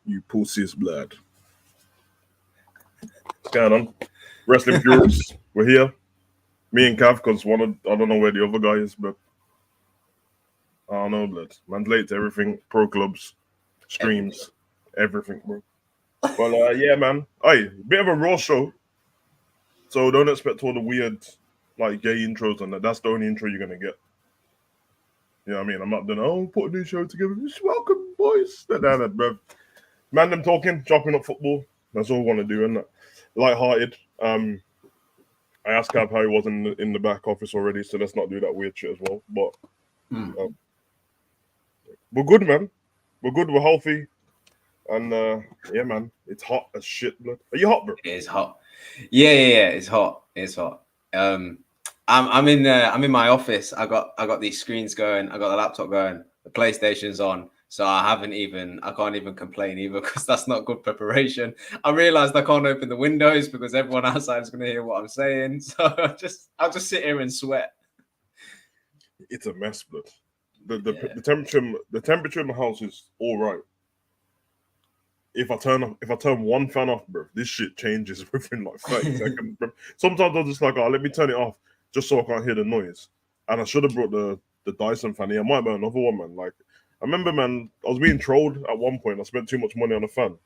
You pussy's blood. What's going on? Wrestling Purists, we're here. Me and Cav, because I don't know where the other guy is, but I don't know, blood. Man's late to everything. Pro clubs, streams, everything, bro. But yeah, man. Hey, bit of a raw show. So don't expect all the weird, like, gay intros and that. That's the only intro you're going to get. You know what I mean? I'm not doing, put a new show together. Just welcome, boys. That, bro. Man, them talking, chopping up football. That's all we want to do, isn't it? Light-hearted. I asked Cav how he was in the back office already, so let's not do that weird shit as well. But we're good, man. We're good. We're healthy. And yeah, man, it's hot as shit, blood. Are you hot, bro? It is hot. Yeah. It's hot. It's hot. I'm in my office. I got these screens going. I got the laptop going. The PlayStation's on. So I can't even complain either because that's not good preparation. I realized I can't open the windows because everyone outside is going to hear what I'm saying. So I'll just sit here and sweat. It's a mess, blood. The temperature in the house is all right. If I turn one fan off, bro, this shit changes within like 30 seconds, bro. Sometimes I'm just like, let me turn it off just so I can't hear the noise. And I should have brought the Dyson fan here. I might buy another one, man. Like, I remember, man, I was being trolled at one point. I spent too much money on a fan.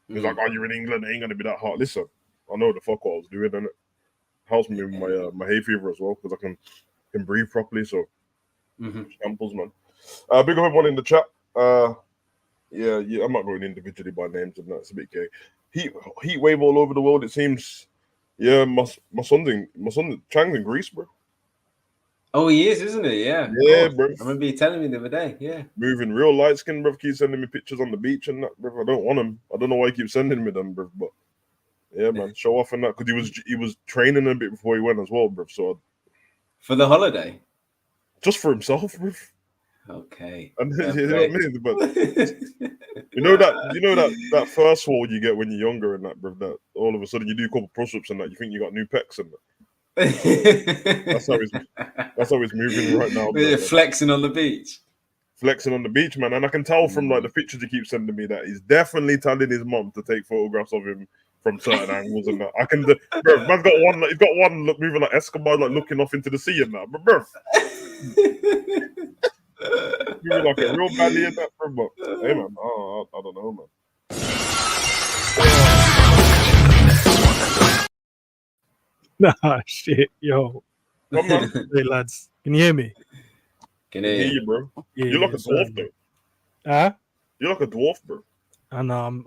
He was like, you're in England. It ain't going to be that hot. Listen, I know the fuck what I was doing, innit? Helps me with my hay fever as well because I can breathe properly. So, samples, man. Big up everyone in the chat. Yeah, I'm not going individually by names and that's a bit gay. Heat wave all over the world, it seems. Yeah, my son Chang's in Greece, bro. Oh, he is, isn't he? Yeah. Yeah, bro. I remember you telling me the other day. Yeah. Moving real light skin, bro. Keep sending me pictures on the beach and that, bro. I don't want him. I don't know why he keeps sending me them, bro. But yeah, man, show off and that because he was training a bit before he went as well, bro. So for the holiday, just for himself, bro. Okay. And you know what I mean? But you know that first swole you get when you're younger and that, bro. That all of a sudden you do a couple push-ups and that you think you got new pecs and that. That's how he's moving right now. Bro. Flexing on the beach. Flexing on the beach, man. And I can tell from like the pictures he keeps sending me that he's definitely telling his mom to take photographs of him from certain angles and that. I can, bro. Man's got one. He's got one look moving like Escobar, like looking off into the sea and that. But bro, moving like a real belly in that, bro. But hey, man, I don't know, man. Nah, shit, yo. Come on. Hey, lads, can you hear me? Can hear you, bro. Yeah, you're like a dwarf, though. Huh? You're like a dwarf, bro. I know.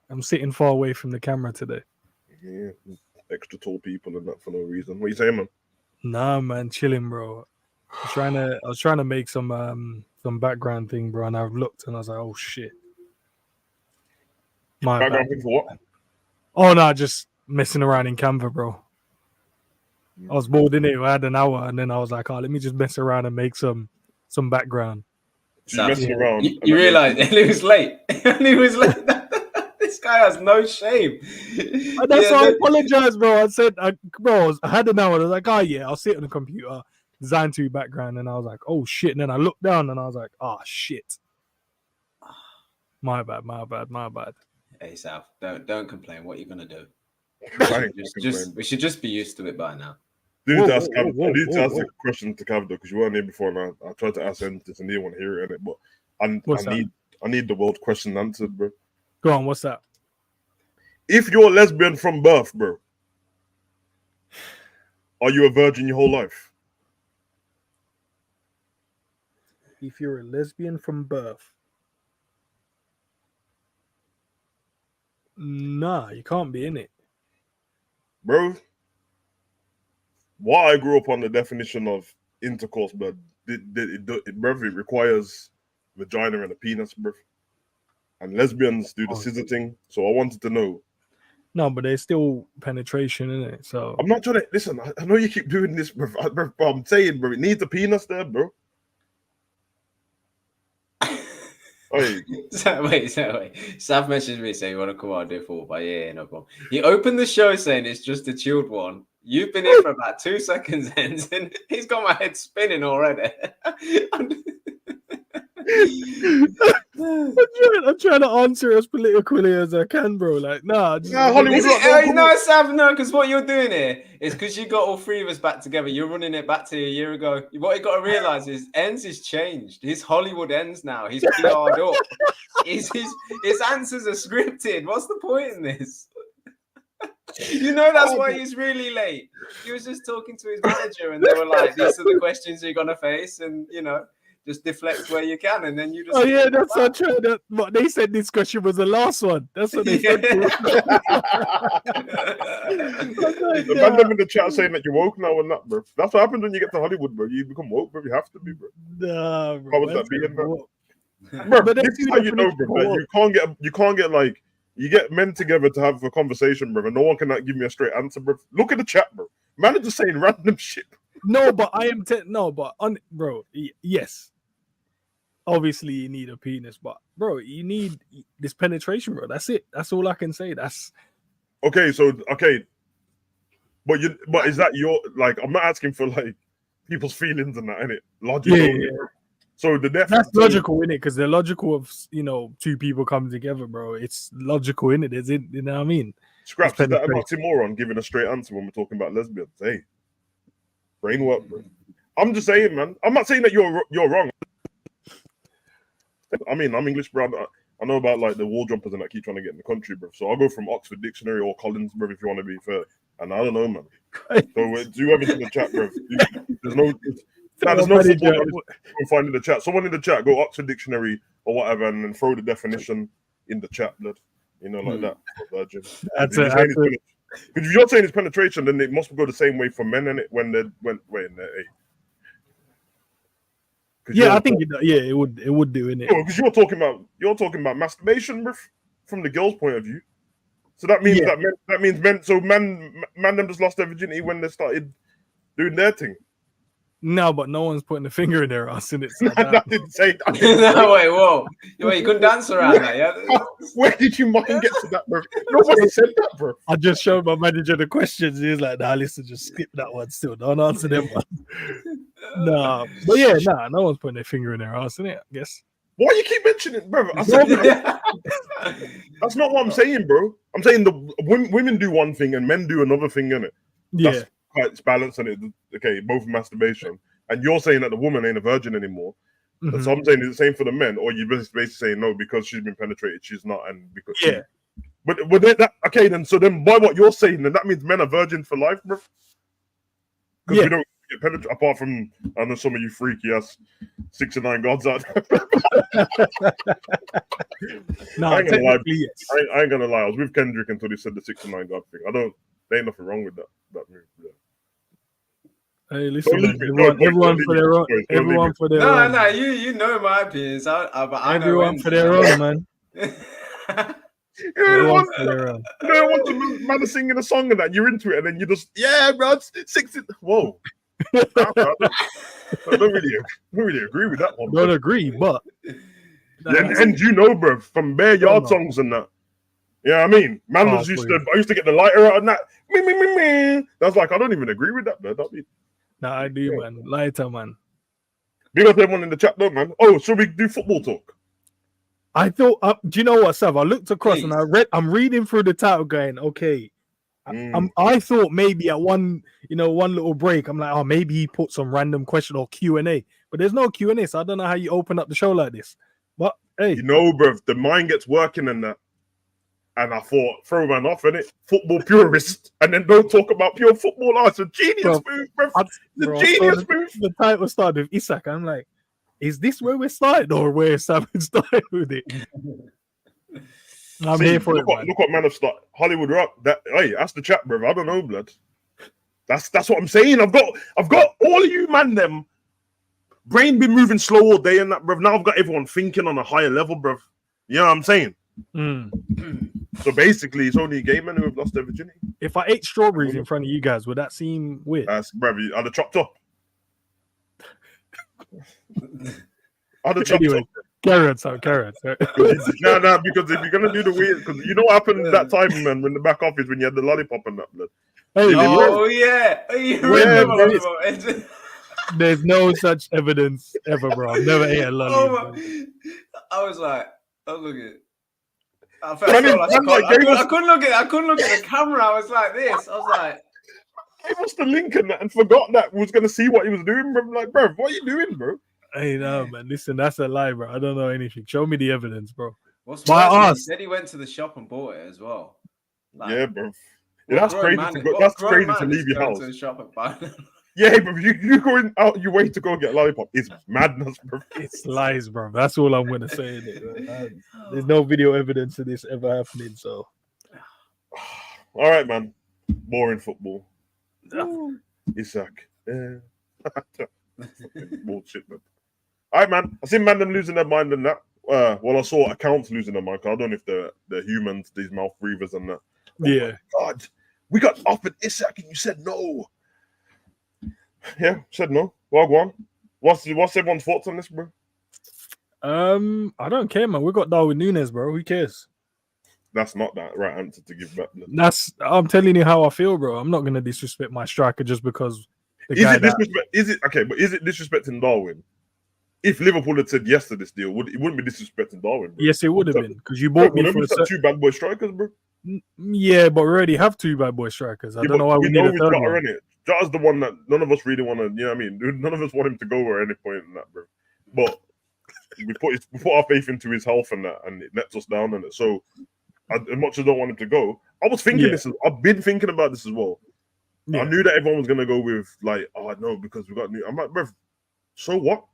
I'm sitting far away from the camera today. Yeah, extra tall people and that for no reason. What you saying, man? Nah, man, chilling, bro. I was trying to make some background thing, bro, and I've looked and I was like, oh shit. My background thing for what? Oh no, just messing around in Canva, bro. I was bored in it. I had an hour, and then I was like, "Oh, let me just mess around and make some background." So you're messing around. You realize he was late. He was late. This guy has no shame. And that's why I apologize, bro. I said, I had an hour. I was like, "Oh yeah, I'll sit on the computer, design to background," and I was like, "Oh shit!" And then I looked down, and I was like, "Oh shit." My bad. Hey, South, don't complain. What are you gonna do? We should just be used to it by now. I need to ask a question to Cav though, because you weren't here before, and I tried to ask him this, and he didn't want to hear it, but I need the world question answered, bro. Go on, what's that? If you're a lesbian from birth, bro, are you a virgin your whole life? If you're a lesbian from birth, nah, you can't be in it, bro. What I grew up on the definition of intercourse, but it requires vagina and a penis, bro. And lesbians do the scissor thing, so I wanted to know. No, but there's still penetration in it, so I'm not trying to listen. I know you keep doing this, bro. But I'm saying, bro, it needs a penis there, bro. Wait. Sav messaged me saying you want to come out and do football. Yeah, no problem. He opened the show saying it's just a chilled one. You've been here for about 2 seconds, Enz, and he's got my head spinning already. I'm trying to answer as politically as I can, bro. Like, nah, just, Hollywood. No, because what you're doing here is because you got all three of us back together. You're running it back to a year ago. What you got to realize is Enz has changed. His Hollywood ends now. He's PR'd up. His answers are scripted. What's the point in this? You know that's why he's really late. He was just talking to his manager, and they were like, "These are the questions you're gonna face," and just deflect where you can, and then you just. Oh yeah, that's not true. But they said this question was the last one. That's what they said. The man them in the chat saying that you're woke now and that, bro. That's what happens when you get to Hollywood, bro. You become woke, bro. You have to be, bro. Nah, bro. How was that being, bro? Bro, this is how you know, bro. That you can't get like. You get men together to have a conversation, bro, and no one can give me a straight answer, bro. Look at the chat, bro. Man is just saying random shit. No, but I am bro. Yes, obviously you need a penis, but bro, you need this penetration, bro. That's it. That's all I can say. That's okay. So but is that your like? I'm not asking for like people's feelings and that, innit? Logical. Yeah. So that's logical, innit? Because they're logical of two people coming together, bro. It's logical, innit? Is it? You know what I mean? Scraps, is that an oxymoron giving a straight answer when we're talking about lesbians? Hey, brain work, bro. I'm just saying, man. I'm not saying that you're wrong. I mean, I'm English, bro. I know about like the wall jumpers and that keep trying to get in the country, bro. So I'll go from Oxford Dictionary or Collins, bro, if you want to be fair. And I don't know, man. So do whoever's in the chat, bro. There's no football. You'll find in the chat. Someone in the chat, go Oxford Dictionary or whatever, and then throw the definition in the chat, blood. Like that. Virgin. Because if you're saying it's penetration, then it must go the same way for men, and it when they're waiting there. Yeah, I think it would do, innit? Because you're talking about masturbation, bro, from the girl's point of view. So that means that means men. So man them just lost their virginity when they started doing their thing. No, but no one's putting a finger in their ass, innit? So I didn't say. No, wait, whoa! Wait, you couldn't dance around that, yeah? Where did you mind get to that, bro? Nobody said that, bro. I just showed my manager the questions. He's like, "Nah, listen, just skip that one. Still, don't answer them one." Nah, but no one's putting their finger in their ass, innit? I guess. Why you keep mentioning it, bro? That's not what I'm saying, bro. I'm saying the women do one thing and men do another thing, innit? Yeah. It's balanced and both masturbation, and you're saying that the woman ain't a virgin anymore. Mm-hmm. So I'm saying it's the same for the men, or you basically saying no because she's been penetrated, she's not, and because but so then by what you're saying, then that means men are virgin for life, bro. Because we don't get penetrated apart from I know some of you freaky ass 6 and 9 gods out there. No, I ain't gonna lie. Yes. I ain't gonna lie. I was with Kendrick until he said the 6 and 9 god thing. There ain't nothing wrong with that move. Yeah. Hey, listen, man. Everyone for their own. Everyone for their own. No, you know my opinions. Everyone for their own, man. Everyone for their own. You don't want the man singing a song and that you're into it, and then you just bro, 6. Whoa. I don't really agree with that one. Don't agree, but and bro, from bare yard songs and that. Yeah, I mean, man I used to get the lighter out and that. Me. That's like I don't even agree with that, bro. Nah, I do, man. Lighter, man. Big up everyone in the chat, though, man. Oh, should we do football talk? I thought. Do you know what, Sav? I looked across and I'm reading through the title, going, okay. I thought maybe at one little break, I'm like, oh, maybe he put some random question or Q&A, but there's no Q&A, so I don't know how you open up the show like this. But hey, bro, the mind gets working in that. And I thought, throw man off, innit? Football purist. And then don't talk about pure football. Oh, it's a genius move, bro. Genius move. The title started with Isak. I'm like, is this where we started or where Sam started with it? I'm here for it, man. Look what man have started. Hollywood Rock. That's the chat, bro. I don't know, blood. That's what I'm saying. I've got all of you, man, them. Brain been moving slow all day and that, bro. Now I've got everyone thinking on a higher level, bro. You know what I'm saying? So basically, it's only gay men who have lost their virginity. If I ate strawberries in front of you guys, would that seem weird? Bruv, I'd have chopped up. Anyway, carrots. No, because if you're gonna do the weird, because you know what happened that time, man, when the back office when you had the lollipop and that blood. Hey, Oh yeah, you Yeah, remember bro. that? there's no such evidence ever, bro. I've never ate a lolly. Oh bro. my! I was looking. I Man, felt like man, like, I couldn't look at the camera. I was like this. I was like, gave us the link and that and forgot that we was gonna see what he was doing, bro. Like, bro, what are you doing, bro? Hey, no, man. Listen, that's a lie, bro. I don't know anything. Show me the evidence, bro. what's My worse? He ass. said he went to the shop and bought it as well. Like, Yeah, bro. what Yeah, that's grown crazy man to is- go. what That's grown crazy man to is leave your going house. to the shop and buy it? Yeah, bro. You going out your way to go get a lollipop is madness, bro. It's lies, bro. That's all I'm gonna say. There's no video evidence of this ever happening. So, All right, man. Boring football. Isak. Yeah. Bullshit, man. All right, man. I seen man them losing their mind and that. Well, I saw accounts losing their mind. I don't know if they're humans, these mouth breathers and that. Oh yeah. my God, we got offered Isak and you said no. Yeah, said no. Well, go on. What's everyone's thoughts on this, bro? I don't care, man. We got Darwin Núñez, bro. Who cares? That's not that right answer to give back. I'm telling you how I feel, bro. I'm not gonna disrespect my striker just because. Is it disrespect? Is it okay? But is it disrespecting Darwin? If Liverpool had said yes to this deal, it wouldn't be disrespecting Darwin, bro. Yes, it would have been because you bought me for two bad boy strikers, bro. Yeah, but we already have two bad boy strikers. I don't know why we need a third one. In it. Jota's the one that none of us really want to. You know what I mean? None of us want him to go at any point in that, bro. But we put our faith into his health and that, and it lets us down on it. So as much as I don't want him to go, I was thinking this. I've been thinking about this as well. Yeah. I knew that everyone was gonna go with like, oh no, because we got new. I'm like, bro, so what?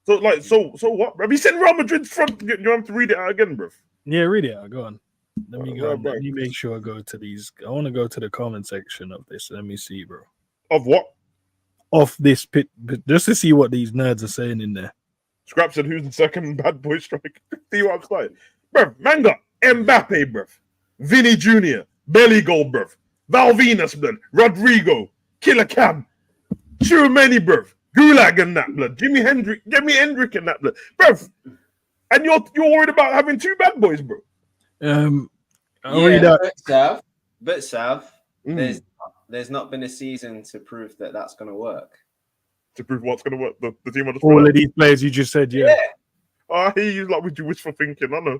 So what? Have you seen Real Madrid's front? You have to read it out again, bro. Yeah, read it out. Go on. Let me go. Let me make sure I go to these. I want to go to the comment section of this. Let me see, bro. Of what? Of this pit, just to see what these nerds are saying in there. Scrap said, "Who's the second bad boy striker?" See what I'm saying, bro. Man got Mbappe, bro. Vinny Jr., Belly Gold, bro. Val Venus, blood. Rodrigo, Killer Cam. Too many, bro. Gulag and that, blood. Jimi Hendrix and that, blood, bro. And you're worried about having two bad boys, bro. But Sav, there's not been a season to prove that that's going to work. To prove what's going to work, the team on the all of these players you just said, yeah. I hear you like with your wishful thinking. I know.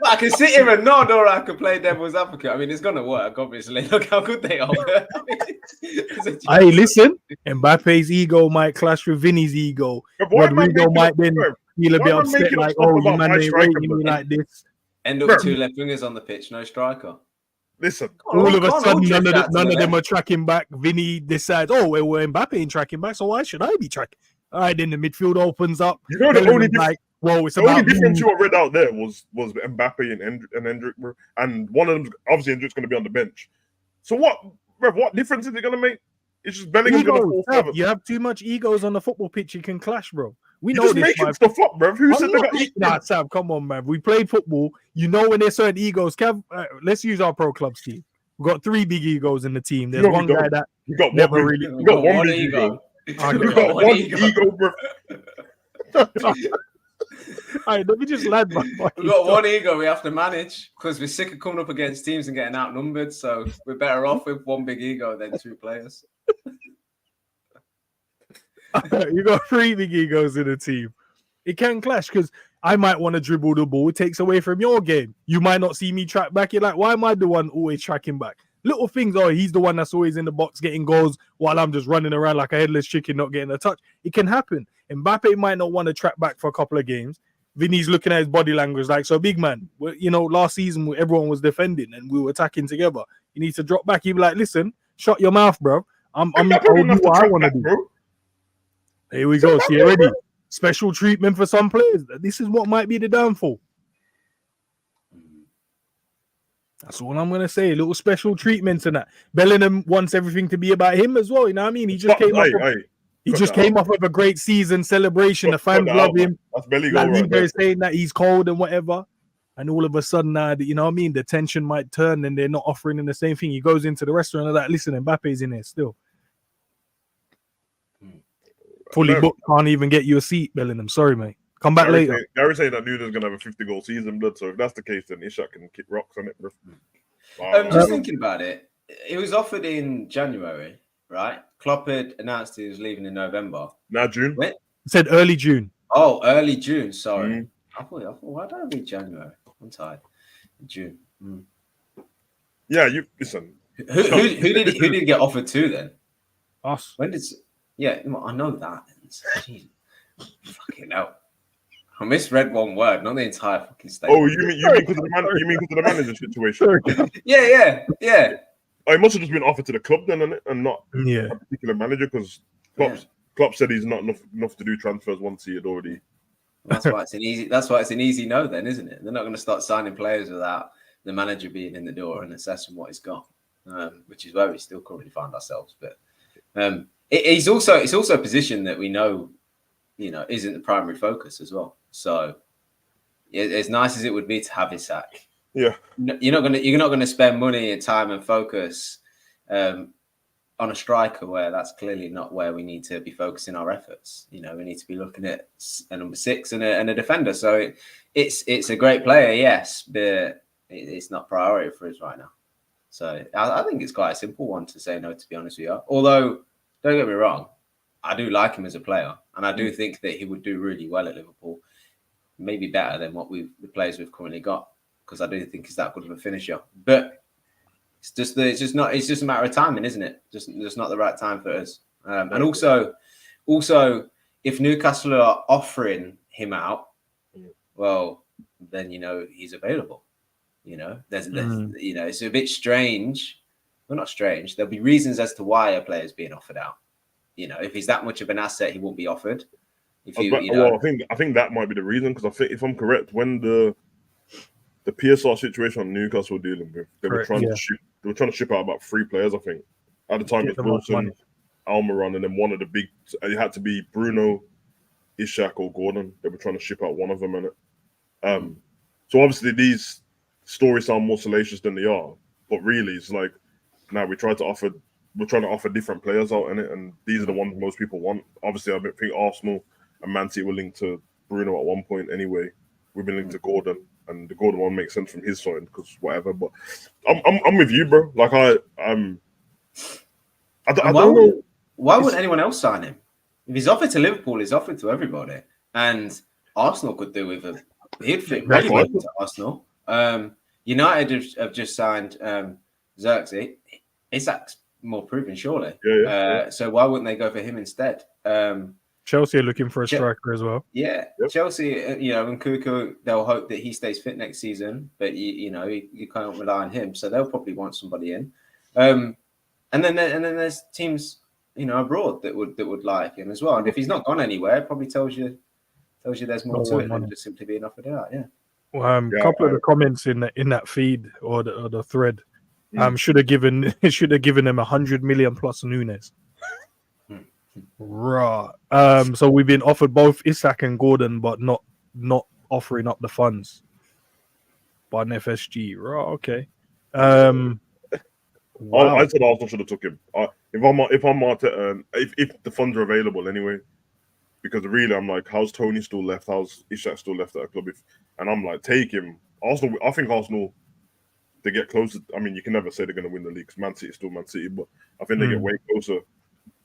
I can sit here and nod, or I could play devil's advocate. I mean, it's going to work, obviously. Look how good they are. Hey, listen, Mbappe's ego might clash with Vinny's ego. Rodrigo might then feel a bit upset, like, oh, you man ain't rating me like this. End up with two left wingers on the pitch, no striker. Listen, all of a sudden, none of them are tracking back. Vinny decides, oh, well, Mbappe ain't tracking back, so why should I be tracking? All right, then the midfield opens up. You know, the only difference you read out there was Mbappe and Hendrick, bro. And one of them, obviously, Hendrick's going to be on the bench. So what, bro? What difference is it going to make? It's just Bellingham's going to fall further. You have too much egos on the football pitch. You can clash, bro. We know just this. Making stuff up, bro. Who said they got egos? Nah, Sam, come on, man. We played football. You know when there's certain egos. Kev, let's use our pro clubs team. We've got 3 big egos in the team. There's one guy that you got never really. You got one big ego. You got one ego, bro. All right, let me just land my point. We've got one ego we have to manage because we're sick of coming up against teams and getting outnumbered. So we're better off with one big ego than 2 players. You got 3 big egos in the team. It can clash because I might want to dribble the ball. It takes away from your game. You might not see me track back. You're like, why am I the one always tracking back? Little things, he's the one that's always in the box getting goals while I'm just running around like a headless chicken, not getting a touch. It can happen. Mbappe might not want to track back for a couple of games. Vinny's looking at his body language like, so big man, last season everyone was defending and we were attacking together. You need to drop back. He'd be like, listen, shut your mouth, bro. I'm do what I want to do. Bro. Here we go. See, already special treatment for some players. This is what might be the downfall. That's all I'm gonna say. A little special treatment and that. Bellingham wants everything to be about him as well. You know what I mean? He just came off of a great season celebration. The fans love him. That's belly goal right there. Saying that he's cold and whatever. And all of a sudden, you know what I mean? The tension might turn and they're not offering him the same thing. He goes into the restaurant and like, listen, Mbappe's in there still. Fully booked, can't even get you a seat, Bellingham. Sorry, mate. Come back later. Gary's saying that Nuno's going to have a 50-goal season, blood. So if that's the case, then Isak can kick rocks on it, bro. Just thinking about it, it was offered in January, right? Klopp had announced he was leaving in November. Now June. It said early June. Oh, early June. Sorry, I thought. Why did I read January? I'm tired. June. Yeah, you listen. Who did he get offered to then? Us. When did? Yeah, I know that. Jeez. Fucking hell. I misread one word, not the entire fucking statement. Oh, you mean because of the manager situation? Yeah. Oh, it must have just been offered to the club then, and not Yeah. a particular manager, because Klopp said he's not enough to do transfers once he had already. That's why it's an easy no, then, isn't it? They're not going to start signing players without the manager being in the door and assessing what he's got, which is where we still currently find ourselves. But it's also a position that we know, isn't the primary focus as well. So as nice as it would be to have Isak, yeah, you're not going to spend money and time and focus on a striker where that's clearly not where we need to be focusing our efforts. We need to be looking at a number 6 and a defender. So it's a great player, yes, but it's not priority for us right now. So I think it's quite a simple one to say no, to be honest with you. Although, don't get me wrong, I do like him as a player, and I do think that he would do really well at Liverpool, maybe better than the players we've currently got, because I do think he's that good of a finisher. But it's just a matter of timing, isn't it? Just not the right time for us. And also, if Newcastle are offering him out, well, then he's available. There's it's a bit strange. Well, not strange. There'll be reasons as to why a player's being offered out. If he's that much of an asset, he won't be offered. Well, I think that might be the reason, because I think, if I'm correct, when the PSR situation on Newcastle were dealing with, they were trying to ship out about 3 players. I think at the time it was Wilson, Almiron, and then one of the big. It had to be Bruno, Isak, or Gordon. They were trying to ship out one of them in it. So obviously these stories sound more salacious than they are, but really it's like, now we're trying to offer different players out in it, and these are the ones most people want. Obviously, I think Arsenal and Man City were linked to Bruno at one point anyway. We've been linked to Gordon, and the Gordon one makes sense from his side, because whatever. But I'm with you, bro. Like I don't know. Why wouldn't anyone else sign him? If he's offered to Liverpool, he's offered to everybody, and Arsenal could do with he'd fit really well into Arsenal. United have just signed Xerxes. Isak's more proven, surely. Yeah. So why wouldn't they go for him instead? Chelsea are looking for a striker as well. Yeah, yep. Chelsea, and Kuku, they'll hope that he stays fit next season, but you can't rely on him, so they'll probably want somebody in. And then there's teams, abroad that would like him as well. And if he's not gone anywhere, it probably tells you there's more to it than just simply being offered out. Yeah. Well, a couple of the comments in that feed or the thread. Should have given him 100 million plus Nunes. Right. So we've been offered both Isak and Gordon, but not offering up the funds by an FSG. Right. Okay. Wow. I said Arsenal should have took him. If I'm Arteta, if the funds are available anyway, because really I'm like, how's Tony still left? How's Isak still left at a club? And I'm like, take him. Arsenal. I think Arsenal. They get closer. I mean, you can never say they're going to win the league, because Man City is still Man City, but I think they get way closer.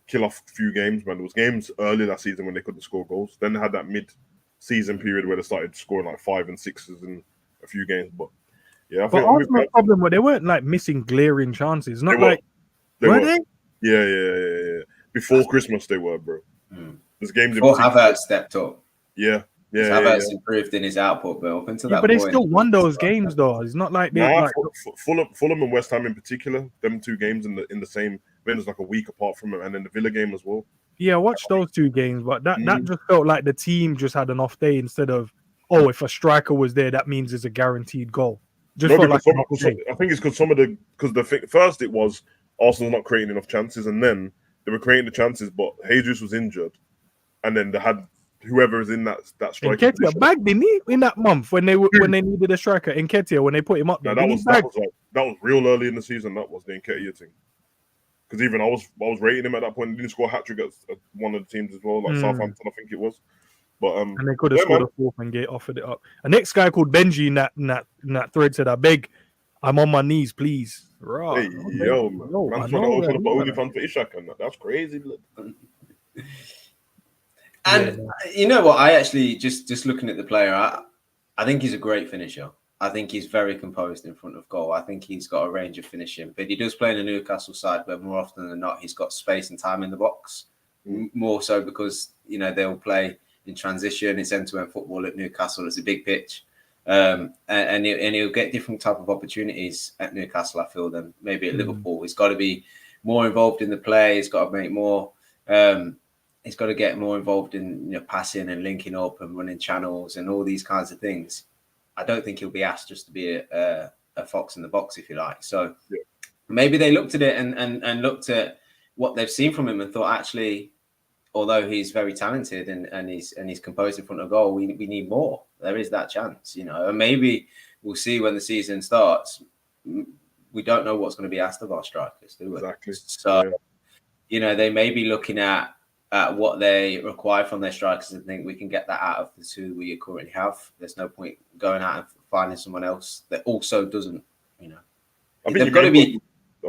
Kill off a few games, man. There was games early that season when they couldn't score goals. Then they had that mid-season period where they started scoring like 5 and 6s in a few games. But yeah, I think Arsenal's problem was they weren't like missing glaring chances. Not like were they? Yeah. Before Christmas they were, bro. There's games. Before Havertz stepped up. Yeah. Havertz improved in his output, but up until that but point, they still won those games, though. It's not like they Fulham and West Ham in particular. Them 2 games in the same. When it was like a week apart from it, and then the Villa game as well. Yeah, I watched those 2 games, but that just felt like the team just had an off day instead of, if a striker was there, that means it's a guaranteed goal. Just felt like I think it's because first it was Arsenal not creating enough chances, and then they were creating the chances, but Jesus was injured, and then they had whoever is in that striker. Nketiah bagged, didn't he, in that month when they needed a striker? Nketiah, when they put him up there, that was real early in the season. That was the Nketiah thing. Because even I was rating him at that point. He didn't score a hat-trick at one of the teams as well, like Southampton, I think it was. But and they could have scored a 4th and offered it up. A next guy called Benji in that thread said, "I beg, I'm on my knees, please. Right. Hey, yo, man. Yo, I Man's trying to know open that. up an OnlyFans for Isak and that. That's crazy, blood. And you know what? I actually just looking at the player, I think he's a great finisher. I think he's very composed in front of goal. I think he's got a range of finishing, but he does play in the Newcastle side where more often than not he's got space and time in the box. More so because they'll play in transition. It's end-to-end football at Newcastle. It's a big pitch, and he'll get different type of opportunities at Newcastle, I feel, than maybe at Liverpool. He's got to be more involved in the play. He's got to make more. He's got to get more involved in passing and linking up and running channels and all these kinds of things. I don't think he'll be asked just to be a fox in the box, if you like. So maybe they looked at it and looked at what they've seen from him and thought, actually, although he's very talented and he's composed in front of goal, we need more. There is that chance, and maybe we'll see when the season starts. We don't know what's going to be asked of our strikers, do we? Exactly. So, they may be looking at what they require from their strikers and think we can get that out of the two we currently have. There's no point going out and finding someone else that also doesn't, they've got to be.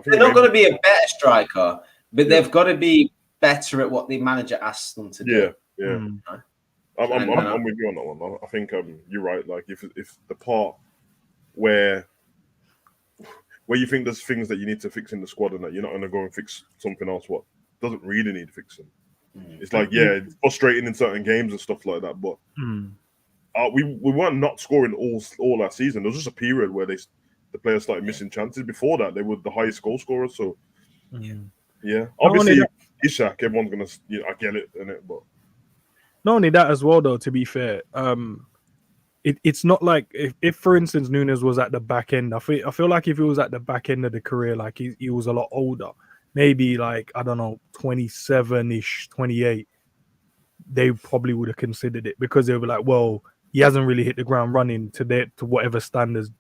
They're not going to be a better striker, but they've got to be better at what the manager asks them to do. Yeah. I'm with you on that one. I think you're right. Like if the part where you think there's things that you need to fix in the squad and that you're not going to go and fix something else what doesn't really need fixing. It's like it's frustrating in certain games and stuff like that. But we weren't not scoring all that season. There was just a period where the players started missing chances. Before that, they were the highest goal scorers. So obviously Isak, everyone's gonna I get it, innit? But not only that as well, though. To be fair, it's not like if for instance Nunes was at the back end. I feel like if he was at the back end of the career, like he was a lot older. Maybe like, I don't know, 27-ish, 28, they probably would have considered it because they were like, well, he hasn't really hit the ground running to whatever standards.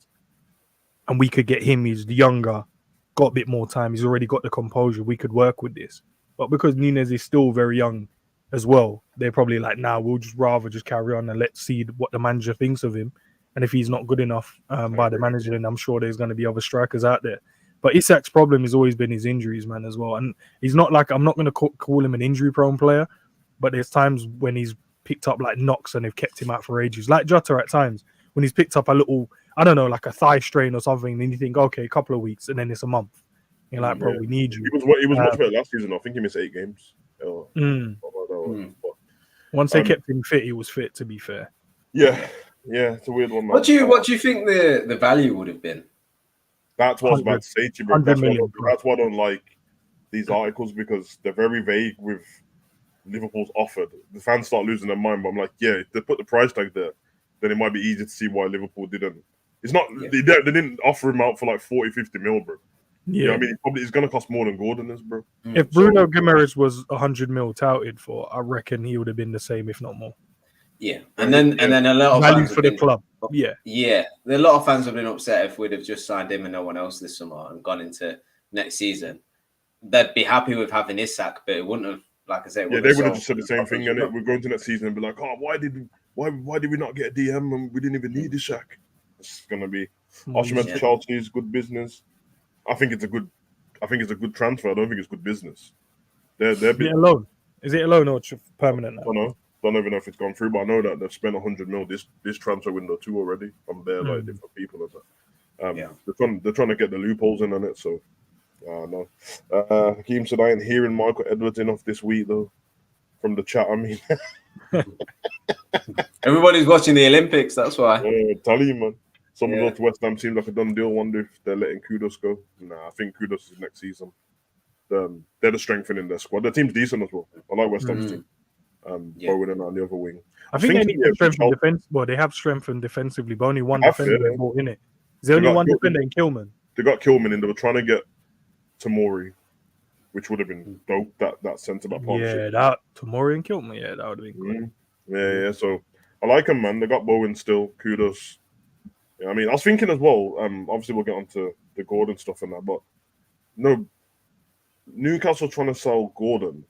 And we could get him, he's younger, got a bit more time, he's already got the composure, we could work with this. But because Nunes is still very young as well, they're probably like, we'll just rather carry on and let's see what the manager thinks of him. And if he's not good enough by the manager, then I'm sure there's going to be other strikers out there. But Isak's problem has always been his injuries, man, as well. And he's not like, I'm not going to call him an injury-prone player, but there's times when he's picked up like knocks and they've kept him out for ages. Like Jota at times, when he's picked up a little, I don't know, like a thigh strain or something, and then you think, okay, a couple of weeks, and then it's a month. You're like, bro, we need you. He was much better last season. I think he missed 8 games. Once they kept him fit, he was fit, to be fair. Yeah, it's a weird one, man. What do you think the value would have been? That's what I was about to say to you, bro. That's why I don't like these articles, because they're very vague with Liverpool's offered. The fans start losing their mind, but I'm like, if they put the price tag there, then it might be easy to see why Liverpool didn't. It's not they didn't offer him out for like 40-50 mil, bro. I mean, he's going to cost more than Gordon is, bro. If Bruno Guimaraes was 100 mil touted for, I reckon he would have been the same, if not more. Yeah, and then a lot of value fans for the club. Yeah, a lot of fans have been upset if we'd have just signed him and no one else this summer and gone into next season. They'd be happy with having Isak, but it wouldn't have, like I said, they would have just said the same thing, and we're going to next season and be like, oh, why did we not get a DM and we didn't even need Isak? It's gonna be Osimhen to Chelsea is good business. I think it's a good transfer. I don't think it's good business. Is it a loan? Is it a loan or permanent now? I don't know. Don't even know if it's gone through, but I know that they've spent 100 mil this transfer window too already from there, like different people and that. They're trying to get the loopholes in on it. So, no. Hakeem said, I ain't hearing Michael Edwards enough this week though. From the chat, I mean, everybody's watching the Olympics. That's why. Tell you, man. Some of those West Ham seems like a done deal. Wonder if they're letting Kudos go. Nah, I think Kudos is next season. They're the strengthening their squad. Their team's decent as well. I like West Ham's team. Bowen and on the other wing. I think they need to strengthen defense. Well, they have strengthened defensively, but only one defender they brought in it. Is there only one defender in Kilman? They got Kilman in. They were trying to get Tomori, which would have been dope. That centre back partnership. Yeah, that Tomori and Kilman. Yeah, that would have been great. Yeah. So I like them, man. They got Bowen still. Kudos. Yeah, I mean, I was thinking as well. Obviously, we'll get onto the Gordon stuff and that, but no, Newcastle trying to sell Gordon.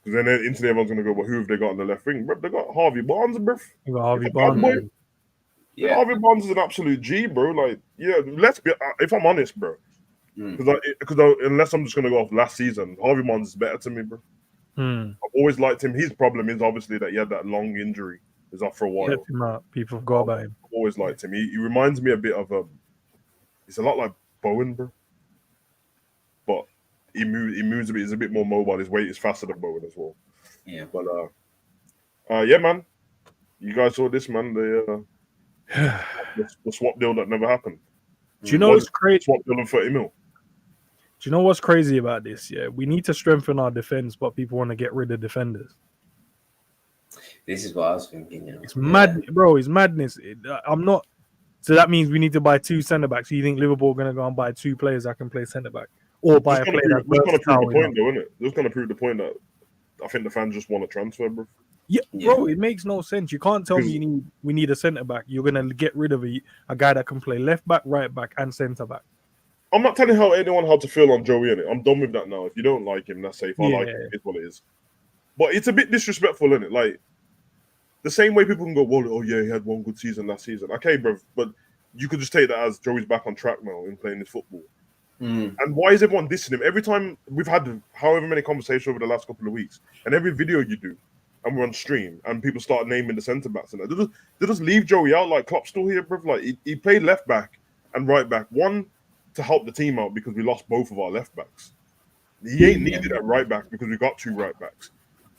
Because then instantly everyone's going to go, well, who have they got on the left wing? Bro, they got Harvey Barnes, bro. They got Harvey Barnes. Yeah. Harvey Barnes is an absolute G, bro. Like, yeah, let's be. If I'm honest, bro, because unless I'm just gonna go off last season, Harvey Barnes is better to me, bro. I've always liked him. His problem is obviously that he had that long injury. He was off for a while. Kept him out. People forgot about him. I've always liked him. He reminds me a bit of he's a lot like Bowen, bro. But he moves a bit. He's a bit more mobile. His weight is faster than Bowen as well. Yeah. But yeah, man. You guys saw this, man. The swap deal that never happened. Do you know what's crazy? Swap deal of 30 mil. Do you know what's crazy about this? Yeah, we need to strengthen our defense, but people want to get rid of defenders. This is what I was thinking. You know? It's mad, bro. It's madness. I'm not. So that means we need to buy 2 centre backs. So you think Liverpool are going to go and buy 2 players that can play centre back, or buy a player that's going to prove the point, though, isn't it? Just going to prove the point that I think the fans just want to transfer, bro. Yeah, bro, it makes no sense. You can't tell me we need a centre back. You're going to get rid of a guy that can play left back, right back, and centre back. I'm not telling anyone how to feel on Joey, innit? I'm done with that now. If you don't like him, that's safe. I like him. It's what it is. But it's a bit disrespectful, innit? Like, the same way people can go, well, oh yeah, he had one good season last season. Okay, bro, but you could just take that as Joey's back on track now in playing his football. And why is everyone dissing him? Every time we've had however many conversations over the last couple of weeks, and every video you do, and we're on stream, and people start naming the centre backs, and they just leave Joey out. Like, Klopp's still here, bro. Like, he played left back and right back. One, to help the team out because we lost both of our left backs. He ain't needed at right back because we got 2 right backs.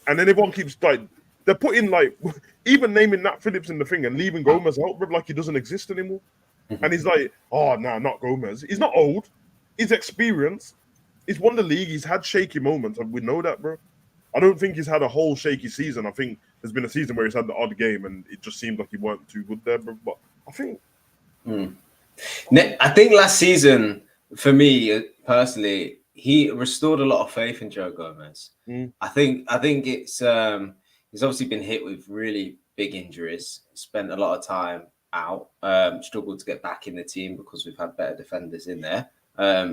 And then everyone keeps like they're putting like even naming Nat Phillips in the thing and leaving Gomez out, bro, like he doesn't exist anymore. And he's like, oh nah, not Gomez. He's not old. He's experienced. He's won the league. He's had shaky moments, and we know that, bro. I don't think he's had a whole shaky season. I think there's been a season where he's had the odd game, and it just seemed like he weren't too good there, bro. But I think. I think last season, for me personally, he restored a lot of faith in Joe Gomez. I think it's he's obviously been hit with really big injuries, spent a lot of time out, struggled to get back in the team because we've had better defenders in there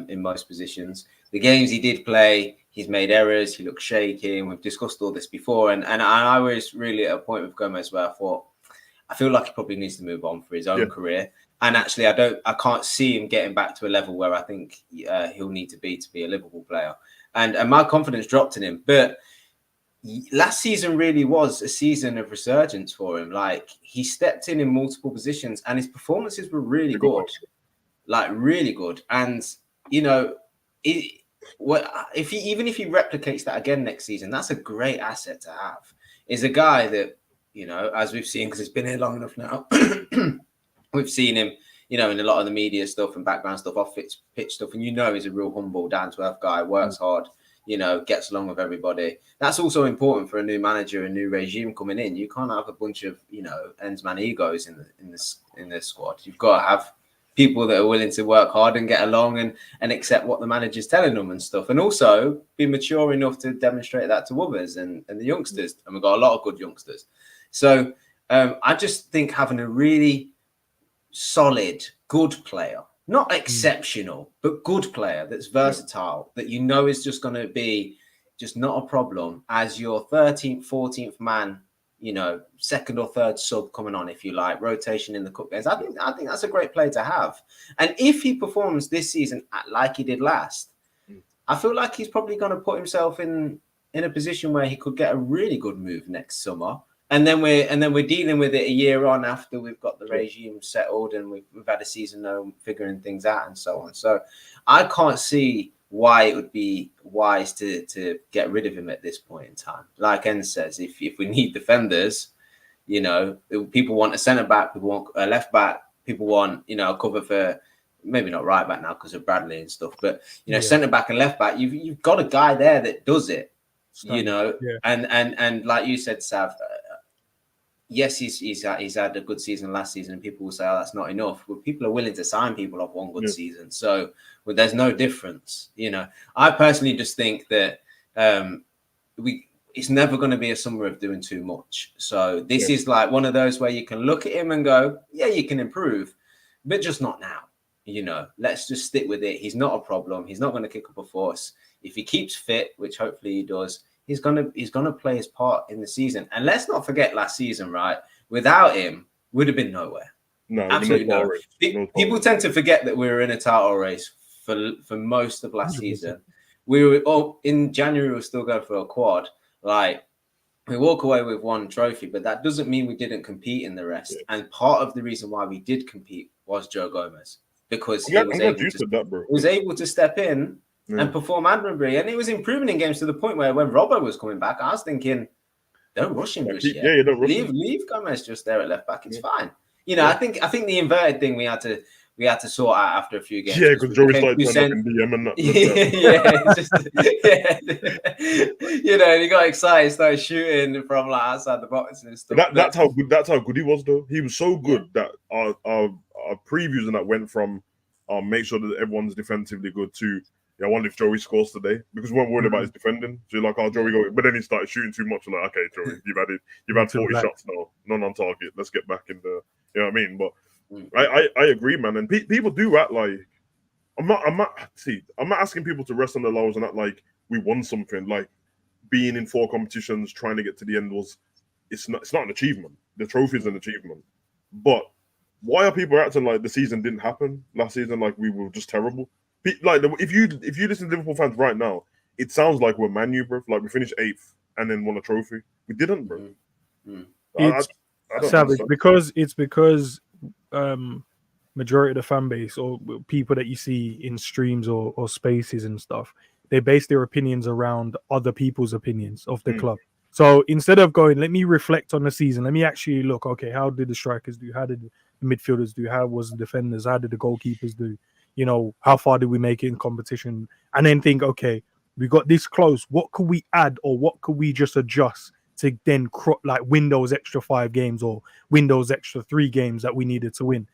in most positions. The games he did play, he's made errors, he looked shaky, and we've discussed all this before. And I was really at a point with Gomez where I feel like he probably needs to move on for his own career. And actually, I can't see him getting back to a level where I think he'll need to be a Liverpool player. And my confidence dropped in him. But last season really was a season of resurgence for him. Like, he stepped in multiple positions, and his performances were really good, like really good. And you know, if he replicates that again next season, that's a great asset to have. Is a guy that, you know, as we've seen, because it's been here long enough now. We've seen him, you know, in a lot of the media stuff and background stuff, off pitch stuff, and you know he's a real humble, down-to-earth guy, works hard, you know, gets along with everybody. That's also important for a new manager, a new regime coming in. You can't have a bunch of, you know, ends-man egos in the squad. You've got to have people that are willing to work hard and get along and accept what the manager's telling them and stuff, and also be mature enough to demonstrate that to others and the youngsters. And we've got a lot of good youngsters. So I just think having a really solid, good player, not exceptional, but good player that's versatile, that you know is just going to be just not a problem as your 13th, 14th man, you know, second or third sub coming on, if you like, rotation in the cup games. I think that's a great player to have. And if he performs this season like he did last, I feel like he's probably going to put himself in a position where he could get a really good move next summer. And then we're dealing with it a year on after we've got the regime settled and we've had a season now figuring things out and so on. So I can't see why it would be wise to get rid of him at this point in time. Like En says, if we need defenders, you know, people want a centre back, people want a left back, people want, you know, a cover for maybe not right back now because of Bradley and stuff, but you know, centre back and left back, you've got a guy there that does it. You know, and like you said, Sav. Yes, he's had a good season last season, and people will say, "Oh, that's not enough." But people are willing to sign people off one good season, so there's no difference. You know, I personally just think that it's never going to be a summer of doing too much. So this is like one of those where you can look at him and go, "Yeah, you can improve, but just not now." You know, let's just stick with it. He's not a problem. He's not going to kick up a fuss. If he keeps fit, which hopefully he does, he's gonna play his part in the season. And let's not forget last season, right? Without him, we'd have been nowhere. No, Absolutely no. no. People tend to forget that we were in a title race for most of last 100%. Season. We were in January. We were still going for a quad. Like, we walk away with one trophy, but that doesn't mean we didn't compete in the rest. Yeah. And part of the reason why we did compete was Joe Gomez, because he was able to step in and perform admirably, and it was improving in games to the point where when Robbo was coming back, I was thinking, don't rush him just yet. Yeah, don't rush him. Leave Gomez just there at left back. It's fine. You know, I think the inverted thing we had to sort out after a few games. Yeah, because Joey started turning up in DM and that. You know, he got excited, started shooting from like outside the box and stuff. That's how good he was, though. He was so good that our previews and that went from make sure that everyone's defensively good to I wonder if Joey scores today, because we weren't worried about his defending. So you're like, oh, Joey go, but then he started shooting too much. Like, okay, Joey, you've had 40 shots now, none on target. Let's get back in the, you know what I mean? But I agree, man. And people do act like I'm not asking people to rest on their laurels and act like we won something. Like being in 4 competitions, trying to get to the end it's not an achievement. The trophy is an achievement. But why are people acting like the season didn't happen last season? Like we were just terrible. Like if you listen to Liverpool fans right now, it sounds like we're Man U, bro. Like we finished 8th and then won a trophy. We didn't, bro. It's savage because majority of the fan base or people that you see in streams or spaces and stuff, they base their opinions around other people's opinions of the club. So instead of going, let me reflect on the season, let me actually look, okay, how did the strikers do? How did the midfielders do? How was the defenders? How did the goalkeepers do? You know, how far did we make it in competition? And then think, okay, we got this close. What could we add or what could we just adjust to then win those extra 5 games or win those extra 3 games that we needed to win?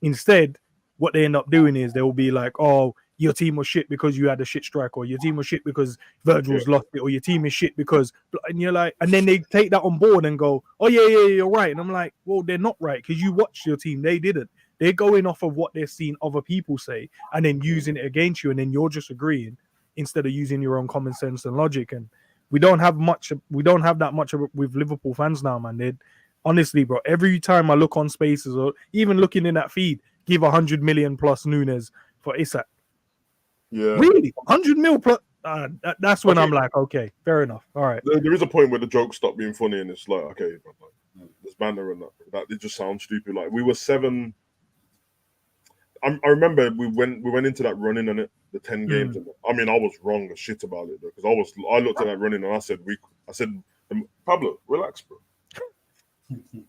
Instead, what they end up doing is they will be like, oh, your team was shit because you had a shit striker, or your team was shit because Virgil's lost it, or your team is shit because, and you're like, and then they take that on board and go, oh yeah, you're right. And I'm like, well, they're not right because you watched your team. They didn't. They're going off of what they're seeing other people say and then using it against you, and then you're just agreeing instead of using your own common sense and logic. And we don't have that much with Liverpool fans now, man. Honestly, bro, every time I look on spaces or even looking in that feed, give 100 million plus Nunes for Isak. Yeah, really, 100 mil plus. That's when I'm like, okay, fair enough. All right. There is a point where the jokes stop being funny, and it's like, okay, there's banter and that. It just sounds stupid. Like we were 7. I remember we went into that running and the 10 games. And I mean, I was wrong as shit about it because I looked at that running and I said, Pablo, relax, bro.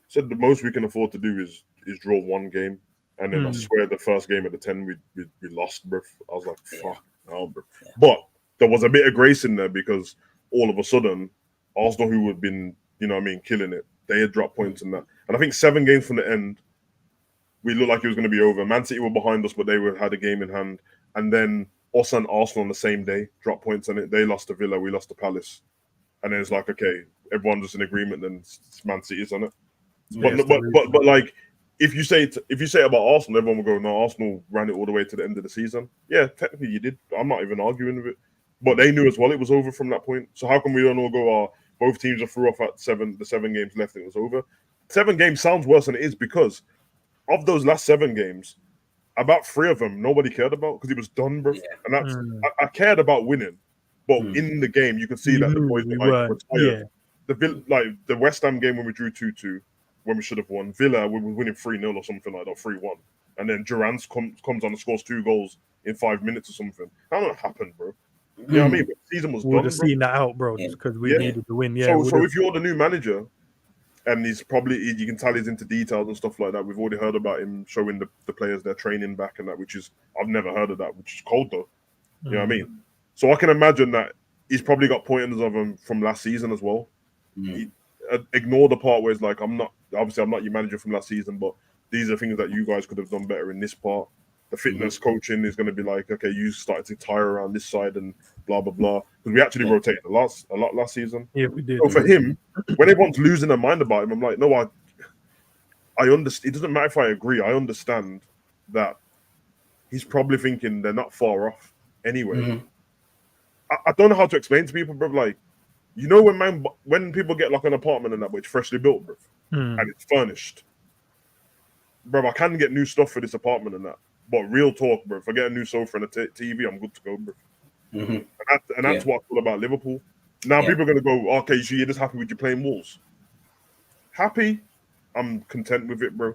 Said the most we can afford to do is draw 1 game, and then I swear the first game of the 10 we lost, bro. I was like, fuck, no, bro. Yeah. But there was a bit of grace in there because all of a sudden Arsenal, who had been, you know what I mean, killing it, they had dropped points in that, and I think 7 games from the end, we looked like it was going to be over. Man City were behind us, but they had a game in hand, and then us and Arsenal on the same day dropped points in it. They lost to Villa, we lost to Palace, and then it's like, okay, everyone's just in agreement, then Man City's on it. But like, if you say about Arsenal, everyone will go, no, Arsenal ran it all the way to the end of the season. Yeah, technically you did. I'm not even arguing with it. But they knew as well it was over from that point. So how come we don't all go, both teams are through off at the 7 games left, it was over? 7 games sounds worse than it is because of those last 7 games, about 3 of them nobody cared about because it was done, bro. Yeah. And that's I cared about winning, but in the game you could see that the boys were tired. The West Ham game when we drew 2-2, when we should have won. Villa, we were winning 3-0 or something like that, 3-1. And then Durant comes on and scores 2 goals in 5 minutes or something. That don't happen, bro. You know what I mean? But the season was done, would have seen that out, bro, just because we needed to win. Yeah. So if you're the new manager, and you can tell he's into details and stuff like that. We've already heard about him showing the players their training back and that, which is, I've never heard of that, which is cold though. You know what I mean? So I can imagine that he's probably got pointers of him from last season as well. Ignore the part where it's like, I'm not your manager from last season, but these are things that you guys could have done better in this part. The fitness coaching is going to be like, okay, you started to tire around this side and blah, blah, blah. Because we actually rotated a lot last season. Yeah, we did. So for him, when everyone's losing their mind about him, I'm like, no, I understand. It doesn't matter if I agree. I understand that he's probably thinking they're not far off anyway. I don't know how to explain to people, bro. Like, you know, when people get like an apartment and that, which freshly built, bro, and it's furnished, bro, I can get new stuff for this apartment and that. But real talk, bro, if I get a new sofa and a TV, I'm good to go, bro. And that's what's all about Liverpool. Now people are going to go, okay, so you're just happy with your plain walls. Happy? I'm content with it, bro.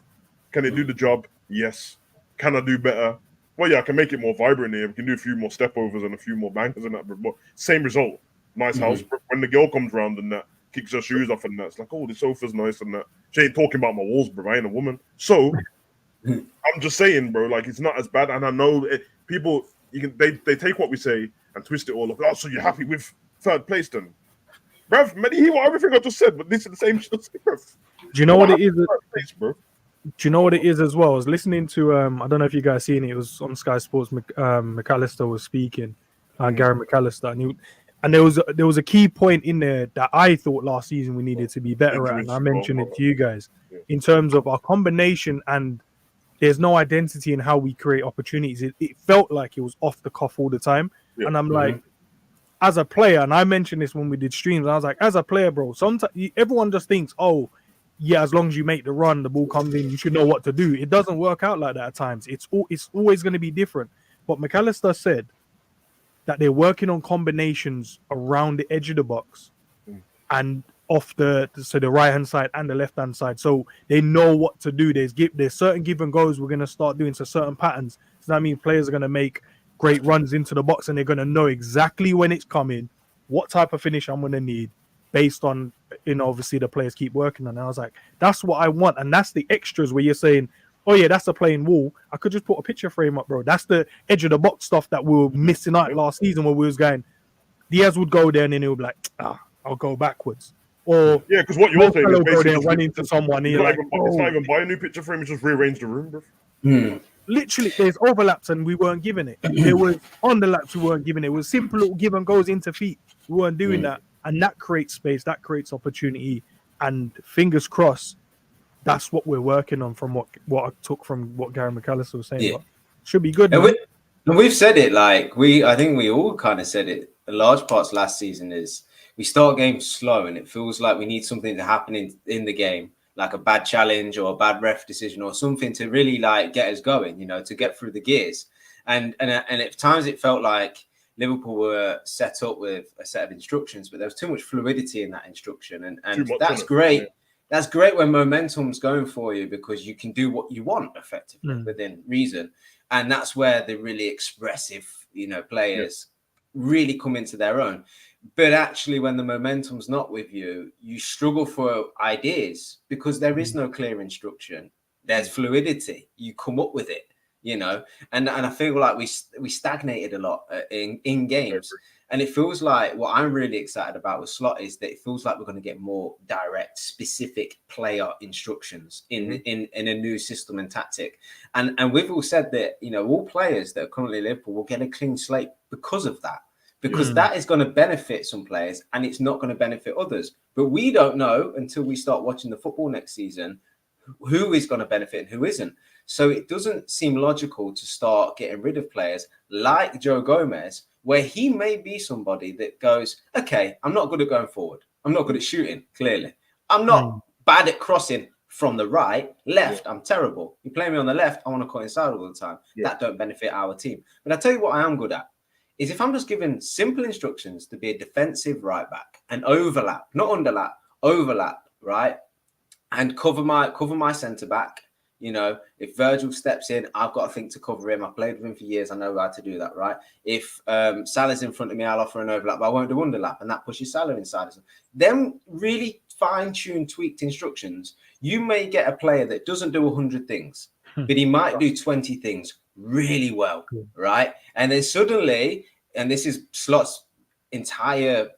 Can it do the job? Yes. Can I do better? Well, yeah, I can make it more vibrant here. We can do a few more stepovers and a few more bankers and that, bro. But same result. Nice house, bro. When the girl comes round and that, kicks her shoes off and that, it's like, oh, the sofa's nice and that. She ain't talking about my walls, bro. I ain't a woman. So I'm just saying, bro, like, it's not as bad. And I know people, they take what we say and twist it all up. Oh, so you're happy with third place then? Bruv, hear what everything I just said, but this is the same shit. Do you know what it is? Place, bro? Do you know what it is as well? I was listening to I don't know if you guys seen it. It was on Sky Sports. McAllister was speaking, Gary McAllister, and there was a key point in there that I thought last season we needed to be better at, and I mentioned it to you guys in terms of our combination, and there's no identity in how we create opportunities. It felt like it was off the cuff all the time, and I'm like, as a player, and I mentioned this when we did streams, I was like, as a player, bro, sometimes everyone just thinks, oh, yeah, as long as you make the run, the ball comes in, you should know what to do. It doesn't work out like that at times. It's always going to be different. But McAllister said that they're working on combinations around the edge of the box and off the right hand side and the left hand side, so they know what to do. There's certain give and goes we're going to start doing to certain patterns. So that means players are going to make great runs into the box and they're going to know exactly when it's coming, what type of finish I'm going to need, based on, obviously the players keep working on it. I was like, that's what I want. And that's the extras where you're saying, oh yeah, that's a plain wall. I could just put a picture frame up, bro. That's the edge of the box stuff that we were missing out last season, where we was going, Diaz would go there and then he would be like, I'll go backwards. Or yeah, because what you're saying is basically run into someone. It's not even buy a new picture frame, it's just rearrange the room, bro. Literally, there's overlaps and we weren't giving it. There was on the laps we weren't giving it. It was simple little give and goes into feet. We weren't doing that. And that creates space, that creates opportunity. And fingers crossed, that's what we're working on from what I took from what Gary McAllister was saying. But should be good. And we've said it, like I think we all kind of said it. The large parts last season is we start games slow and it feels like we need something to happen in the game, like a bad challenge or a bad ref decision or something to really like get us going, to get through the gears. And at times it felt like Liverpool were set up with a set of instructions, but there was too much fluidity in that instruction. And that's great. Yeah. That's great when momentum's going for you because you can do what you want effectively within reason. And that's where the really expressive, players really come into their own. But actually, when the momentum's not with you, you struggle for ideas because there is no clear instruction. There's fluidity. You come up with it. And I feel like we stagnated a lot in games, and it feels like what I'm really excited about with Slot is that it feels like we're going to get more direct, specific player instructions in a new system and tactic, and we've all said that all players that are currently at Liverpool will get a clean slate because of that, because that is going to benefit some players and it's not going to benefit others. But we don't know until we start watching the football next season who is going to benefit and who isn't. So it doesn't seem logical to start getting rid of players like Joe Gomez, where he may be somebody that goes, okay, I'm not good at going forward. I'm not good at shooting, clearly. I'm not bad at crossing from the right. Left, I'm terrible. You play me on the left, I want to cut inside all the time. That don't benefit our team. But I tell you what I am good at, is if I'm just given simple instructions to be a defensive right back and overlap, not underlap, overlap, right? And cover my centre back. If Virgil steps in, I've got to think to cover him. I've played with him for years. I know how to do that, right? If Salah's in front of me, I'll offer an overlap, but I won't do underlap, and that pushes Salah inside. Them really fine-tuned, tweaked instructions, you may get a player that doesn't do 100 things, but he might do 20 things really well, right? And then suddenly, and this is Slot's entire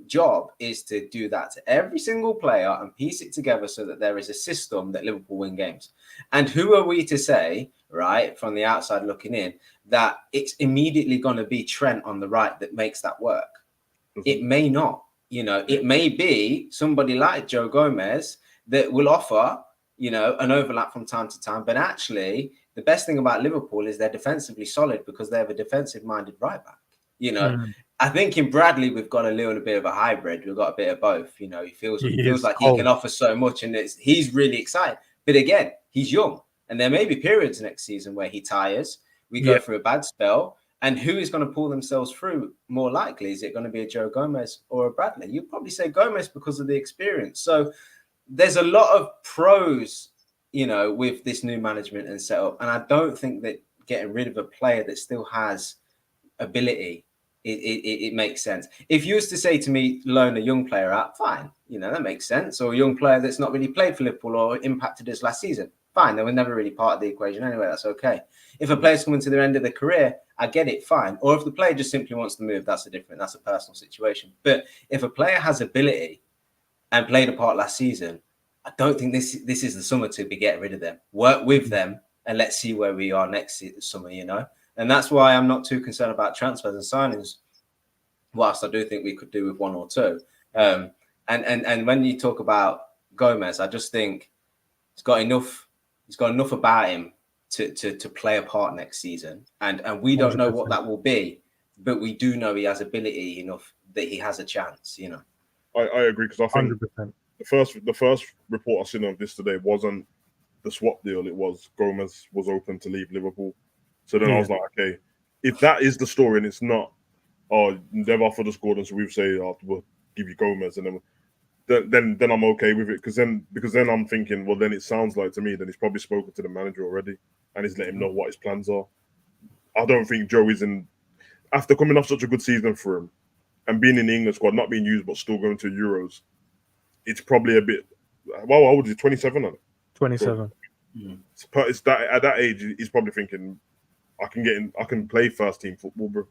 job is to do that to every single player and piece it together so that there is a system that Liverpool win games. And who are we to say, right, from the outside looking in, that it's immediately going to be Trent on the right that makes that work? It may not. It may be somebody like Joe Gomez that will offer an overlap from time to time, but actually the best thing about Liverpool is they're defensively solid because they have a defensive minded right back. I think in Bradley, we've got a little bit of a hybrid. We've got a bit of both. He feels like he can offer so much, and he's really excited. But again, he's young. And there may be periods next season where he tires, we go through a bad spell, and who is going to pull themselves through more likely? Is it going to be a Joe Gomez or a Bradley? You'd probably say Gomez because of the experience. So there's a lot of pros, with this new management and setup. And I don't think that getting rid of a player that still has ability, it makes sense. If you was to say to me, loan a young player out, fine, that makes sense. Or a young player that's not really played for Liverpool or impacted us last season, fine. They were never really part of the equation anyway. That's okay. If a player's coming to the end of their career, I get it, fine. Or if the player just simply wants to move, that's a personal situation. But if a player has ability and played a part last season, I don't think this is the summer to be getting rid of them. Work with them and let's see where we are next summer, And that's why I'm not too concerned about transfers and signings, whilst I do think we could do with one or two. And when you talk about Gomez, I just think he's got enough about him to play a part next season. And we don't know what that will be, but we do know he has ability enough that he has a chance, I agree, because I think 100%. the first report I seen of this today wasn't the swap deal. It was Gomez was open to leave Liverpool. So then I was like, okay, if that is the story and it's not, they've offered us Gordon, so we say, we'll give you Gomez, and then I'm okay with it, because then I'm thinking, well, then it sounds like to me that he's probably spoken to the manager already and he's let him know what his plans are. I don't think Joe is after coming off such a good season for him and being in the England squad, not being used but still going to Euros. It's probably a bit. Well, how old is he? 27. 27. It's that at that age, he's probably thinking, I can play first team football, bro.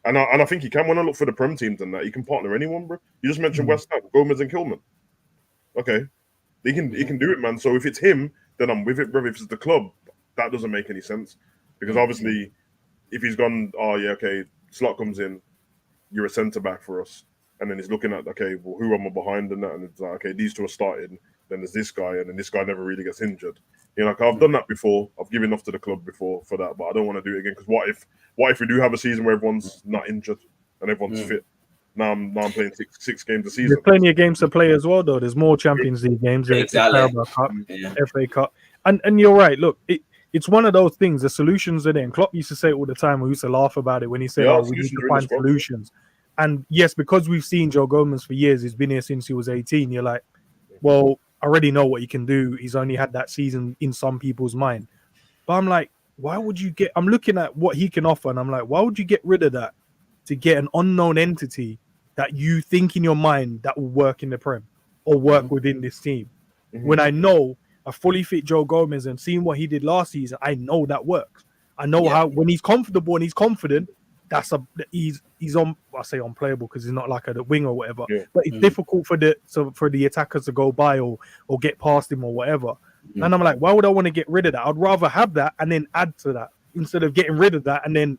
And I think he can. When I look for the Prem teams and that, he can partner anyone, bro. You just mentioned West Ham, Gomez and Kilman. Okay, he can do it, man. So if it's him, then I'm with it, bro. If it's the club, that doesn't make any sense, because obviously, if he's gone, Slot comes in, you're a centre back for us. And then he's looking at, okay, well, who am I behind and that? And it's like, okay, these two are starting. Then there's this guy, and then this guy never really gets injured. I've done that before. I've given off to the club before for that, but I don't want to do it again. Because what if we do have a season where everyone's not injured and everyone's fit? Now I'm playing six games a season. There's plenty of games to play as well, though. There's more Champions League games. Exactly. Carabao Cup, FA Cup, and you're right. Look, it's one of those things. The solutions are there. And Klopp used to say it all the time. We used to laugh about it when he said, we need to find solutions. And yes, because we've seen Joe Gomez for years, he's been here since he was 18. You're like, well, I already know what he can do. He's only had that season in some people's mind. But I'm like, why would you I'm looking at what he can offer, and I'm like, why would you get rid of that to get an unknown entity that you think in your mind that will work in the Prem or work within this team? When I know a fully fit Joe Gomez and seeing what he did last season, I know that works. I know how when he's comfortable and he's confident, he's I say unplayable because he's not like a wing or whatever, but it's difficult for the attackers to go by or get past him or whatever. And I'm like, why would I want to get rid of that? I'd rather have that and then add to that instead of getting rid of that and then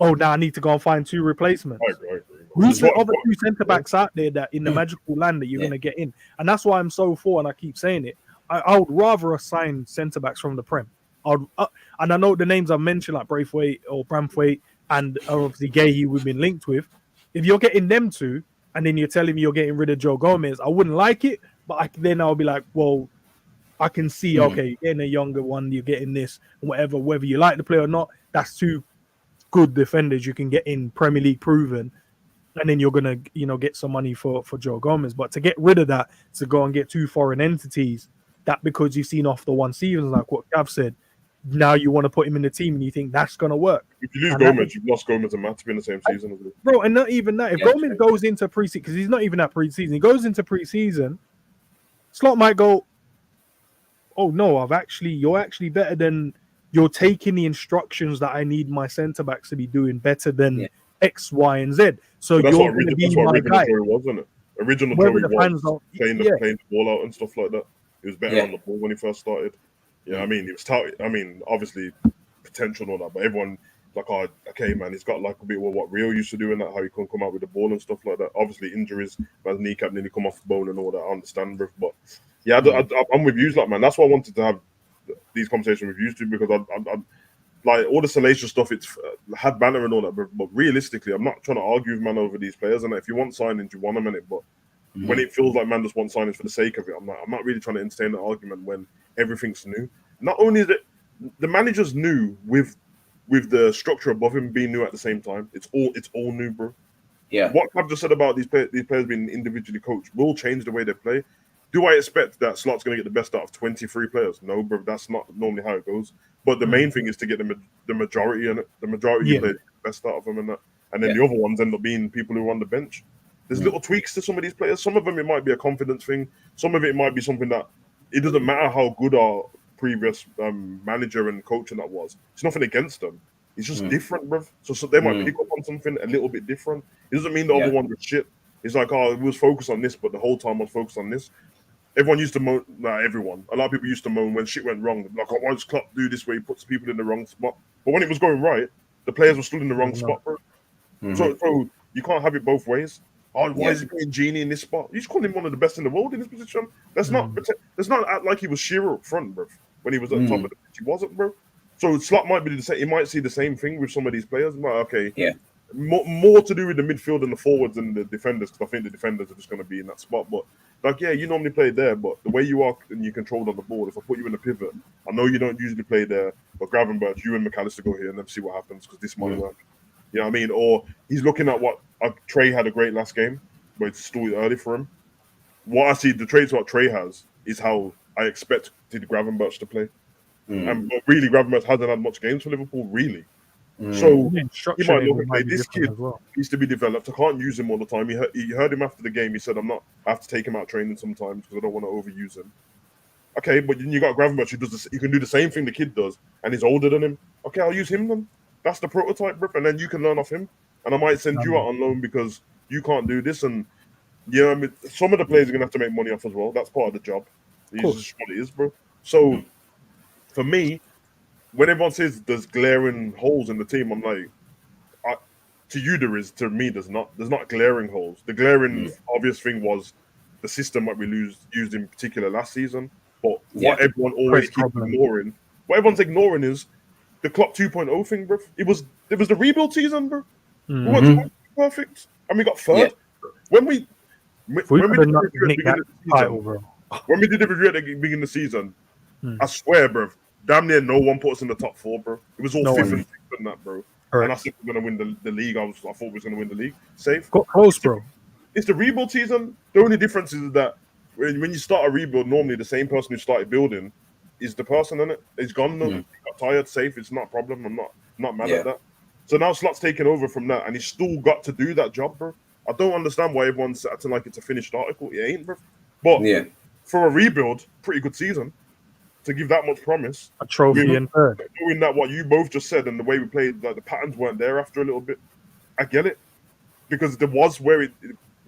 now I need to go and find two replacements. I agree. Who's the other two centre backs out there that in the magical land that you're going to get in? And that's why I'm so for, and I keep saying it, I would rather assign centre backs from the Prem. And I know the names I mentioned, like Braithwaite or Bramthwaite, and obviously Gahey we've been linked with. If you're getting them two, and then you're telling me you're getting rid of Joe Gomez, I wouldn't like it. But then I'll be like, well, I can see, okay, you're getting a younger one, you're getting this, whatever, whether you like the player or not, that's two good defenders you can get in Premier League proven. And then you're gonna, get some money for Joe Gomez. But to get rid of that, to go and get two foreign entities, that because you've seen off the one season, like what Gav said, now you want to put him in the team and you think that's going to work. If you lose Gomez, you've lost Gomez and Matip in the same season. Bro, and not even that. If Gomez goes into pre-season, because he's not even at pre-season, he goes into pre-season, Slot might go, oh no, you're actually better than, you're taking the instructions that I need my centre-backs to be doing better than X, Y, and Z. So you're going to be my guy. Wasn't it? Original Joey was playing the ball out and stuff like that. He was better on the ball when he first started. Yeah, I mean, he was touted. I mean, obviously, potential and all that, but everyone like, oh, okay, man, he's got like a bit of what Rio used to do in that, how he couldn't come out with the ball and stuff like that. Obviously, injuries, man's kneecap nearly come off the bone and all that. I understand, bro. But yeah, I'm with you, like, man. That's why I wanted to have these conversations with you too, because I'm like all the salacious stuff. It's had banner and all that, but realistically, I'm not trying to argue with man over these players. And if you want signings, you want them in it, but when it feels like man just wants signings for the sake of it, I'm not really trying to entertain the argument when everything's new. not only is it the managers knew with the structure above him being new at the same time. It's all new, bro. Yeah. What I've just said about these players being individually coached will change the way they play. Do I expect that Slot's going to get the best out of 23 players? No, bro. That's not normally how it goes. But the main thing is to get the majority and the majority play the best out of them, and then the other ones end up being people who are on the bench. There's little tweaks to some of these players. Some of them it might be a confidence thing. Some of it might be something that it doesn't matter how good our previous manager and coach and that was. It's nothing against them. It's just different, bro. So they might pick up on something a little bit different. It doesn't mean the other one was shit. It's like, oh, it was focused on this, but the whole time I was focused on this. Everyone used to moan, everyone. A lot of people used to moan when shit went wrong. Like, oh, why does Klopp do this where he puts people in the wrong spot? But when it was going right, the players were still in the wrong spot, bro. So you can't have it both ways. Oh, why is he putting Genie in this spot? You just call him one of the best in the world in this position. Let's not act like he was Shearer up front, bro. When he was at the top of the pitch, he wasn't, bro. So Slot might be the same. He might see the same thing with some of these players. Like, okay, more to do with the midfield and the forwards and the defenders, because I think the defenders are just going to be in that spot. But like, yeah, you normally play there, but the way you are and you controlled on the ball, if I put you in the pivot, I know you don't usually play there, but Gravenberch, you and McAllister go here and then see what happens, because this might work. You know what I mean? Or he's looking at what Trey had a great last game, but it's still early for him. What I see, the traits what Trey has is how I expected Gravenberch to play. And but really, Gravenberch hasn't had much games for Liverpool, really. So he might look at this kid needs to be developed. I can't use him all the time. You heard him after the game. He said, I have to take him out training sometimes because I don't want to overuse him. Okay, but then you got Gravenberch who does this. You can do the same thing the kid does, and he's older than him. Okay, I'll use him then. That's the prototype, bro, and then you can learn off him. And I might send you out on loan because you can't do this. And yeah, I mean, some of the players are gonna have to make money off as well. That's part of the job. It's just what it is, bro. So for me, when everyone says there's glaring holes in the team, I'm like, to you there is. To me, there's not. There's not glaring holes. The glaring obvious thing was the system that we used in particular last season. But what everyone always keeps ignoring, what everyone's ignoring is the Klopp 2.0 thing, bro. It was the rebuild season, bro. We weren't perfect, and we got third. When we did the review at the beginning of the season, I swear, bro, damn near no one put us in the top four, bro. It was all fifth and sixth and that, bro. And I said we're gonna win the league. I thought we was gonna win the league. Safe. Got close, bro. It's the rebuild season. The only difference is that when you start a rebuild, normally the same person who started building is the person in it. It's gone now. He got tired, safe. It's not a problem. I'm not mad at that. So now Slot's taking over from that, and he's still got to do that job, bro. I don't understand why everyone's acting like it's a finished article. It ain't, bro. But for a rebuild, pretty good season. To give that much promise, a trophy in third, doing that what you both just said and the way we played, like the patterns weren't there after a little bit. I get it, because there was where it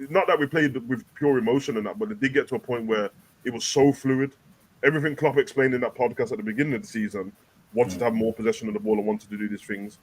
not that we played with pure emotion and that, but it did get to a point where it was so fluid. Everything Klopp explained in that podcast at the beginning of the season, wanted to have more possession of the ball and wanted to do these things.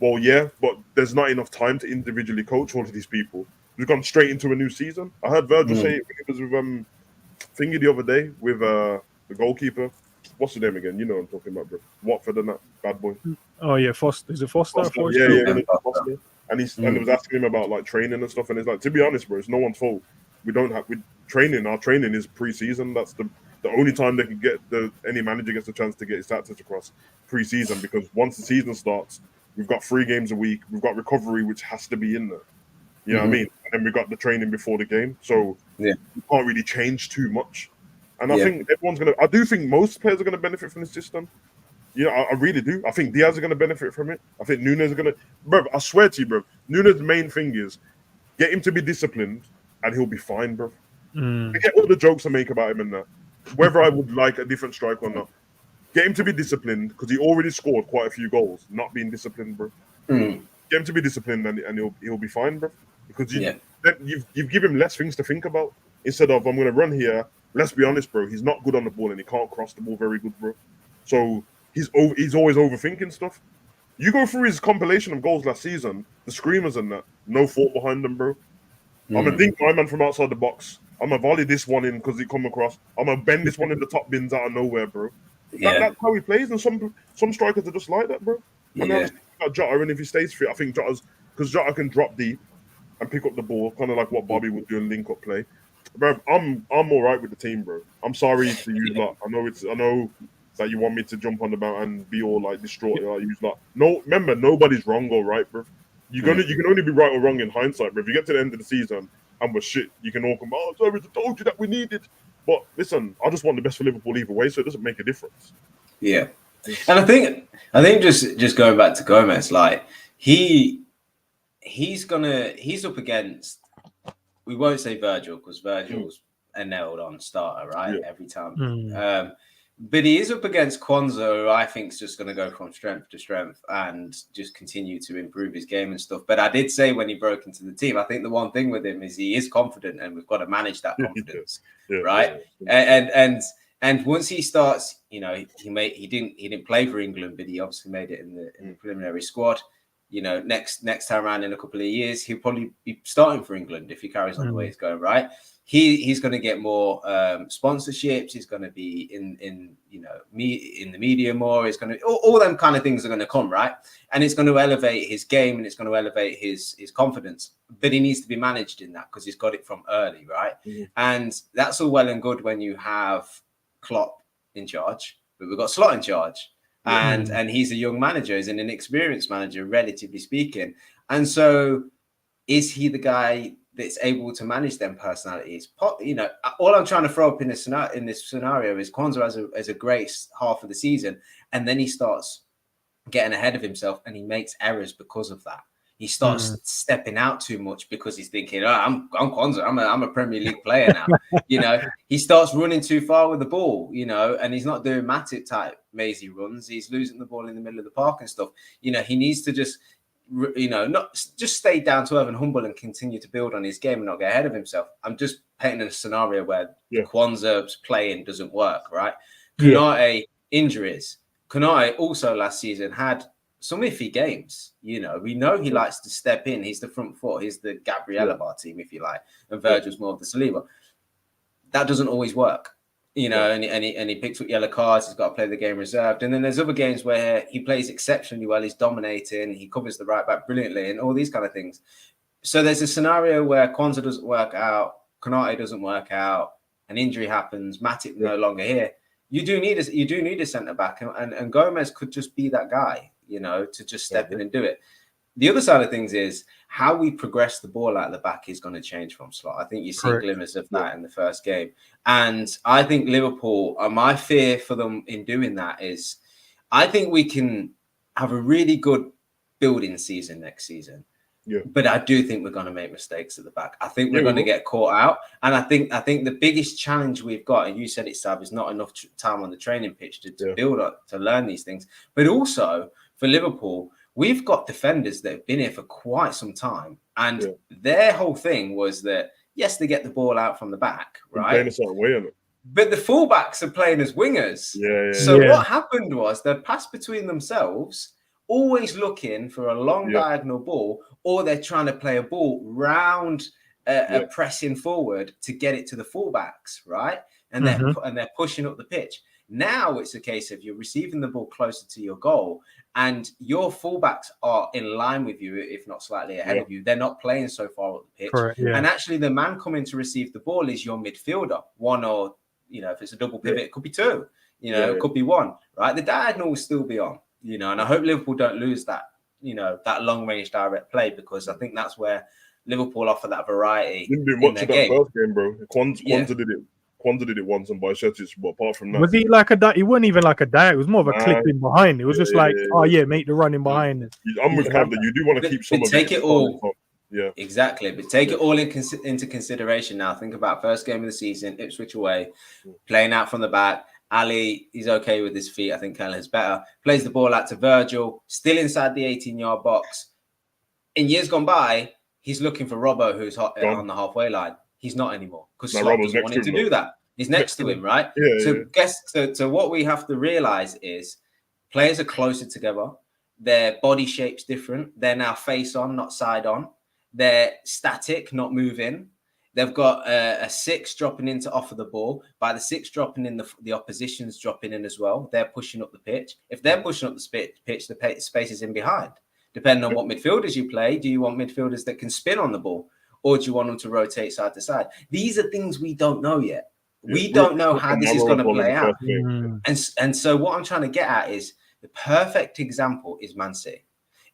Well, yeah, but there's not enough time to individually coach all of these people. We've gone straight into a new season. I heard Virgil say it was with Thingy the other day with the goalkeeper. What's the name again? You know what I'm talking about, bro. Watford and that bad boy. Oh yeah, Foster. Is it Foster? Yeah. Foster. And he was asking him about like training and stuff, and he's like, to be honest, bro, it's no one's fault. With training. Our training is pre-season. That's the only time they can get any manager gets a chance to get his tactics across pre-season, because once the season starts, we've got 3 games a week. We've got recovery, which has to be in there. You know what I mean? And then we've got the training before the game, so we can't really change too much. And I think I do think most players are going to benefit from the system. Yeah, I really do. I think Diaz are going to benefit from it. I think Nunes are going to... Bro, I swear to you, bro, Nunes' main thing is get him to be disciplined and he'll be fine, bro. Forget all the jokes I make about him and that. Whether I would like a different strike or not. Get him to be disciplined, because he already scored quite a few goals not being disciplined, bro. Get him to be disciplined and he'll be fine, bro. Because you've given him less things to think about. Instead of, I'm going to run here. Let's be honest, bro. He's not good on the ball and he can't cross the ball very good, bro. So he's always overthinking stuff. You go through his compilation of goals last season, the screamers and that, no fault behind them, bro. I'm going to dink my man from outside the box. I'm going to volley this one in because he come across. I'm going to bend this one in the top bins out of nowhere, bro. That's how he plays, and some strikers are just like that, bro. And now got Jota, and if he stays fit, I think because Jota can drop deep and pick up the ball, kind of like what Bobby would do in link-up play. Bro, I'm all right with the team, bro. I'm sorry to you lot. I know that you want me to jump on the mount and be all like distraught. Like, no, remember, nobody's wrong or right, bro. You can only be right or wrong in hindsight, bro. If you get to the end of the season and we're shit, you can all come, oh, sorry, I told you that we needed. But listen, I just want the best for Liverpool either way, so it doesn't make a difference. Yeah. And I think just going back to Gomez, like he's up against, we won't say Virgil because Virgil's a nailed on starter, right? Every time. But he is up against Kwanzaa, who I think is just going to go from strength to strength and just continue to improve his game and stuff. But I did say when he broke into the team, I think the one thing with him is he is confident, and we've got to manage that confidence, right? And once he starts, you know, he didn't play for England, but he obviously made it in the preliminary squad. You know, next time around in a couple of years, he'll probably be starting for England if he carries on the way he's going, right? He's going to get more sponsorships. He's going to be in the media more. He's going to all them kind of things are going to come, right? And it's going to elevate his game and it's going to elevate his confidence. But he needs to be managed in that because he's got it from early, right? And that's all well and good when you have Klopp in charge, but we've got Slot in charge. And he's a young manager, he's an inexperienced manager, relatively speaking. And so is he the guy that's able to manage them personalities? You know, all I'm trying to throw up in this scenario is Kwanzaa has a great half of the season, and then he starts getting ahead of himself and he makes errors because of that. He starts stepping out too much because he's thinking, oh, I'm Kwanzaa. I'm a Premier League player now. You know, he starts running too far with the ball, you know, and he's not doing Matip type mazy runs. He's losing the ball in the middle of the park and stuff. You know, he needs to just, you know, not just stay down to earth and humble and continue to build on his game and not get ahead of himself. I'm just painting a scenario where Kwanzaa's playing doesn't work, right? Konate injuries. Konate also last season had some iffy games. You know, we know he likes to step in. He's the front foot. He's the Gabriel of our team, if you like. And Virgil's more of the Saliba. That doesn't always work, you know, and he picks up yellow cards. He's got to play the game reserved. And then there's other games where he plays exceptionally well. He's dominating. He covers the right back brilliantly and all these kind of things. So there's a scenario where Kwanzaa doesn't work out, Konate doesn't work out, an injury happens, Matip no longer here. You do need a centre back, and Gomez could just be that guy, you know, to just step in and do it. The other side of things is how we progress the ball out of the back is going to change from Slot. I think you see glimmers of that in the first game. And I think Liverpool, my fear for them in doing that is I think we can have a really good building season next season. Yeah. But I do think we're going to make mistakes at the back. I think we're going to get caught out. And I think the biggest challenge we've got, and you said it, Sav, is not enough time on the training pitch to build up, to learn these things. But also for Liverpool, we've got defenders that have been here for quite some time. And their whole thing was that, yes, they get the ball out from the back, right? Playing a certain way on it. But the fullbacks are playing as wingers. So what happened was they passed between themselves, always looking for a long diagonal ball, or they're trying to play a ball round a pressing forward to get it to the fullbacks, right? And they're pushing up the pitch. Now it's a case of you're receiving the ball closer to your goal, and your fullbacks are in line with you, if not slightly ahead of you. They're not playing so far up the pitch. Correct, and actually, the man coming to receive the ball is your midfielder. One, or, you know, if it's a double pivot, it could be two. You know, it could be one, right? The diagonal will still be on. You know, and I hope Liverpool don't lose that, you know, that long range direct play, because I think that's where Liverpool offer that variety. Didn't do much of that first game, bro. Kwanzaa did it. Kwanzaa did it once, and Bajcetic, but apart from that, was he like a? It wasn't even like a dive. It was more of a clipping behind. It was just like, make the running behind. I'm with Cam that you do want to keep some of take it all. Yeah, exactly. But take it all into consideration now. Think about first game of the season, Ipswich away, playing out from the back. Ali, he's okay with his feet. I think Kelleher's better. Plays the ball out to Virgil, still inside the 18-yard box. In years gone by, he's looking for Robbo, who's on the halfway line. He's not anymore because Slot doesn't want him to do that. He's next to him, right? So what we have to realize is players are closer together. Their body shape's different. They're now face on, not side on. They're static, not moving. They've got a 6 dropping in to offer the ball. By the 6 dropping in, the opposition's dropping in as well. They're pushing up the pitch. If they're pushing up the pitch, the space is in behind. Depending on what midfielders you play, do you want midfielders that can spin on the ball, or do you want them to rotate side to side? These are things we don't know yet. We don't know how this is going to play out. Mm. And so what I'm trying to get at is the perfect example is Man City.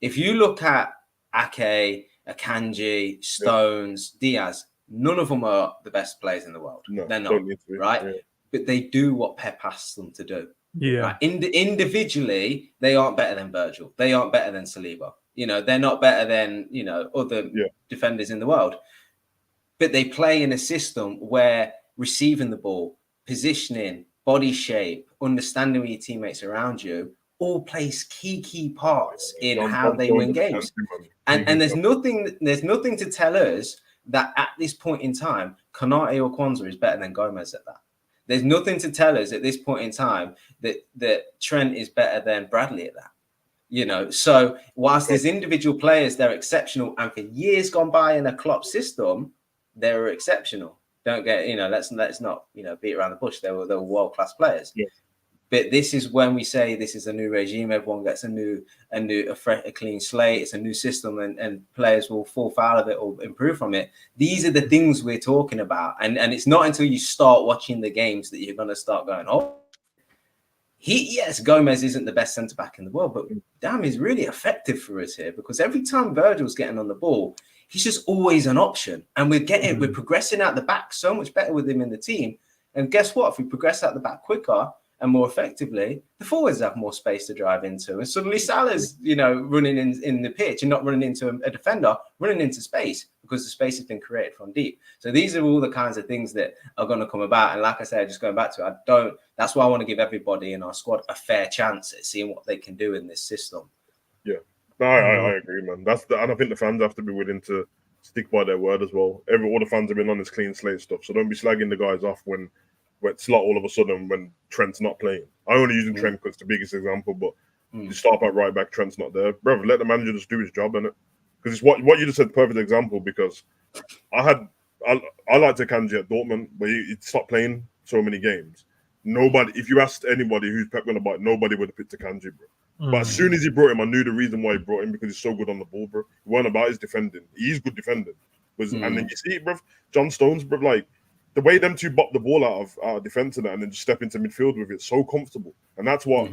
If you look at Ake, Akanji, Stones, Diaz, none of them are the best players in the world. No, they're not, right? Yeah. But they do what Pep asks them to do. Yeah. Right? Individually, they aren't better than Virgil. They aren't better than Saliba. You know, they're not better than, you know, other defenders in the world. But they play in a system where receiving the ball, positioning, body shape, understanding where your teammates around you, all plays key parts in how they win games. And there's nothing to tell us that at this point in time, Konate or Kwanzaa is better than Gomez at that. There's nothing to tell us at this point in time that Trent is better than Bradley at that. You know, so whilst there's individual players, they're exceptional, and for years gone by in a Klopp system, they were exceptional. Don't get, you know, let's not, you know, beat around the bush. They were world-class players. Yeah. But this is when we say this is a new regime. Everyone gets a clean slate. It's a new system, and players will fall foul of it or improve from it. These are the things we're talking about, and it's not until you start watching the games that you're going to start going, oh, yes, Gomez isn't the best centre back in the world, but damn, he's really effective for us here, because every time Virgil's getting on the ball, he's just always an option, and we're progressing out the back so much better with him in the team. And guess what? If we progress out the back quicker and more effectively, the forwards have more space to drive into. And suddenly Salah's, you know, running in the pitch and not running into a defender, running into space because the space has been created from deep. So these are all the kinds of things that are going to come about. And like I said, just going back to it, that's why I want to give everybody in our squad a fair chance at seeing what they can do in this system. Yeah, no, I agree, man. And I think the fans have to be willing to stick by their word as well. All the fans have been on this clean slate stuff, so don't be slagging the guys off when it's like all of a sudden when Trent's not playing. I only using Trent because it's the biggest example, but you start at right back, Trent's not there. Brother, let the manager just do his job, innit? Because it's what you just said, perfect example, because I liked Akanji at Dortmund, but he stopped playing so many games. Nobody, if you asked anybody who's Pep going to buy, nobody would have picked Akanji, bro. But as soon as he brought him, I knew the reason why he brought him, because he's so good on the ball, bro. It weren't about his defending. He's good defending. And then you see it, bro. John Stones, bro, like, the way them two bop the ball out of defense and that, and then just step into midfield with it, so comfortable. And that's what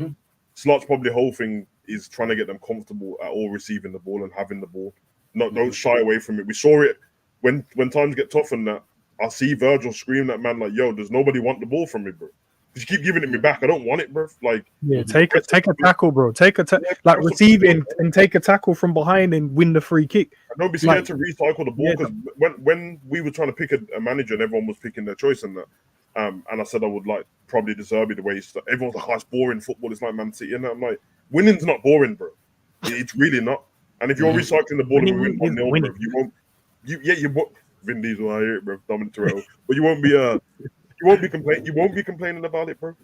Slot's probably the whole thing is, trying to get them comfortable at all receiving the ball and having the ball. Don't shy away from it. We saw it when times get tough and that. I see Virgil scream at man like, yo, does nobody want the ball from me, bro? Because you keep giving it me back. I don't want it, bro. Like, yeah, take a tackle, bro. Receive and take a tackle from behind and win the free kick. And don't be scared to recycle the ball, because when we were trying to pick a manager and everyone was picking their choice and that, and I said I would like probably De Zerbi the way he's, everyone's like, oh, it's boring football. It's like Man City, and I'm like, winning's not boring, bro. It's really not. And if you're recycling the ball and we win 1-0, bro, you won't. Vin Diesel, I hear it, bro. Dominic Toretto, but you won't be complaining about it, bro.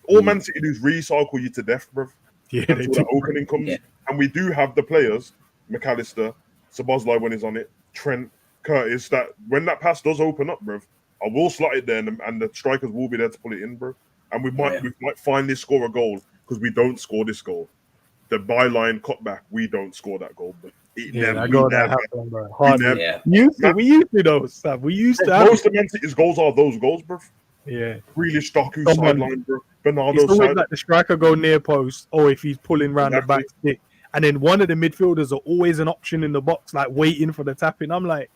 All Man City do is recycle you to death, bro. Yeah, until the opening comes. Yeah. And we do have the players, McAllister, Szoboszlai when he's on it, Trent, Curtis, that when that pass does open up, bro, I will slot it there and the strikers will be there to pull it in, bro. And we might finally score a goal, because we don't score this goal. The byline cutback, we don't score that goal, bro. That goal that happened, bro. We used to those stuff. We used to. Most of Man City's goals are those goals, bro. Yeah. Grealish, Doku, sideline, bro. Bernardo, it's always like the striker go near post, or if he's pulling round the back stick, and then one of the midfielders are always an option in the box, like waiting for the tapping. I'm like,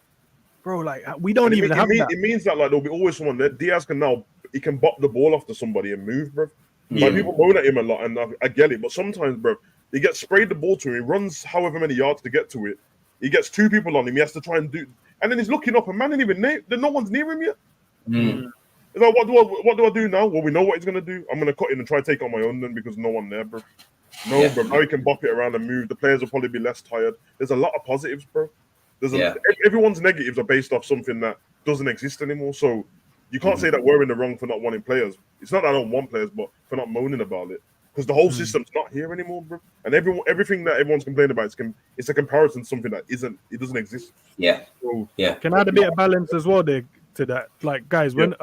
bro, like we don't even have that. It means that like there'll be always someone there. Diaz can bop the ball off to somebody and move, bro. Like people moan at him a lot, and I get it, but sometimes, bro, he gets sprayed the ball to him. He runs however many yards to get to it. He gets two people on him. He has to try and do, and then he's looking up, and man, ain't even no one's near him yet. It's like, what do I do now? Well, we know what he's gonna do. I'm gonna cut in and try to take on my own then, because no one there, bro. Bro. Now he can bop it around and move. The players will probably be less tired. There's a lot of positives, bro. Everyone's negatives are based off something that doesn't exist anymore. So you can't say that we're in the wrong for not wanting players. It's not that I don't want players, but for not moaning about it. Because the whole system's not here anymore, bro. And everything that everyone's complaining about, it's a comparison to something that it doesn't exist. Yeah. So, can I add a bit of balance as well there to that? Like, guys, when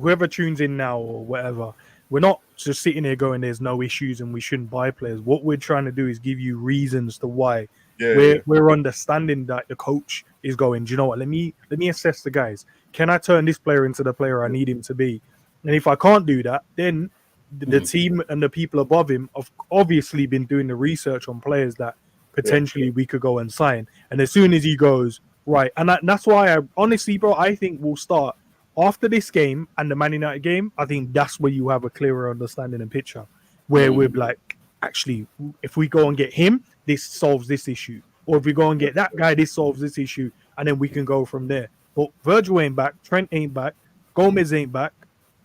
whoever tunes in now or whatever, we're not just sitting here going, there's no issues and we shouldn't buy players. What we're trying to do is give you reasons to why we're understanding that the coach is going, do you know what? Let me assess the guys. Can I turn this player into the player I need him to be? And if I can't do that, then the team and the people above him have obviously been doing the research on players that potentially we could go and sign. And as soon as he goes, right, and that's why I honestly, bro, I think we'll start after this game and the Man United game. I think that's where you have a clearer understanding and picture where we're like, actually, if we go and get him, this solves this issue. Or if we go and get that guy, this solves this issue. And then we can go from there. But Virgil ain't back. Trent ain't back. Gomez ain't back.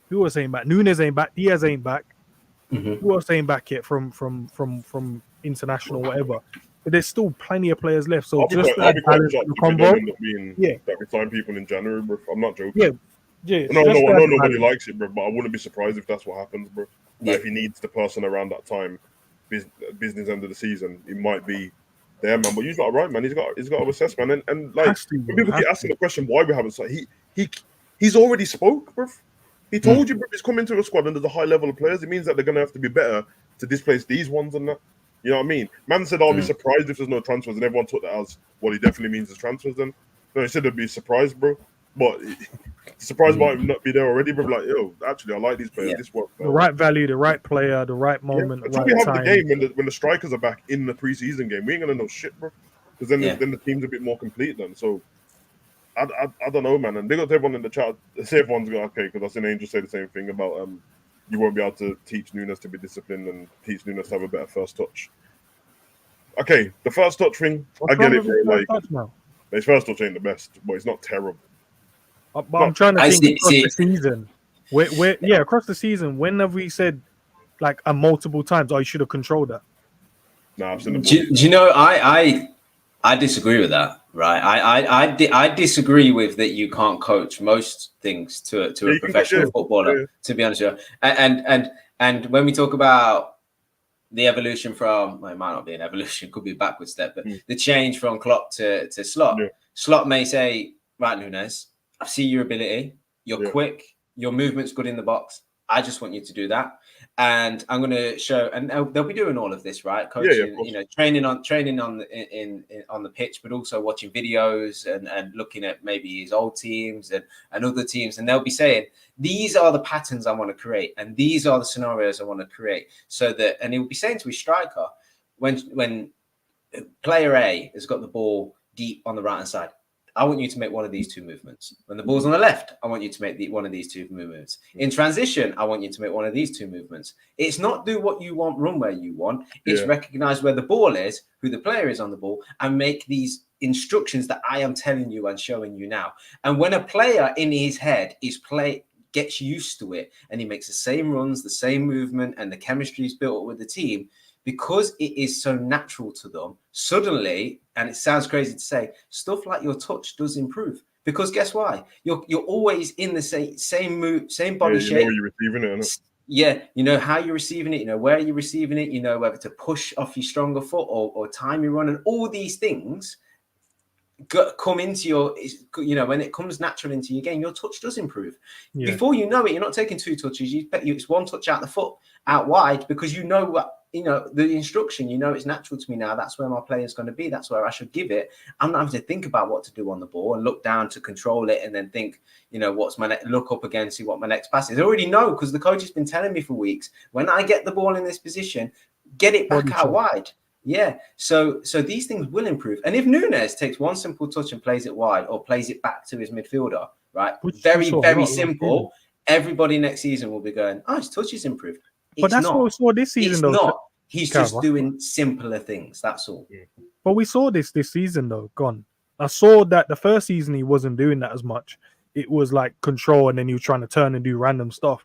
Who else ain't back? Nunes ain't back. Diaz ain't back. Who else ain't back yet from international whatever? But there's still plenty of players left. So I'll just be quite shocked if we combo. don't end up being that we sign people in January, bro. I'm not joking. Yeah. No, I know nobody likes it, bro, but I wouldn't be surprised if that's what happens, bro. Like if he needs the person around that time, business end of the season, it might be there, man. But he's got right, man. He's got to assess, man. And like when people keep asking the question why we haven't signed, he's already spoke, bro. He told you, bro, he's coming to a squad and there's a high level of players. It means that they're gonna have to be better to displace these ones and that. You know what I mean? Man said I'll be surprised if there's no transfers, and everyone took that as what he definitely means is transfers. Then no, he said they'd be surprised, bro. But surprised might not be there already, bro. Like, yo, actually, I like these players. This works. The right value, the right player, the right moment. Until right we have time. the game when the strikers are back in the preseason game, we ain't gonna know shit, bro. Because then the team's a bit more complete then. So I don't know, man. And they got everyone in the chat. Say everyone's got okay, because I've seen Angel say the same thing about you won't be able to teach Nunes to be disciplined and teach Nunes to have a better first touch. Okay, the first touch thing, I get it, bro. Like his first touch ain't the best, but it's not terrible. But I'm trying to think across the season. Across the season, when have we said like multiple times, oh, you should have controlled that? No, I've seen the do you know, I disagree with that, right? I disagree with that you can't coach most things to a professional footballer, to be honest with you. And when we talk about the evolution from, well, it might not be an evolution, could be a backward step, but the change from Klopp to Slot. Slot may say, right, Nunes, I see your ability. You're quick. Your movement's good in the box. I just want you to do that. And I'm going to show, and they'll be doing all of this, right? Coaching, training on the pitch, but also watching videos and looking at maybe his old teams and other teams. And they'll be saying, these are the patterns I want to create. And these are the scenarios I want to create. So that, and he'll be saying to his striker, when player A has got the ball deep on the right-hand side, I want you to make one of these two movements. When the ball's on the left, I want you to make one of these two movements. In transition, I want you to make one of these two movements. It's not do what you want, run where you want. It's recognize where the ball is, who the player is on the ball, and make these instructions that I am telling you and showing you now. And when a player in his head gets used to it, and he makes the same runs, the same movement, and the chemistry is built up with the team, because it is so natural to them, suddenly, and it sounds crazy to say, stuff like your touch does improve. Because guess why? You're always in the same move, same body shape. You know you're receiving it, innit? Yeah, you know how you're receiving it, you know where you're receiving it, you know whether to push off your stronger foot or time your run, and all these things come into your, you know, when it comes natural into your game, your touch does improve. Before you know it, you're not taking two touches, it's one touch out the foot, out wide, because you know what, you know, the instruction, you know, it's natural to me now. That's where my play is going to be. That's where I should give it. I'm not having to think about what to do on the ball and look down to control it and then think, you know, what's my look up again, see what my next pass is. I already know because the coach has been telling me for weeks, when I get the ball in this position, get it back out wide. Yeah. So these things will improve. And if Nunes takes one simple touch and plays it wide or plays it back to his midfielder, right? Very simple. Everybody next season will be going, oh, his touch is improved. But that's what we saw this season, though. Not. He's just doing simpler things. That's all. But we saw this season, though. I saw that the first season he wasn't doing that as much. It was like control, and then he was trying to turn and do random stuff.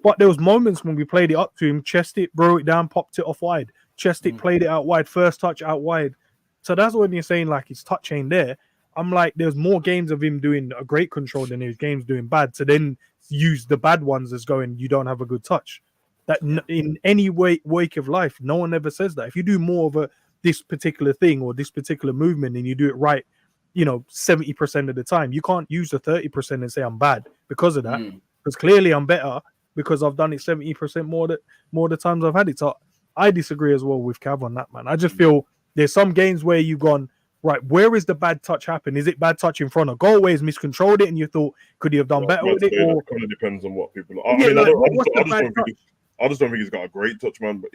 But there was moments when we played it up to him, chest it, broke it down, popped it off wide, chest it, played it out wide, first touch out wide. So that's when you're saying like his touch ain't there. I'm like, there's more games of him doing a great control than his games doing bad. So then use the bad ones as going, you don't have a good touch. That in any wake of life, no one ever says that. If you do more of this particular thing or this particular movement and you do it right, you know, 70% of the time, you can't use the 30% and say I'm bad because of that. Because clearly I'm better because I've done it 70% more the times I've had it. So I disagree as well with Cav on that, man. I just feel There's some games where you've gone, right, where is the bad touch happen? Is it bad touch in front of goal where he's miscontrolled it and you thought, could he have done better with it? Or it kind of depends on what people are. yeah, I mean, like, I just don't think he's got a great touch, man. But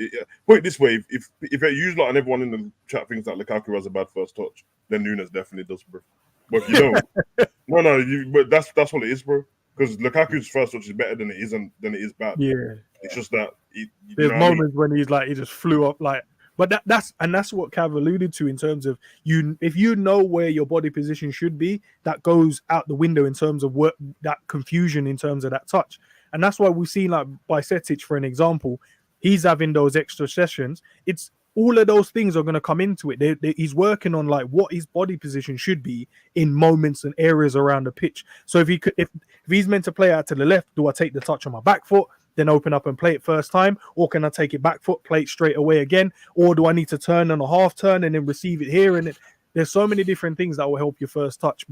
put it this way: if it used like and everyone in the chat thinks that Lukaku has a bad first touch, then Nunes definitely does, bro. But if you don't, but that's what it is, bro. Because Lukaku's first touch is better than it is bad. Yeah, it's just that there's moments when he's like he just flew up like. But that's what Cav alluded to in terms of if you know where your body position should be, that goes out the window in terms of that confusion in terms of that touch. And that's why we've seen like Bajcetic, for an example, he's having those extra sessions. It's all of those things are going to come into it. He's working on like what his body position should be in moments and areas around the pitch. So if he's meant to play out to the left, do I take the touch on my back foot, then open up and play it first time? Or can I take it back foot, play it straight away again? Or do I need to turn on a half turn and then receive it here? And there's so many different things that will help your first touch.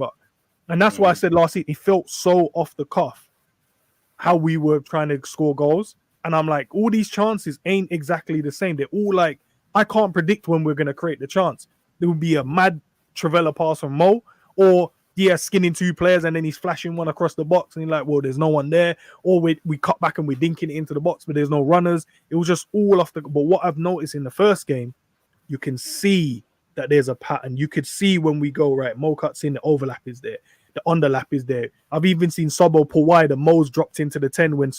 And that's why I said last week, it felt so off the cuff how we were trying to score goals. And I'm like, all these chances ain't exactly the same. They're all like, I can't predict when we're going to create the chance. There will be a mad Travella pass from Mo, or skinning two players and then he's flashing one across the box and you're like, well, there's no one there. Or we cut back and we're dinking it into the box, but there's no runners. It was just all off the... But what I've noticed in the first game, you can see that there's a pattern. You could see when we go, right, Mo cuts in, the overlap is there. The underlap is there. I've even seen Sobo pull wide and Mo's dropped into the 10 when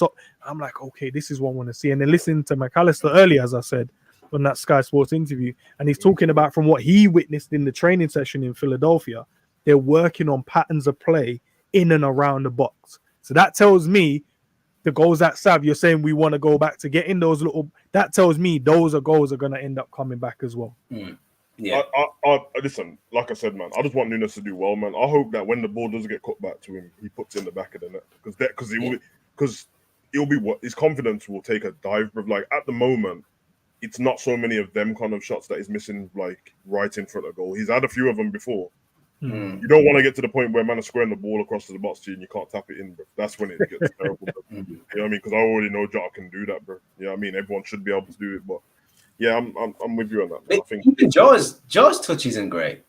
I'm like, okay, this is what I want to see. And then listening to McAllister earlier, as I said, on that Sky Sports interview, and he's talking about from what he witnessed in the training session in Philadelphia, they're working on patterns of play in and around the box. So that tells me the goals that Sav, you're saying we want to go back to getting those little, that tells me those goals are going to end up coming back as well. Yeah. I listen, like I said, man, I just want Nunes to do well, man. I hope that when the ball does get cut back to him, he puts it in the back of the net because it'll be what his confidence will take a dive. But like at the moment, it's not so many of them kind of shots that he's missing, like right in front of goal. He's had a few of them before. You don't want to get to the point where man is squaring the ball across to the box to you and you can't tap it in, bro. That's when it gets terrible. You know what I mean? Because I already know Jota can do that, bro. You know what I mean? Everyone should be able to do it, but yeah, I'm with you on that. Man. I think Jota's touch isn't great.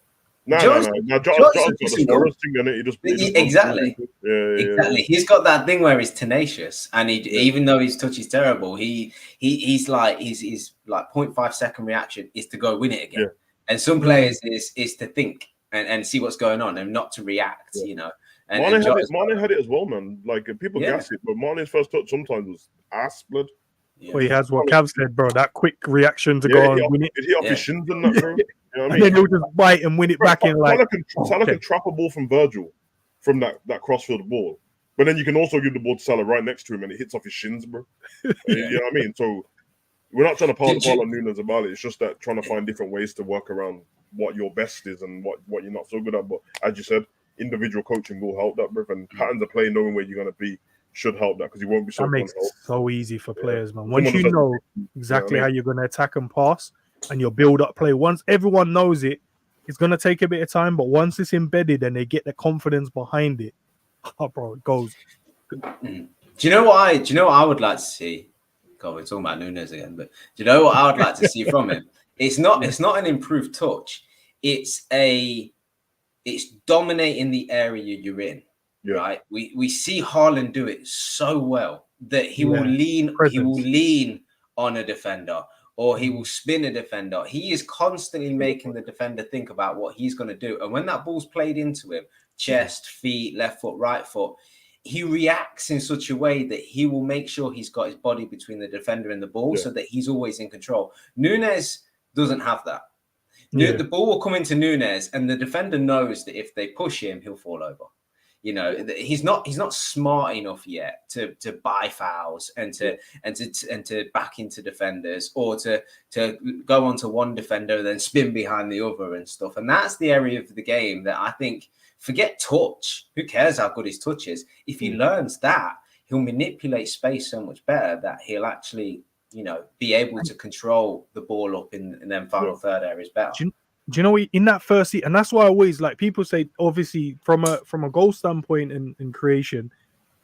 No. Jota's got the Purist thing in it. Exactly. Exactly. He's got that thing where he's tenacious, and even though his touch is terrible, he's like 0.5 second reaction is to go win it again. And some players is to think and see what's going on and not to react. You know. And Mane had it as well, man. Like people gas it, but Mane's first touch sometimes was ass blood. Well, he has what Cav said, bro. That quick reaction to go and win it. Is he off his shins and that, bro? You know what I mean? And then he'll just bite and win it back in like. Salah can trap a ball from Virgil from that crossfield ball, but then you can also give the ball to Salah right next to him and it hits off his shins, bro. You know what I mean? So we're not trying to pass the ball on Nunes about it. It's just that trying to find different ways to work around what your best is and what you're not so good at. But as you said, individual coaching will help that, bro. And patterns of play, knowing where you're going to be, should help that because you won't be so. That makes it so easy for players, man. Once you know exactly how you're going to attack and pass, and your build-up play, once everyone knows it, it's going to take a bit of time. But once it's embedded and they get the confidence behind it, oh, bro, it goes. Do you know what I would like to see? God, we're talking about Nunes again, but do you know what I would like to see from him? It's not an improved touch. It's dominating the area you're in. Yeah. Right, we see Haaland do it so well that he will lean on a defender or he will spin a defender. He is constantly making the defender think about what he's going to do. And when that ball's played into him, chest, feet, left foot, right foot, he reacts in such a way that he will make sure he's got his body between the defender and the ball so that he's always in control. Nunes doesn't have that. The ball will come into Nunes and the defender knows that if they push him, he'll fall over. You know, he's not smart enough yet to buy fouls and to back into defenders or to go onto one defender and then spin behind the other and stuff. And that's the area of the game that I think, forget touch. Who cares how good his touch is? If he learns that, he'll manipulate space so much better that he'll actually, you know, be able to control the ball up in them final third areas better. Do you know, in that first season, and that's why I always like people say, obviously, from a goal standpoint in creation,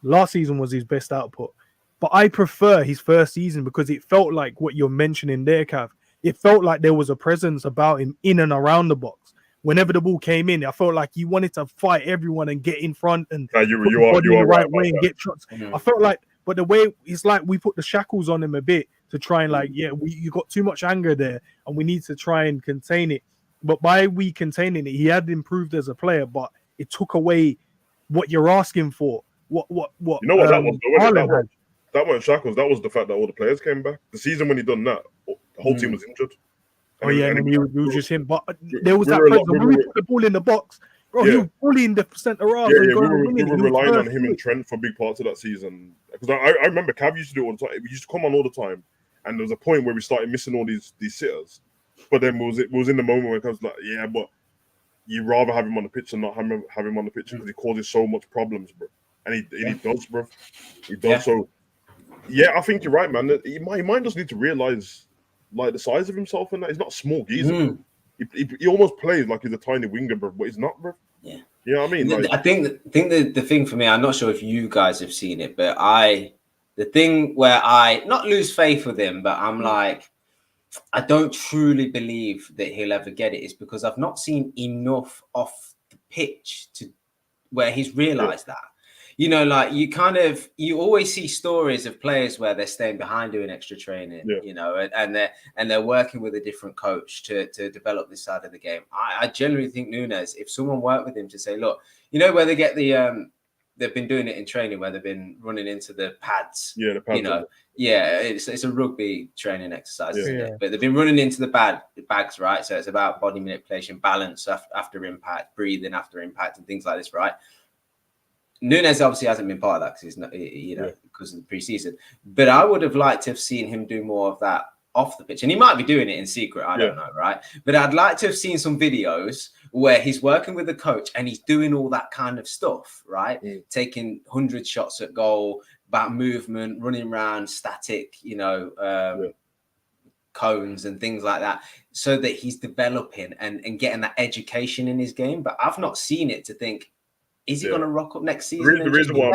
last season was his best output. But I prefer his first season because it felt like what you're mentioning there, Cav. it felt like there was a presence about him in and around the box. Whenever the ball came in, I felt like he wanted to fight everyone and get in front and put you the are body in the right right way and get shots. I felt like, but the way it's like we put the shackles on him a bit to try and like, you got too much anger there and we need to try and contain it. But by we containing it, he had improved as a player, but it took away what you're asking for. What you know what that was? That weren't shackles. That was the fact that all the players came back. The season when he done that, the whole team was injured. And he was just him. But there was that presence. When we put the ball in the box, bro, he was bullying the centre half. We were relying on him and Trent for big parts of that season. Because I remember Cav used to do it all the time. We used to come on all the time. And there was a point where we started missing all these sitters. But then it was in the moment where it was like, yeah, but you'd rather have him on the pitch than not have him on the pitch because he causes so much problems, bro. And he does, bro. He does. Yeah. So, yeah, I think you're right, man. He might just need to realize, like, the size of himself and that. He's not a small geezer. He almost plays like he's a tiny winger, bro, but he's not, bro. Yeah. You know what I mean? Like, I think the thing for me, I'm not sure if you guys have seen it, but the thing where I not lose faith with him, but I'm like, I don't truly believe that he'll ever get it is because I've not seen enough off the pitch to where he's realized that. You know, like you always see stories of players where they're staying behind doing extra training, you know, and they're working with a different coach to develop this side of the game. I generally think Nunes, if someone worked with him to say, look, you know, where they get the they've been doing it in training where they've been running into the pads. Yeah, the pads. You know, it's a rugby training exercise, isn't it? But they've been running into the bags, right? So it's about body manipulation, balance after impact, breathing after impact, and things like this, right? Nunes obviously hasn't been part of that because he's not, you know, because of the preseason. But I would have liked to have seen him do more of that off the pitch, and he might be doing it in secret. I don't know, right? But I'd like to have seen some videos where he's working with the coach and he's doing all that kind of stuff, right? Taking 100 shots at goal, about movement, running around, static, you know, cones and things like that, so that he's developing and getting that education in his game. But I've not seen it to think, is he going to rock up next season? The reason why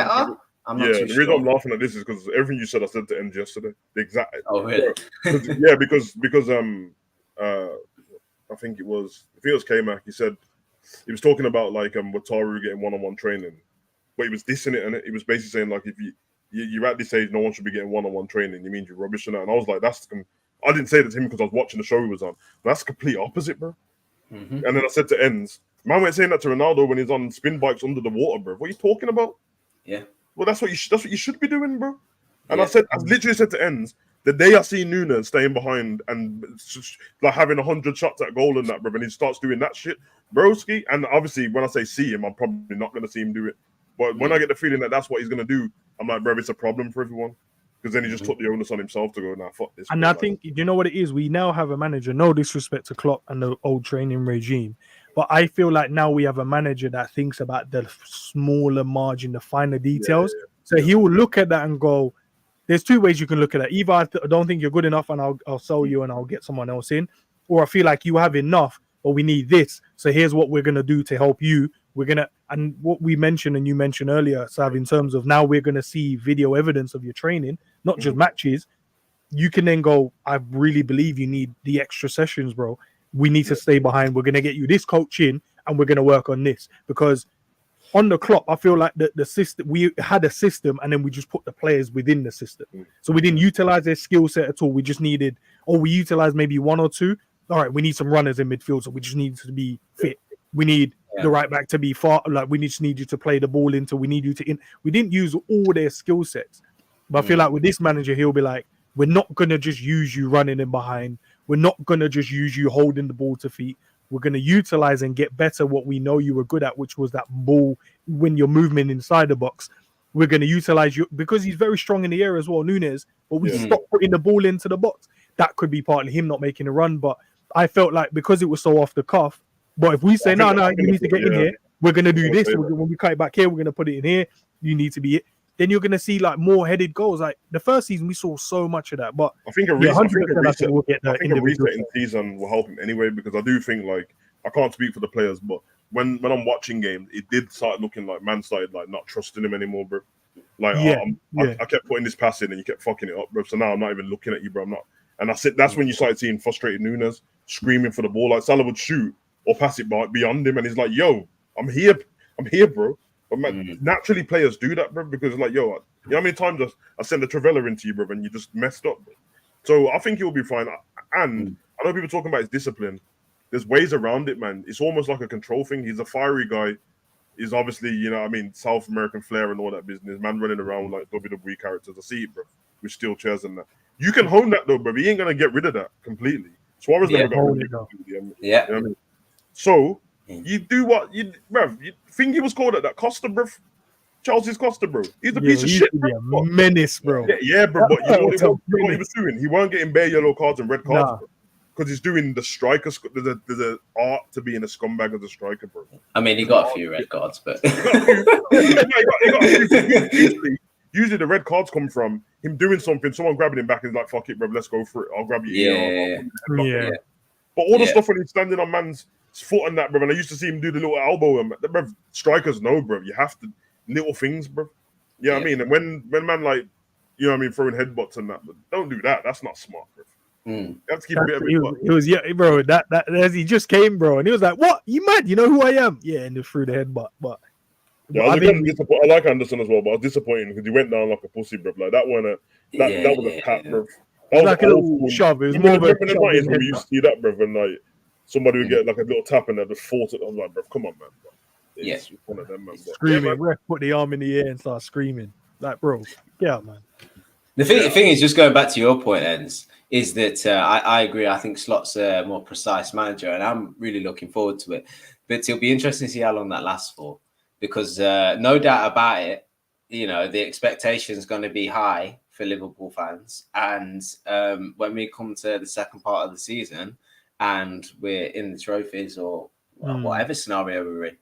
I'm not too sure. I'm laughing at this is because everything you said, I said to Ends yesterday. Exactly. Oh, really? Because I think it was K-Mac. He said he was talking about like Wataru getting one-on-one training, but he was dissing it, and he was basically saying like if you're at this age, no one should be getting one-on-one training. You mean you're rubbish and that? And I was like, I didn't say that to him because I was watching the show he was on. That's the complete opposite, bro. And then I said to Ends, man went saying that to Ronaldo when he's on spin bikes under the water, bro. What are you talking about? Yeah. Well, that's what you should be doing, bro. And I literally said to Ends, the day I see Nunes staying behind and like having 100 shots at goal and that, bro, and he starts doing that shit, broski. And obviously, when I say see him, I'm probably not going to see him do it. But when I get the feeling that that's what he's going to do, I'm like, bro, it's a problem for everyone. Because then he just took the onus on himself to go, nah, fuck this. And bro. I think, you know what it is? We now have a manager, no disrespect to Klopp and the old training regime, but I feel like now we have a manager that thinks about the smaller margin, the finer details. So he will look at that and go, there's two ways you can look at it. Either I don't think you're good enough and I'll sell you and I'll get someone else in, or I feel like you have enough, but we need this. So here's what we're going to do to help you. And what we mentioned and you mentioned earlier, Sav, in terms of now we're going to see video evidence of your training, not just matches. You can then go, I really believe you need the extra sessions, bro. We need to stay behind. We're going to get you this coach in and we're going to work on this. Because on the Klopp, I feel like the system, we had a system and then we just put the players within the system. So we didn't utilize their skill set at all. We just needed, we utilized maybe one or two. All right, we need some runners in midfield, so we just need to be fit. We need the right back to be far. Like we just need you to play the ball into. We need you to. We didn't use all their skill sets, but I feel like with this manager, he'll be like, we're not gonna just use you running in behind. We're not gonna just use you holding the ball to feet. We're gonna utilize and get better what we know you were good at, which was that ball when you're moving inside the box. We're gonna utilize you because he's very strong in the air as well, Nunes. But we stopped putting the ball into the box. That could be partly him not making a run, but I felt like because it was so off the cuff. But if we say, no, you need to get in here, we're going to do this. When we cut it back here, we're going to put it in here. You need to be it. Then you're going to see like more headed goals. Like the first season, we saw so much of that. But I think a reset in season will help him anyway, because I do think like, I can't speak for the players, but when I'm watching games, it did start looking like man started like not trusting him anymore, bro. Like I kept putting this pass in and you kept fucking it up, bro. So now I'm not even looking at you, bro. I'm not. And that's when you started seeing frustrated Nunes screaming for the ball. Like Salah would shoot or pass it beyond him, and he's like, "Yo, I'm here, bro." But man, naturally players do that, bro, because like, yo, you know how many times I sent a Travella into you, bro, and you just messed up, bro. So I think you'll be fine. And I know people talking about his discipline. There's ways around it, man. It's almost like a control thing. He's a fiery guy. He's obviously, you know what I mean, South American flair and all that business. Man running around like WWE characters. I see it, bro, with steel chairs and that. You can hone that, though, bro. He ain't going to get rid of that completely. Suarez never got rid of it completely. Yeah. You know what I mean? So, you do what you, bro. You think he was called at that Costa, bro? Chelsea's Costa, bro. He's a piece of shit, bro. A menace, bro. Yeah, bro. But you know what he was doing? He weren't getting bare yellow cards and red cards, bro. Because he's doing the striker. There's an art to being a scumbag as a striker, bro. I mean, he got a few red cards, but usually the red cards come from him doing something, someone grabbing him back and he's like, "Fuck it, bro, let's go for it. I'll grab you." Yeah. But all the stuff when he's standing on man's foot and that, bro, and I used to see him do the little elbow, and bro, strikers know, bro. You have to little things, bro. You know what I mean? And when man like, you know what I mean, throwing headbutts and that, but don't do that. That's not smart, bro. You have to keep a bit of it. He was bro. That as he just came, bro, and he was like, "What? You mad? You know who I am?" Yeah, and just threw the headbutt. But yeah, I like Anderson as well, but I was disappointed because he went down like a pussy, bro. Like that one, that was a tap, bro. That was like a little shove. It was more of a shove. We used to see that, bro, and like somebody would get like a little tap and they just fought it. I was like, bro, come on, man. Bro. It's one of them, man. Screaming, ref put the arm in the air and start screaming. Like, bro, get out, man. The thing is, just going back to your point, Ends, is that I agree. I think Slot's a more precise manager, and I'm really looking forward to it. But it'll be interesting to see how long that lasts for, because no doubt about it, you know, the expectation is going to be high for Liverpool fans. And when we come to the second part of the season and we're in the trophies or whatever scenario we're in,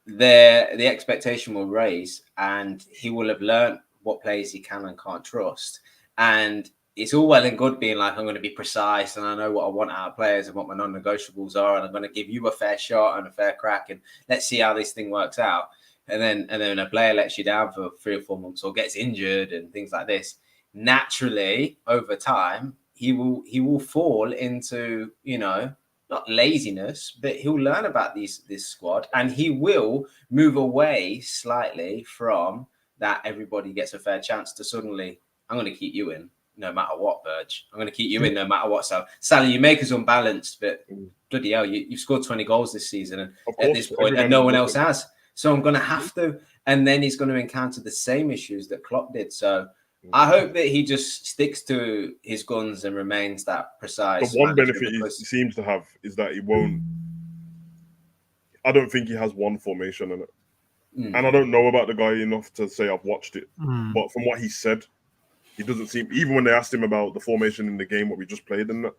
the expectation will raise, and he will have learned what players he can and can't trust. And it's all well and good being like, I'm going to be precise and I know what I want out of players and what my non-negotiables are, and I'm going to give you a fair shot and a fair crack, and let's see how this thing works out. And then a player lets you down for 3 or 4 months or gets injured and things like this. Naturally, over time, he will fall into, you know, not laziness, but he'll learn about this squad, and he will move away slightly from that everybody gets a fair chance to suddenly, I'm going to keep you in no matter what, Burge. I'm going to keep you in no matter what. So, Sally, you make us unbalanced, but bloody hell, you've scored 20 goals this season and at this point, and no one else has. So I'm going to have to. And then he's going to encounter the same issues that Klopp did. So I hope that he just sticks to his guns and remains that precise. The one benefit he seems to have is that he won't. I don't think he has one formation in it. And I don't know about the guy enough to say I've watched it. But from what he said, he doesn't seem, even when they asked him about the formation in the game, what we just played in that,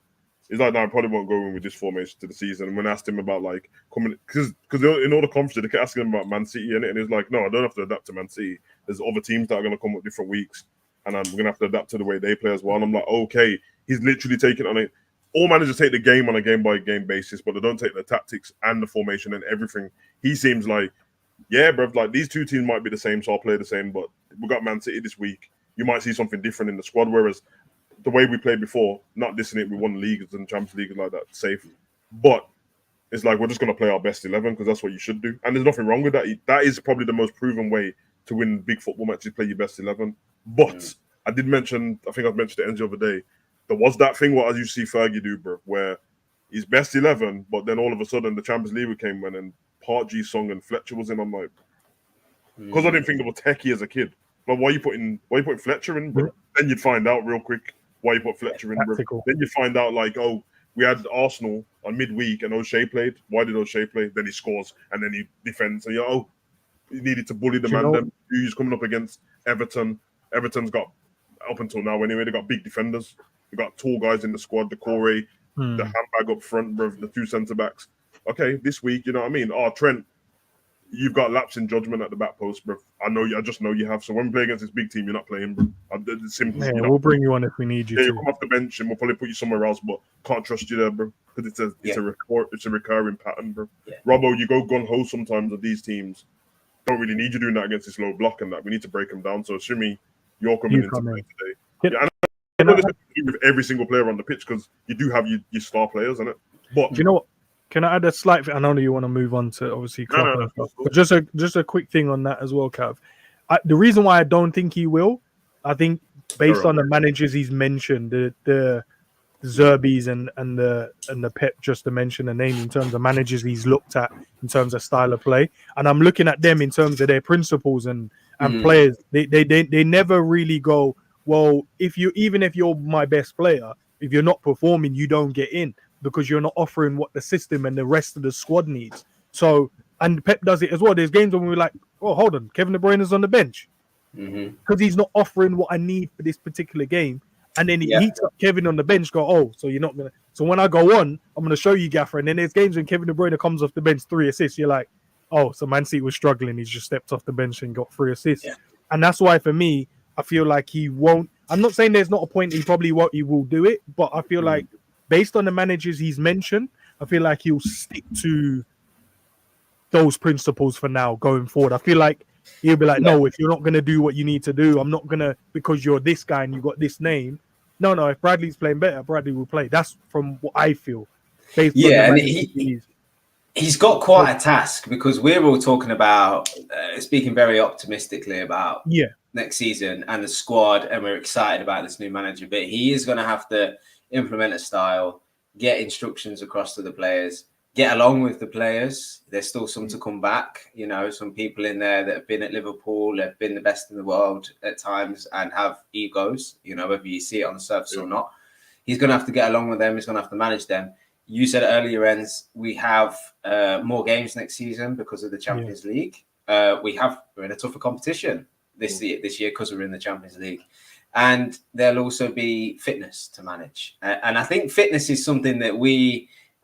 he's like, no, I probably won't go in with this formation to the season. And when I asked him about like coming, because in all the conferences, they kept asking him about Man City in it, and he was like, no, I don't have to adapt to Man City. There's other teams that are going to come with different weeks, and I'm going to have to adapt to the way they play as well. And I'm like, okay, he's literally taking on it. All managers take the game on a game-by-game basis, but they don't take the tactics and the formation and everything. He seems like, yeah, bro, like these two teams might be the same, so I'll play the same, but we got Man City this week. You might see something different in the squad, whereas the way we played before, not dissing it, we won the leagues and Champions League like that, safe. But it's like, we're just going to play our best 11 because that's what you should do. And there's nothing wrong with that. That is probably the most proven way to win big football matches, play your best 11. But I did mention, I think I've mentioned it the other day, there was that thing what I used to see Fergie do, bro, where he's best 11, but then all of a sudden the Champions League came in and Part G Song and Fletcher was in. I'm like, because I didn't think they were techie as a kid. But why are you putting Fletcher in, bro? Then you'd find out real quick why you put Fletcher in, bro. Then you'd find out like, oh, we had Arsenal on midweek and O'Shea played. Why did O'Shea play? Then he scores and then he defends. And you're, he needed to bully the man. Then he's coming up against Everton. Everton's got, up until now anyway, they got big defenders. They got tall guys in the squad, the Corey, the handbag up front, bro, the 2 centre backs. Okay, this week, you know what I mean? Oh, Trent, you've got lapse in judgment at the back post, bro. I just know you have. So when we play against this big team, you're not playing, bro. It's simple. Yeah, we'll bring you on if we need you. Yeah, to. you come off the bench and we'll probably put you somewhere else, but can't trust you there, bro. Because it's a recurring pattern, bro. Yeah. Robbo, you go gun ho sometimes with these teams. Don't really need you doing that against this low block and that. We need to break them down. So assuming you're coming into play today. I don't expect you to do with every single player on the pitch because you do have your star players, isn't it? But Do you know what? Can I add a slight? I know you want to move on to obviously Klopp and stuff, but just a quick thing on that as well, Cav. The reason why I don't think he will, I think based on the managers he's mentioned, the Zerbis and the Pep, just to mention a name in terms of managers he's looked at in terms of style of play, and I'm looking at them in terms of their principles and players. They never really go, well, if you're my best player, if you're not performing, you don't get in because you're not offering what the system and the rest of the squad needs. So, and Pep does it as well. There's games when we're like, oh, hold on, Kevin De Bruyne is on the bench because he's not offering what I need for this particular game. And then he heats up Kevin on the bench, go, oh, so you're not going to. So when I go on, I'm going to show you, Gaffer. And then there's games when Kevin De Bruyne comes off the bench, 3 assists. You're like, oh, so Man City was struggling. He's just stepped off the bench and got 3 assists. Yeah. And that's why, for me, I feel like he won't. I'm not saying there's not a point he probably won't, he will do it. But I feel like based on the managers he's mentioned, I feel like he'll stick to those principles for now going forward. I feel like he'll be like, no, if you're not going to do what you need to do, I'm not going to, because you're this guy and you got this name. No, if Bradley's playing better, Bradley will play. That's from what I feel. And he's got quite a task because we're all talking about, speaking very optimistically about next season and the squad, and we're excited about this new manager. But he is going to have to implement a style, get instructions across to the players, get along with the players. There's still some to come back. You know, some people in there that have been at Liverpool, have been the best in the world at times and have egos, you know, whether you see it on the surface or not. He's going to have to get along with them. He's going to have to manage them. You said earlier, Enz, we have more games next season because of the Champions League. We're in a tougher competition this year because we're in the Champions League. And there'll also be fitness to manage. And I think fitness is something that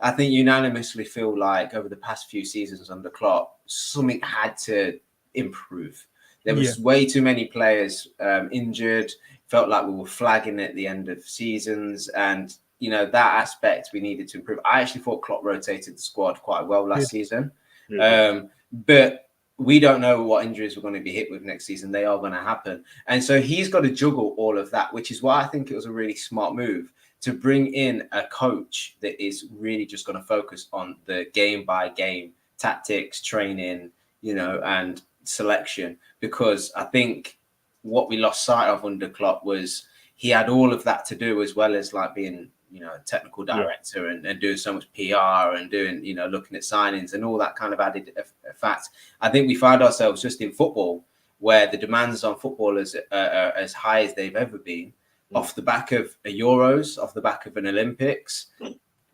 I think unanimously feel like over the past few seasons under Klopp, something had to improve. There was way too many players injured, felt like we were flagging at the end of seasons. And, you know, that aspect we needed to improve. I actually thought Klopp rotated the squad quite well last season. But we don't know what injuries we're going to be hit with next season. They are going to happen. And so he's got to juggle all of that, which is why I think it was a really smart move to bring in a coach that is really just going to focus on the game by game tactics, training, you know, and selection. Because I think what we lost sight of under Klopp was he had all of that to do, as well as like being, you know, a technical director and doing so much PR and doing, you know, looking at signings and all that kind of added fact. I think we find ourselves just in football where the demands on footballers are as high as they've ever been. Off the back of a Euros, off the back of an Olympics,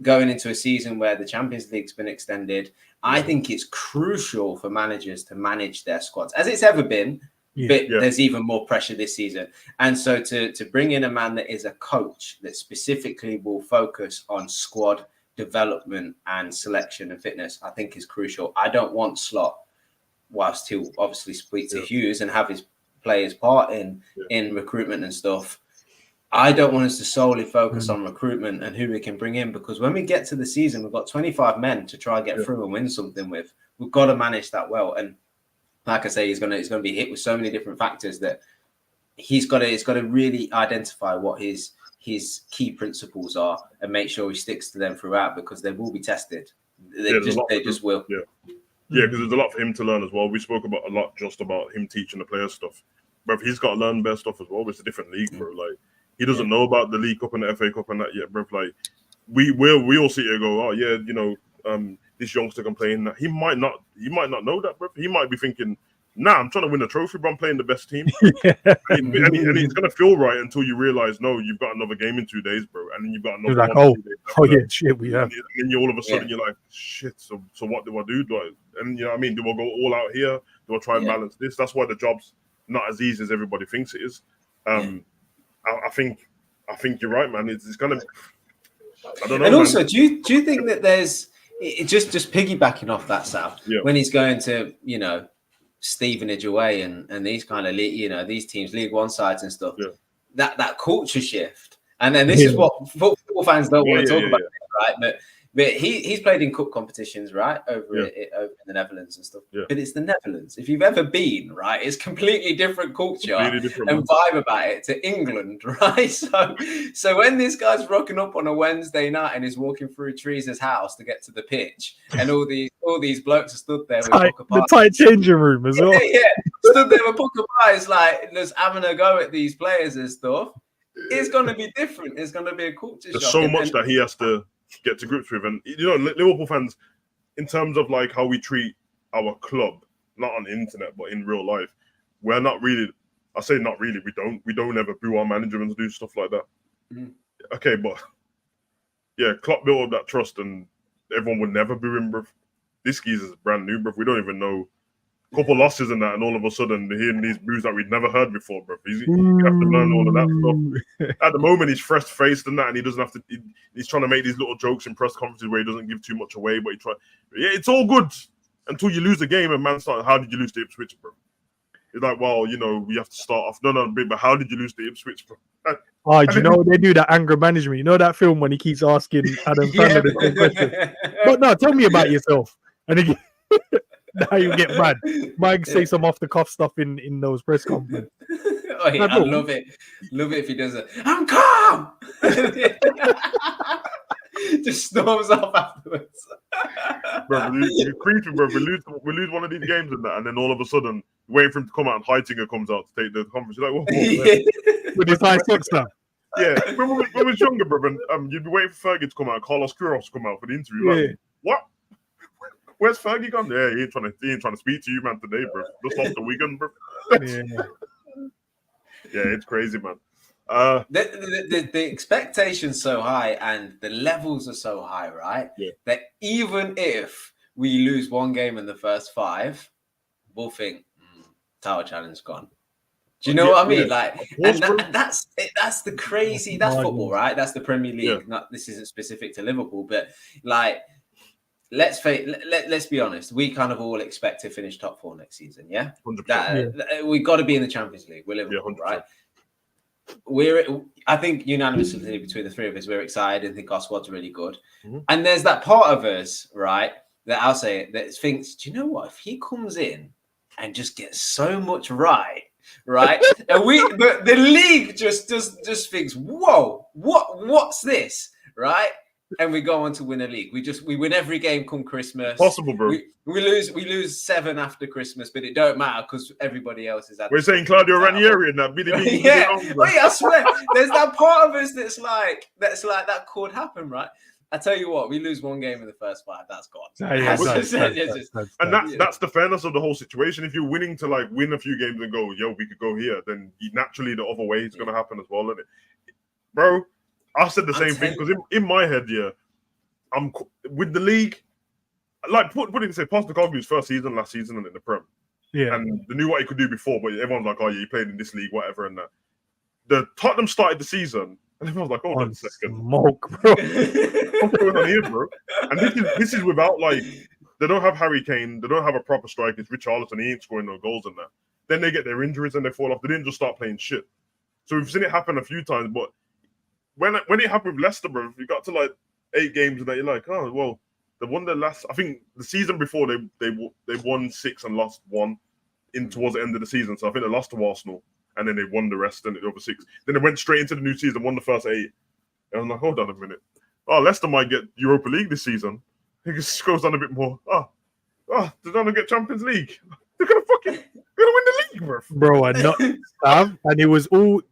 going into a season where the Champions League's been extended, I think it's crucial for managers to manage their squads, as it's ever been, but there's even more pressure this season. And so to bring in a man that is a coach that specifically will focus on squad development and selection and fitness, I think is crucial. I don't want Slot, whilst he'll obviously speak to Hughes and have his players part in recruitment and stuff, I don't want us to solely focus on recruitment and who we can bring in, because when we get to the season, we've got 25 men to try and get through and win something with. We've got to manage that well. And like I say, he's going to be hit with so many different factors that he's got to really identify what his key principles are and make sure he sticks to them throughout, because they will be tested. They just will. Yeah, because there's a lot for him to learn as well. We spoke about a lot just about him teaching the players stuff, but he's got to learn their stuff as well. It's a different league, bro. Like, he doesn't know about the League Cup and the FA Cup and that yet, bro. Like, we all sit here and go, oh yeah, you know, this youngster can play in that. He might not know that, bro. He might be thinking, nah, I'm trying to win a trophy, bro. I'm playing the best team. and it's gonna feel right until you realize, no, you've got another game in 2 days, bro. And then you've got another one. Shit, we have. And then you all of a sudden you're like, shit. So what do I do? And you know what I mean? Do I go all out here? Do I try and balance this? That's why the job's not as easy as everybody thinks it is. I think you're right, man. It's gonna. I don't know. And also, do you think that there's just piggybacking off that, Sal? When he's going to, you know, Stevenage away and these kind of, you know, these teams, League One sides and stuff, that culture shift. And then this is what football fans don't want to talk about, right? But But he's played in cup competitions, right, over in the Netherlands and stuff. Yeah. But it's the Netherlands. If you've ever been, right, it's completely different culture and vibe about it to England, right? So when this guy's rocking up on a Wednesday night and he's walking through Teresa's house to get to the pitch, and all these blokes are stood there with the tight changing room as well. Yeah, stood there with poker pies, like just having a go at these players and stuff. It's going to be different. It's going to be a culture shock. There's so much that he has to get to grips with. And, you know, Liverpool fans, in terms of like how we treat our club, not on the internet, but in real life, we're not really, I say not really, we don't ever boo our manager and do stuff like that. Mm-hmm. Okay, but yeah, Klopp built up that trust and everyone would never boo him, bruv. This geezer's brand new, bruv. We don't even know. Couple losses and that, and all of a sudden hearing these boos that we'd never heard before, bro. You have to learn all of that stuff. At the moment, he's fresh faced and that, and he doesn't have to. He's trying to make these little jokes in press conferences where he doesn't give too much away, but he try. Yeah, it's all good until you lose the game and man starts. How did you lose to Ipswich, bro? It's like, well, you know, we have to start off. No, but how did you lose to Ipswich, bro? Oh, do you know they do that anger management? You know that film when he keeps asking Adam Sandler the same question. But no, tell me about yourself. And again. Now you get mad. Mike say some off the cuff stuff in those press conferences. Oh, yeah, I love it. Love it if he does it. I'm calm. Just storms off afterwards. Bro, you're creepy, bro. We lose one of these games and that, and then all of a sudden, waiting for him to come out and Heitinger comes out to take the conference. You're like, whoa. With his high socks now. Yeah, when we was younger, bro, and you'd be waiting for Fergie to come out, Carlos Queiroz to come out for the interview. Like, what? Where's Fergie gone? Yeah, he ain't trying to speak to you, man, today, bro. Just off the weekend, bro. Yeah, it's crazy, man. The expectation's so high and the levels are so high, right? Yeah. That even if we lose one game in the first 5, we'll think Tower Challenge gone. Do you know what I mean? Like, and that's the crazy. That's football, right? That's the Premier League. Yeah. This isn't specific to Liverpool, but like. Let's be honest. We kind of all expect to finish top 4 next season. Yeah, we've got to be in the Champions League. We're Liverpool, right? I think unanimously between the three of us, we're excited and think our squad's really good. Mm-hmm. And there's that part of us, right, that I'll say that thinks, do you know what? If he comes in and just gets so much right, and the league just thinks, whoa, what's this, right? And we go on to win a league. We win every game come Christmas. Possible, bro. We lose 7 after Christmas, but it don't matter because everybody else is. We're saying Claudio Ranieri and that. Yeah, I swear. There's that part of us that's like that could happen, right? I tell you what, we lose one game in the first 5, that's gone. And that's the fairness of the whole situation. If you're winning to like win a few games and go, yo, we could go here, then naturally the other way is going to happen as well, isn't it? Bro. I said the same thing because in my head, I'm with the league. Like put it in say, Postecoglou's first season last season and in the Prem, and they knew what he could do before, but everyone's like, oh yeah, he played in this league, whatever, and that. The Tottenham started the season, and everyone's like, hold on a second, smoke, bro. What's going on here, bro? And this is without like they don't have Harry Kane, they don't have a proper striker. It's Richarlison, he ain't scoring no goals and that. Then they get their injuries and they fall off. They didn't just start playing shit. So we've seen it happen a few times, but. When it happened with Leicester, bro, you got to like 8 games and that you're like, oh well, they won their last. I think the season before they won 6 and lost 1 towards the end of the season. So I think they lost to Arsenal and then they won the rest and the other 6. Then they went straight into the new season, won the first 8. And I'm like, hold on a minute. Oh, Leicester might get Europa League this season. He just goes on a bit more. They're gonna get Champions League. They're gonna win the league, bro. And not and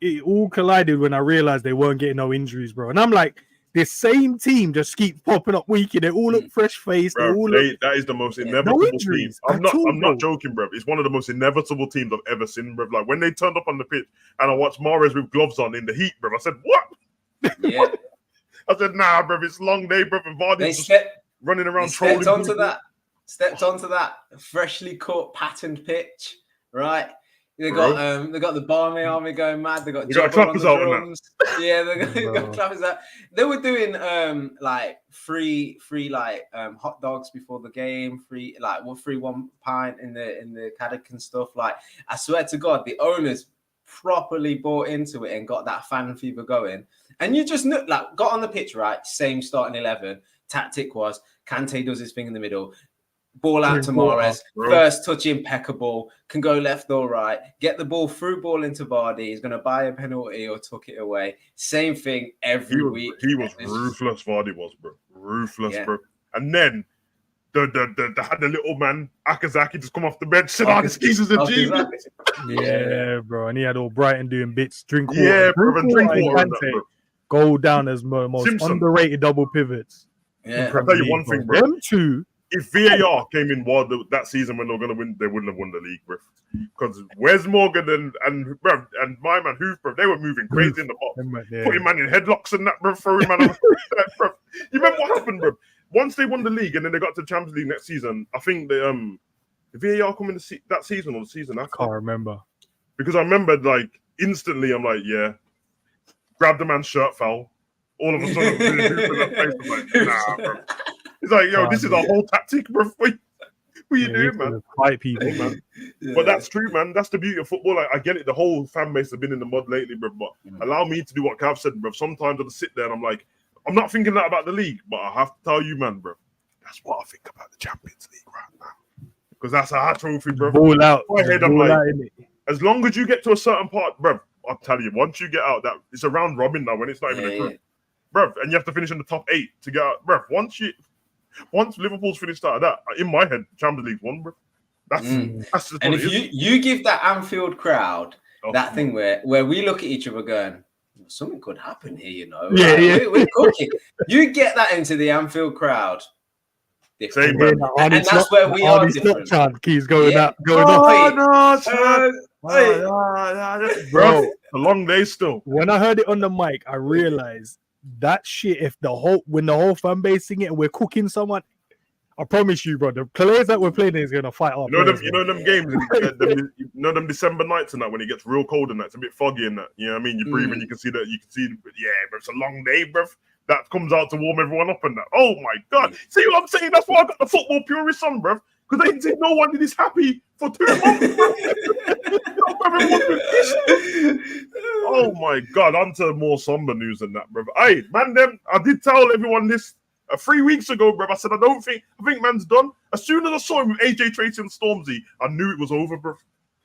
it all collided when I realized they weren't getting no injuries, bro. And I'm like, this same team just keeps popping up week in. They all look fresh faced. That is the most inevitable team. I'm not joking, bro. It's one of the most inevitable teams I've ever seen, bro. Like when they turned up on the pitch and I watched Mahrez with gloves on in the heat, bro. I said, what? Yeah. I said, nah, bro. It's a long day, bro. And Vardy's running around trolling. Stepped onto that freshly cut patterned pitch, right? They got the Barmy Army going mad. They got clappers out on that. Yeah, they got clappers out. They were doing like free like hot dogs before the game, free 1 pint in the paddock and stuff. Like I swear to God, the owners properly bought into it and got that fan fever going. And you just got on the pitch, right? Same starting 11. tactic was Kante does his thing in the middle, ball out to Ball Mahrez, bro. first touch impeccable, can go left or right, get the ball through ball into Vardy, he's going to buy a penalty or tuck it away. Same thing every week. He was ruthless, Vardy was, bro. Ruthless, Yeah. bro. And then the had the little man, Akazaki, just come off the bench, said, this geezer's a genius. Yeah, bro. And he had all Brighton doing bits, drink water. Yeah, bro, and drink and water and Kante that, bro. go down as most Simpson. underrated double pivots. Yeah. I'll tell you one thing, bro. Them two. If VAR came in that season when they were going to win, they wouldn't have won the league, bro. Because Wes Morgan and my man Hoof, bro, they were moving crazy in the box. Yeah. Putting man in headlocks and that, bro, throwing man on the bro. You remember what happened, bro? Once they won the league and then they got to the Champions League next season, I think the VAR come in that season or the season after. I can't remember. Because I remembered, like, instantly, I'm like, yeah. Grab the man's shirt, foul. All of a sudden, I'm like, nah, bro. He's like, yo, this is a whole tactic, bro. What you doing, man? Fight people, man. But that's true, man. That's the beauty of football. Like, I get it. The whole fan base has been in the mud lately, bro. But allow me to do what Cav said, bro. Sometimes I'll sit there and I'm like, I'm not thinking that about the league, but I have to tell you, man, bro. That's what I think about the Champions League right now. Because that's our trophy, bro. Ball out. In my head, I'm like, as long as you get to a certain part, bro, I'll tell you, once you get out, that it's a round robin now when it's not even a group. Bro, and you have to finish in the top 8 to get out. Bro, once Liverpool's finished out of that, in my head, Champions League's won, bro. That's just and if you give that Anfield crowd that thing where we look at each other going, something could happen here, you know. Yeah. We're cooking. You get that into the Anfield crowd. Same, man. And that's where we are different. Keys going up. Bro, it's a long day still. When I heard it on the mic, I realized that shit, when the whole fan base sing it and we're cooking someone, I promise you, bro, the players that we're playing is gonna fight up. You know them games, them December nights and that when it gets real cold and that, it's a bit foggy and that. You know what I mean? You breathe and you can see, but it's a long day, bro. That comes out to warm everyone up and that. Oh my god! See what I'm saying? That's why I got the football purist on, bro. Because they say no one is happy for 2 months, bro. Oh my god! Onto more somber news than that, bro. Hey, man, I did tell everyone this 3 weeks ago, bro. I said I think man's done. As soon as I saw him with AJ Tracy and Stormzy, I knew it was over, bro.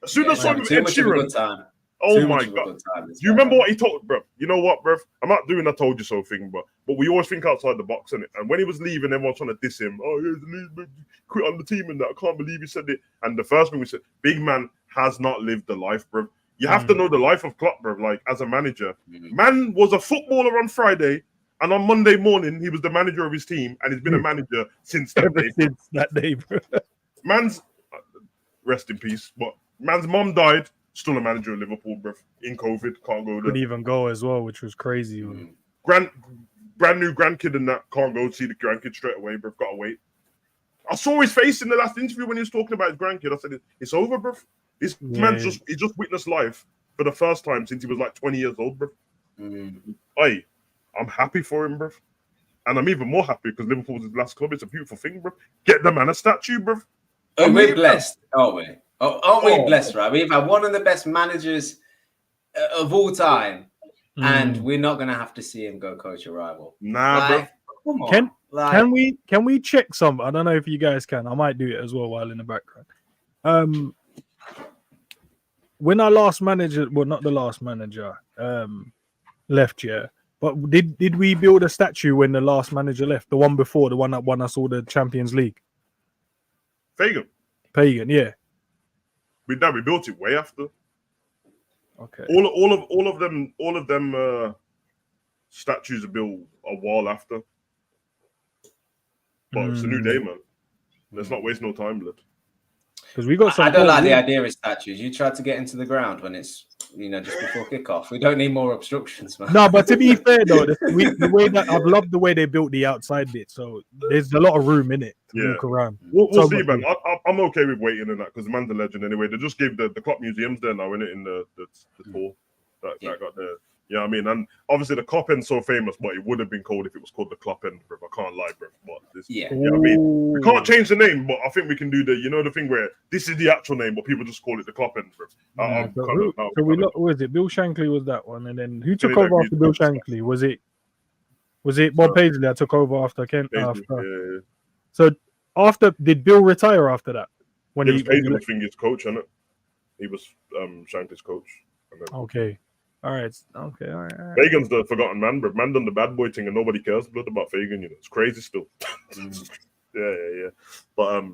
As soon as I saw him with Ed Sheeran. Oh my god! Do you remember what he told, bro? You know what, bro? I'm not doing a told you so thing, but we always think outside the box, innit? And when he was leaving, everyone's trying to diss him. Oh, he's quit on the team and that. I can't believe he said it. And the first thing we said, big man has not lived the life, bro. You have to know the life of Klopp, bro. Like as a manager, man was a footballer on Friday, and on Monday morning he was the manager of his team, and he's been a manager since that day. Since that day, bro. Man's rest in peace, but man's mom died. Still a manager of Liverpool, bro. In COVID, can't go there. Couldn't even go as well, which was crazy. Brand new grandkid and that can't go see the grandkid straight away, bro. Gotta wait. I saw his face in the last interview when he was talking about his grandkid. I said, "It's over, bro. This man just witnessed life for the first time since he was like 20 years old, bro." Hey, I'm happy for him, bro, and I'm even more happy because Liverpool's his last club. It's a beautiful thing, bro. Get the man a statue, bro. Oh, we're blessed, aren't we? Aren't we blessed, right? We've had one of the best managers of all time, and we're not going to have to see him go coach a rival. Nah, bro. Come on. Can we check some? I don't know if you guys can. I might do it as well while in the background. When our last manager, well, not the last manager, left, but did we build a statue when the last manager left? The one before, the one that won us all the Champions League. Pagan, yeah. We built it way after. Okay. All of them statues are built a while after. But it's a new day, man. Let's not waste no time, blood. Because we got some. I don't like the idea of statues. You try to get into the ground when it's just before kickoff. We don't need more obstructions, man. No, but to be fair though, the way that I've loved the way they built the outside bit. So there's a lot of room in it to walk around. We'll see, man. I'm okay with waiting in that because the man's a legend anyway. They just gave the Klopp museums there now, innit, in the tour that got there. Yeah, I mean, and obviously the Klopp end's so famous, but it would have been called if it was called the Klopp end, bro. I can't lie, bro. But I mean, we can't change the name, but I think we can do the thing where this is the actual name, but people just call it the Klopp end, bro. Was it Bill Shankly was that one, and then who took over after Bill Shankly? Was Was it Bob Paisley that took over after Kent? Paisley, After yeah. so did Bill retire after that? When It was Paisley was his coach, innit? He was Shankly's coach. And then Okay. All right. Okay. All right. Fagan's the forgotten man, bro. Man done the bad boy thing and nobody cares blood about Fagan, you know. It's crazy still. Yeah. But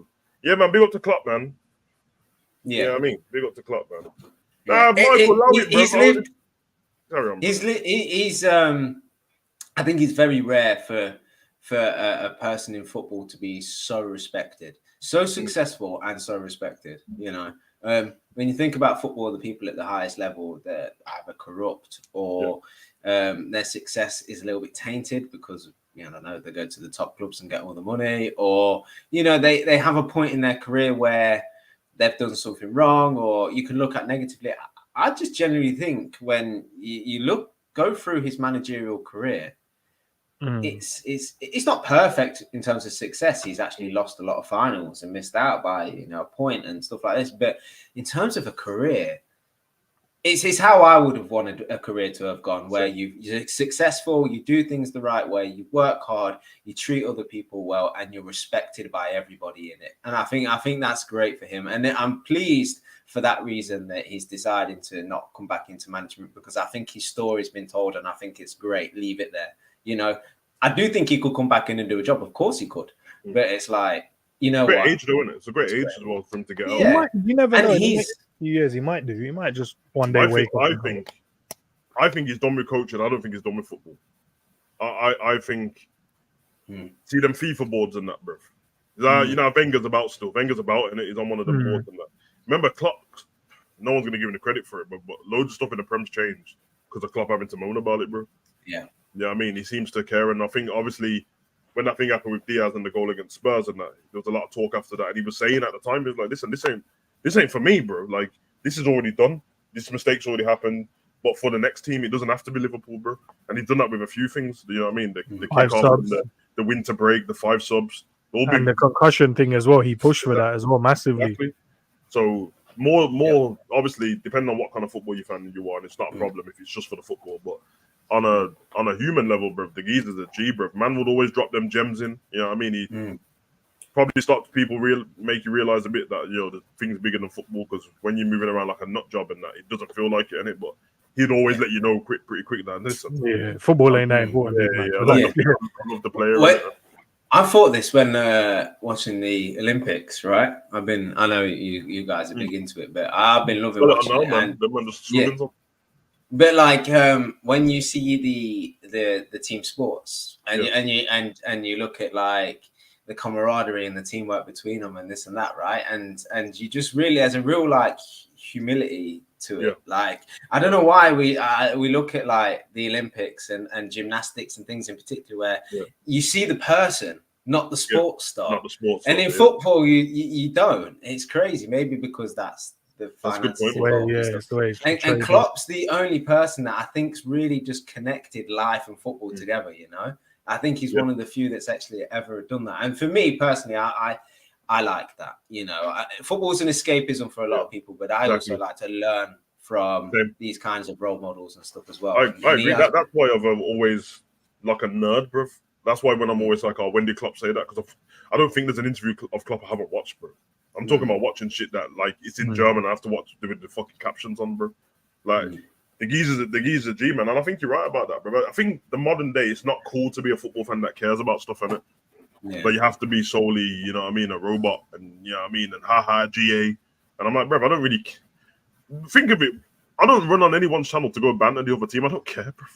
yeah, man, big up to Klopp, man. Yeah, I mean, big up to Klopp, man. Nah, Michael, allow it, bro. He's lived. Carry on, bro. He's I think it's very rare for a person in football to be so respected, so successful, and so respected. You know, when you think about football, the people at the highest level, they're either corrupt or their success is a little bit tainted because, you know, I don't know, they go to the top clubs and get all the money, or, you know, they have a point in their career where they've done something wrong, or you can look at negatively. I just generally think when you go through his managerial career, it's not perfect in terms of success. He's actually lost a lot of finals and missed out by, you know, a point and stuff like this. But in terms of a career, it's how I would have wanted a career to have gone, where you're successful, you do things the right way, you work hard, you treat other people well, and you're respected by everybody in it. And I think that's great for him. And I'm pleased for that reason that he's decided to not come back into management, because I think his story's been told and I think it's great. Leave it there. You know, I do think he could come back in and do a job. Of course he could. But it's like, you know, great age doing it. It's a great age as well for him to get out. Yeah. You never know. And In the next few years, he might do. He might just one day wake up. I think he's done with coaching. I don't think he's done with football. I think see them FIFA boards and that, bro. You know, Wenger's about still. Wenger's about, and he's on one of them boards and that. Remember, Klopp. No one's gonna give him the credit for it, but loads of stuff in the Prem's changed because of Klopp having to moan about it, bro. Yeah. Yeah, I mean, he seems to care, and I think obviously when that thing happened with Diaz and the goal against Spurs and that, there was a lot of talk after that, and he was saying at the time, he was like, "Listen, this ain't for me, bro. Like, this is already done. This mistake's already happened. But for the next team, it doesn't have to be Liverpool, bro." And he's done that with a few things. You know what I mean? The kick-off, the winter break, the 5 subs, and the concussion thing as well. He pushed for that as well massively. Exactly. So more obviously, depending on what kind of football you fan you are, and it's not a problem if it's just for the football, but on a human level, bro, the geezer's a G, bro. Man would always drop them gems in. You know what I mean? He probably stops people make you realize a bit that, you know, the thing's bigger than football, because when you're moving around like a nut job and that, it doesn't feel like it, innit? But he'd always let you know pretty quick that, listen. Football ain't that important. I love the player. I thought this when watching the Olympics, right? I know you guys are big into it, but I've been loving watching it. But like when you see the team sports and you look at like the camaraderie and the teamwork between them and this and that, right? And you just really, as a real like humility to it. Like, I don't know why we look at like the Olympics and gymnastics and things in particular where you see the person, not the sports star. Not the sports and star, in football, you don't. It's crazy. Maybe because that's the finances involved. And Klopp's the only person that I think's really just connected life and football together, you know? I think he's one of the few that's actually ever done that. And for me personally, I like that. You know, football's an escapism for a lot of people, but I also like to learn from these kinds of role models and stuff as well. I agree. That's why I've always like a nerd, bro. That's why when I'm always like, "Oh, when did Klopp say that?" Because I don't think there's an interview of Klopp I haven't watched, bro. I'm talking about watching shit that like it's in German. I have to watch with the fucking captions on, bro. Like the geezer's G, man. And I think you're right about that, bro. I think the modern day, it's not cool to be a football fan that cares about stuff, innit? But you have to be solely, you know what I mean, a robot, and you know what I mean, and GA. And I'm like, bro, I don't really think of it. I don't run on anyone's channel to go banter the other team. I don't care, bro.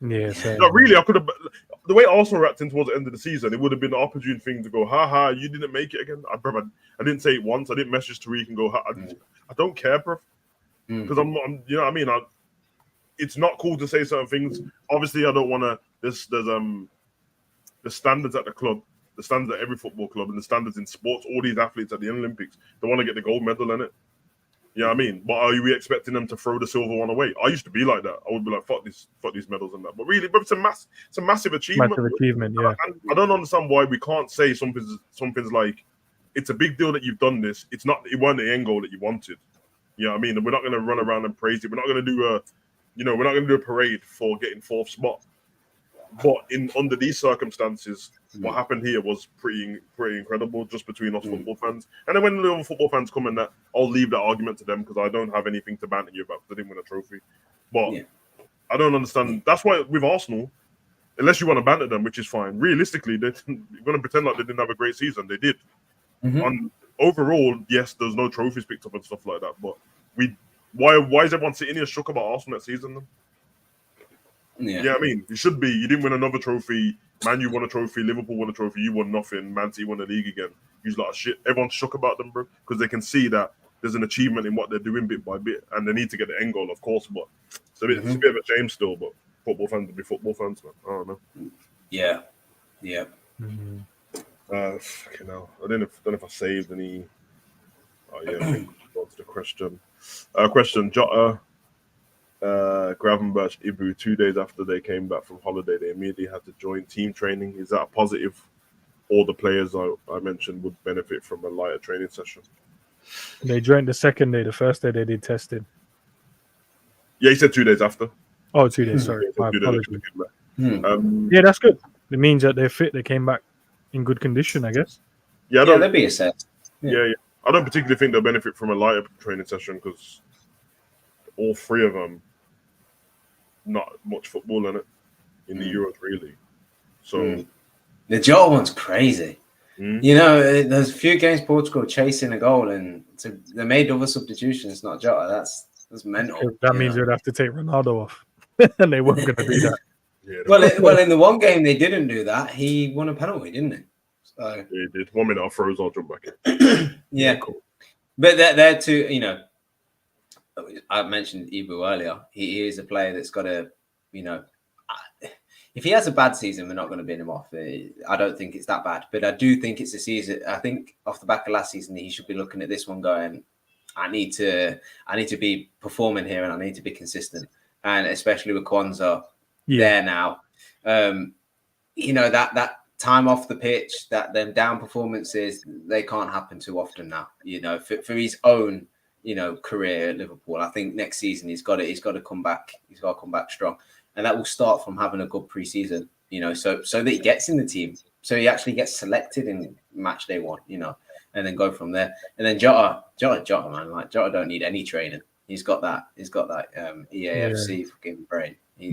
Yeah, no, really, I could have. The way Arsenal reacted towards the end of the season, it would have been the opportune thing to go, you didn't make it again. I didn't say it once. I didn't message Tariq and go, I don't care, bro. Because I'm, you know what I mean. It's not cool to say certain things. Obviously, I don't want to. There's the standards at the club, the standards at every football club, and the standards in sports. All these athletes at the Olympics, they want to get the gold medal in it. You know what I mean? But are we expecting them to throw the silver one away? I used to be like that. I would be like, fuck these medals and that. But really, bro, it's a massive achievement. Massive achievement, yeah. And I don't understand why we can't say something's like, it's a big deal that you've done this. It weren't the end goal that you wanted. You know what I mean? And we're not going to run around and praise it. We're not going to do a parade for getting 4th spot. But under these circumstances, what happened here was pretty incredible, just between us football fans. And then when the other football fans come in, that I'll leave that argument to them because I don't have anything to banter you about because they didn't win a trophy. But I don't understand. That's why with Arsenal, unless you want to banter them, which is fine. Realistically, you're going to pretend like they didn't have a great season. They did. Overall, yes, there's no trophies picked up and stuff like that. But why is everyone sitting here shook about Arsenal that season then? Yeah, I mean, you should be. You didn't win another trophy. Man, you won a trophy. Liverpool won a trophy. You won nothing. Man City won the league again. You're like shit. Everyone's shook about them, bro, because they can see that there's an achievement in what they're doing bit by bit, and they need to get the end goal, of course. But it's a bit of a shame still. But football fans will be football fans, man. I don't know. Yeah. Fucking hell. I don't know if I saved any. Oh yeah, I think that's the question. Question: Jota, Gravenberch, Ibu. 2 days after they came back from holiday, they immediately had to join team training. Is that a positive? All the players I mentioned would benefit from a lighter training session. They joined the second day. The first day they did testing. Yeah, he said 2 days after. Oh, 2 days. Sorry, my apologies. Yeah, that's good. It means that they're fit. They came back in good condition, I guess. Yeah, they'll be assessed. Yeah. I don't particularly think they'll benefit from a lighter training session because all three of them, not much football in it in the Euros, really. So the Jota one's crazy. You know, there's a few games Portugal chasing a goal, and they made other substitutions, not Jota. That's mental. That means they'd have to take Ronaldo off, and they weren't going to do that. Well, in the one game they didn't do that. He won a penalty, didn't he? So yeah, he did. 1 minute I froze, I'll jump back in. Yeah, cool. But they're two. You know, I mentioned Ibu earlier. He is a player that's got to, you know, if he has a bad season, we're not going to bin him off. I don't think it's that bad, but I do think it's a season. I think off the back of last season, he should be looking at this one going, I need to be performing here, and I need to be consistent. And especially with Kwanzaa there now, you know, that time off the pitch, that them down performances, they can't happen too often now. You know, for his own, you know, career at Liverpool, I think next season he's got to come back. He's got to come back strong. And that will start from having a good preseason, you know, so that he gets in the team, so he actually gets selected in match day one, you know, and then go from there. And then Jota, man, like Jota don't need any training. He's got that EAFC fucking brain. He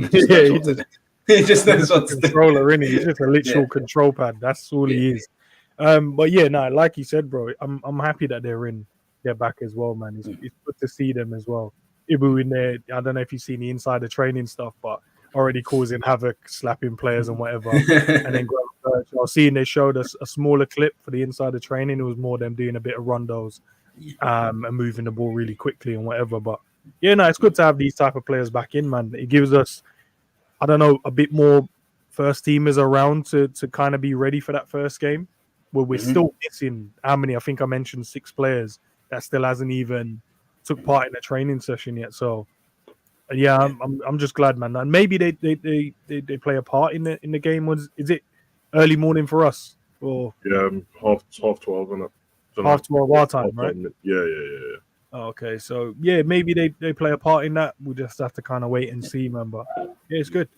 just knows what to do. Controller, innit? He's just a literal control pad. That's all he is. But yeah, no, like you said, bro, I'm happy that they're back as well, man. It's good to see them as well. Ibu in there, I don't know if you've seen the insider training stuff, but already causing havoc, slapping players and whatever. And then I was seeing they showed us a smaller clip for the insider training. It was more them doing a bit of rondos and moving the ball really quickly and whatever. But yeah, no, it's good to have these type of players back in, man. It gives us, I don't know, a bit more first teamers around to kind of be ready for that first game. Where we're still missing how many? I think I mentioned 6 players that still hasn't even took part in a training session yet. So yeah, I'm just glad, man. And maybe they play a part in the game. Is it early morning for us? Or half 12, isn't it? Half 12 our time, right? Yeah. Oh, okay, so yeah, maybe they play a part in that. We'll just have to kind of wait and see, man. But yeah, it's good.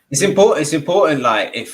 It's important. Like,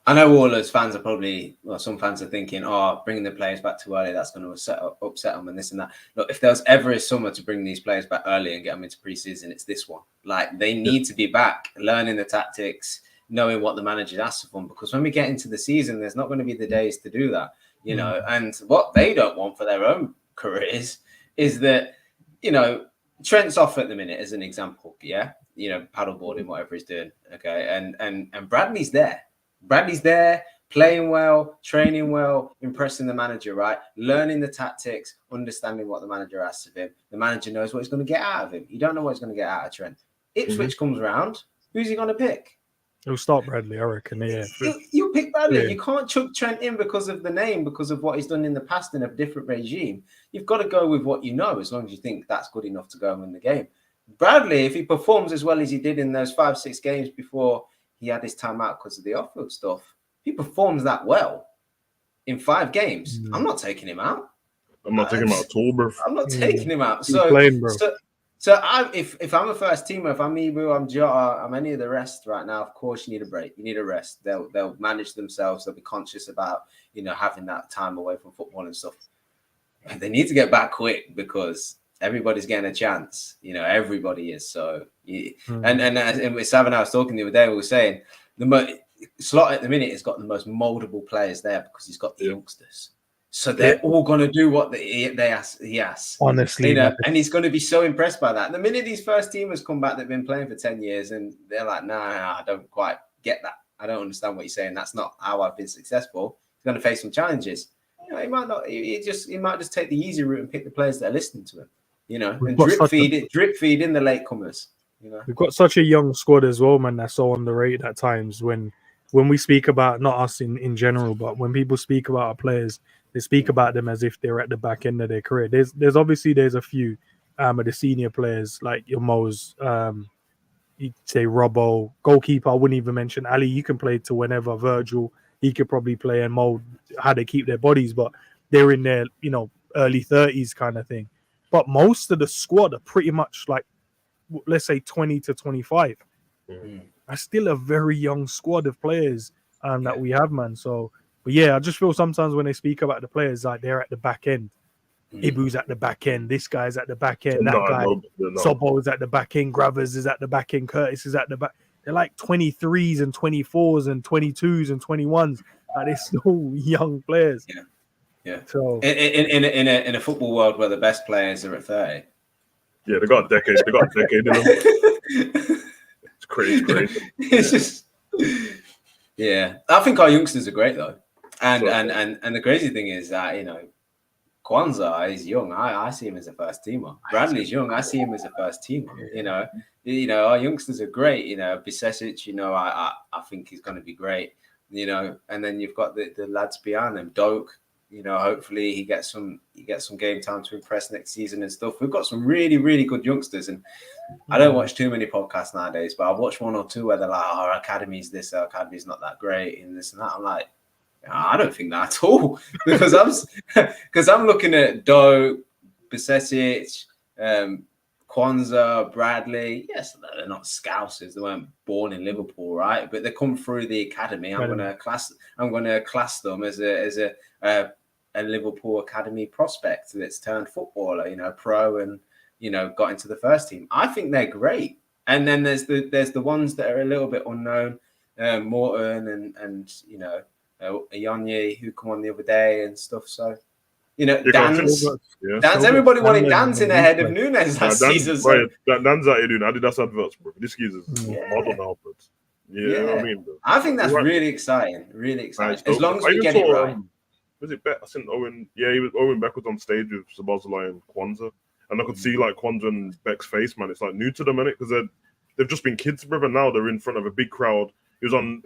I know all those fans are probably, some fans are thinking, bringing the players back too early, that's going to upset them and this and that. Look, if there was ever a summer to bring these players back early and get them into preseason, it's this one. Like, they need to be back, learning the tactics, knowing what the manager asks of them, because when we get into the season, there's not going to be the days to do that, you know. And what they don't want for their own careers is that, you know, Trent's off at the minute as an example, you know, paddleboarding, whatever he's doing, okay, and Bradley's there. Bradley's there, playing well, training well, impressing the manager, right? Learning the tactics, understanding what the manager asks of him. The manager knows what he's going to get out of him. You don't know what he's going to get out of Trent. Ipswich comes around, who's he going to pick? He'll start Bradley, I reckon. Yeah, you pick Bradley. Yeah. You can't chuck Trent in because of the name, because of what he's done in the past in a different regime. You've got to go with what you know, as long as you think that's good enough to go and win the game. Bradley, if he performs as well as he did in those 5-6 games before he had his time out because of the off-field stuff, if he performs that well in 5 games, I'm not taking him out. I'm not taking him out at all, bro. I'm not taking him out. He's playing, bro. So if I'm a first teamer, if I'm Ibu, I'm Jota, I'm any of the rest right now, of course you need a break. You need a rest. They'll manage themselves. They'll be conscious about, having that time away from football and stuff. But they need to get back quick because everybody's getting a chance. Everybody is. So and with Sav and I was talking the other day, we were saying Slot at the minute has got the most moldable players there because he's got the youngsters. So they're all going to do what he asks. Honestly, and he's going to be so impressed by that. The minute these first teamers come back, they've been playing for 10 years and they're like, nah, I don't quite get that. I don't understand what you're saying. That's not how I've been successful. He's going to face some challenges. He might not. He might just take the easy route and pick the players that are listening to him. And drip feed in the latecomers. We've got such a young squad as well, man. That's so underrated at times. When we speak about, not us in general, but when people speak about our players, they speak about them as if they're at the back end of their career. There's obviously a few of the senior players like your Mo's, you'd say Robbo, goalkeeper. I wouldn't even mention Ali. You can play to whenever. Virgil, he could probably play, and Mo, how they keep their bodies, but they're in their early 30s kind of thing. But most of the squad are pretty much like, let's say 20 to 25. That's still a very young squad of players that we have, man. So. But yeah, I just feel sometimes when they speak about the players, like they're at the back end. Ibu's at the back end. This guy's at the back end. That guy, Sobbo is at the back end. Gravers is at the back end. Curtis is at the back. They're like 23s and 24s and 22s and 21s. Like they're still young players. Yeah. So in a football world where the best players are at 30. Yeah, they got a decade. They got a decade in them. It's crazy. It's just. Yeah, I think our youngsters are great though. And the crazy thing is that Kwanzaa is young. I see him as a first teamer. Bradley's young. I see him as a first teamer. Our youngsters are great. Bisesic. I think he's going to be great. And then you've got the lads behind them. Doak. Hopefully he gets some game time to impress next season and stuff. We've got some really, really good youngsters, and I don't watch too many podcasts nowadays, but I've watched one or two where they're like, "Our academy's this, our academy's not that great," and this and that. I'm like, I don't think that at all because I'm looking at Doe, Bisesic, Kwanzaa, Bradley. Yes, they're not Scousers. They weren't born in Liverpool, right? But they come through the academy. I'm going to class them as a Liverpool academy prospect that's turned footballer, pro, and got into the first team. I think they're great. And then there's the ones that are a little bit unknown, Morton and Ayonye, who come on the other day and stuff. So. Dan's everybody wanted dancing ahead of Nunes last season. So. Dan's out here doing Adidas adverts, bro. This geezer's model now, but I mean, bro. I think that's really exciting. Really exciting. As long as we get it right. Was it Beck? I think Owen. Yeah, Owen Beck was on stage with Sabazalai and Kwanzaa, and I could see like Kwanzaa and Beck's face, man. It's like new to them, innit? Because they've just been kids, brother. Now they're in front of a big crowd. He was on.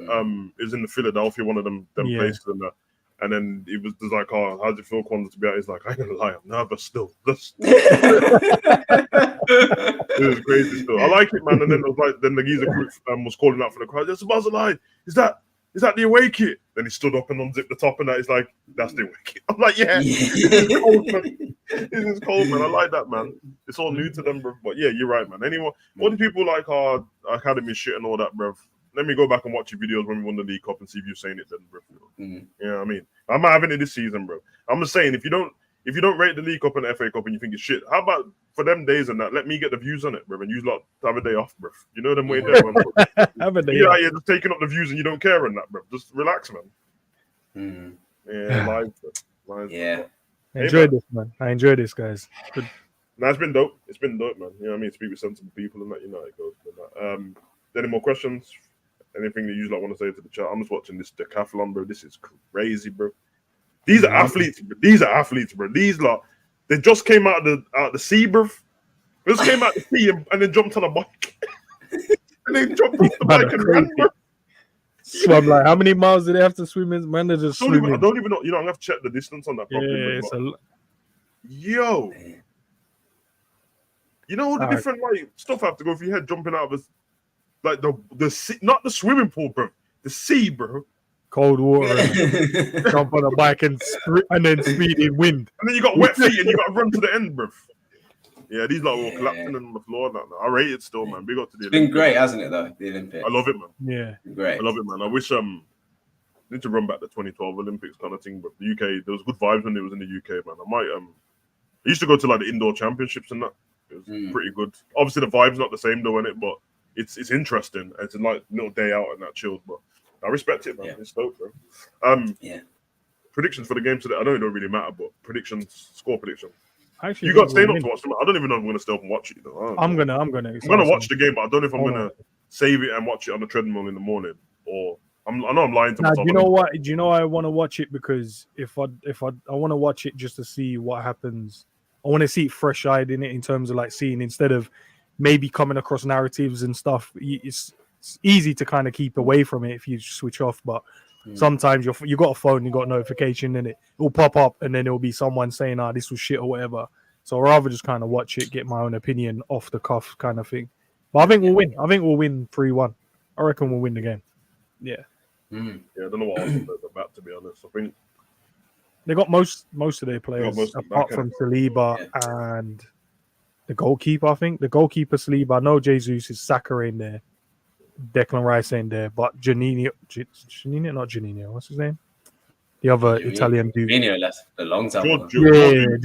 He was in the Philadelphia, one of them places, and then he was just like, "Oh, how does it feel, Kwanzaa, to be out?" He's like, "I ain't gonna lie, I'm nervous still." It was crazy still. I like it, man. And then the geezer was calling out for the crowd. There's a buzzer line. Is that the away kit? Then he stood up and unzipped the top, and that he's like, "That's the away kit." I'm like, "Yeah, this is cold, man. This is cold, man. I like that, man. It's all new to them, bro. But yeah, you're right, man. Anyway, all the people like our academy shit and all that, bro. Let me go back and watch your videos when we won the League Cup and see if you're saying it then, bro. You know what I mean? I'm not having it this season, bro. I'm just saying, if you don't rate the League Cup and the FA Cup and you think it's shit, how about for them days and that? Let me get the views on it, bro, and use lot to have a day off, bro. You know them way there, man. Have a day off. You're just taking up the views and you don't care on that, bro. Just relax, man. Yeah, live. Yeah. Enjoy this, man. I enjoy this, guys. Good. Nah, it's been dope. It's been dope, man. You know what I mean? Speak with sensible people and that, it goes. Any more questions? Anything that you want to say to the chat? I'm just watching this decathlon, bro. This is crazy, bro. These are athletes. These are athletes, bro. These lot, they just came out of the sea, bro. They just came out the sea and then jumped on a bike. And they jumped off the bike and ran, bro. So I'm like, how many miles did they have to swim in? Man, they're just swimming. I don't even know. I'm gonna have to check the distance on that properly. Yo, you know all the different stuff I have to go through your head jumping out of the sea, not the swimming pool, bro. The sea, bro. Cold water, jump on a bike and then speed in wind. And then you got wet feet and you got to run to the end, bro. Yeah, these lot were collapsing on the floor. Now. I rate it still, man. Big up to the It's been Olympics. great, hasn't it, though? The Olympics. I love it, man. Yeah. Great. I love it, man. I wish need to run back the 2012 Olympics kind of thing, but the UK, there was good vibes when it was in the UK, man. I used to go to like the indoor championships and that. It was pretty good. Obviously, the vibe's not the same though, innit? But it's interesting. It's a like little day out and that chilled, but I respect it, man. Yeah. It's dope, bro. Yeah. Predictions for the game today. I know it don't really matter, but predictions, score predictions. Actually, You got staying up to watch them. I don't even know if I'm gonna stay up and watch it. You know? I'm gonna watch the game, but I don't know if I'm gonna save it and watch it on the treadmill in the morning, or I know I'm lying to myself. Do you know what? Do you know I want to watch it because if I want to watch it just to see what happens. I want to see it fresh-eyed in it in terms of like seeing instead of maybe coming across narratives and stuff. It's easy to kind of keep away from it if you switch off, but sometimes you got a phone, you got a notification, and it will pop up, and then it'll be someone saying, this was shit or whatever. So I'd rather just kind of watch it, get my own opinion off the cuff kind of thing. But I think we'll win. I think we'll win 3-1. I reckon we'll win the game. Yeah. Yeah, I don't know what Arsenal are about, to be honest. I think they got most of their players apart from Saliba and the goalkeeper. I think the goalkeeper Saliba. I know Jesus is Saka in there, Declan Rice in there, but Janino, not Janino. What's his name? The other Italian dude. Janino left a long time ago. Jorginho.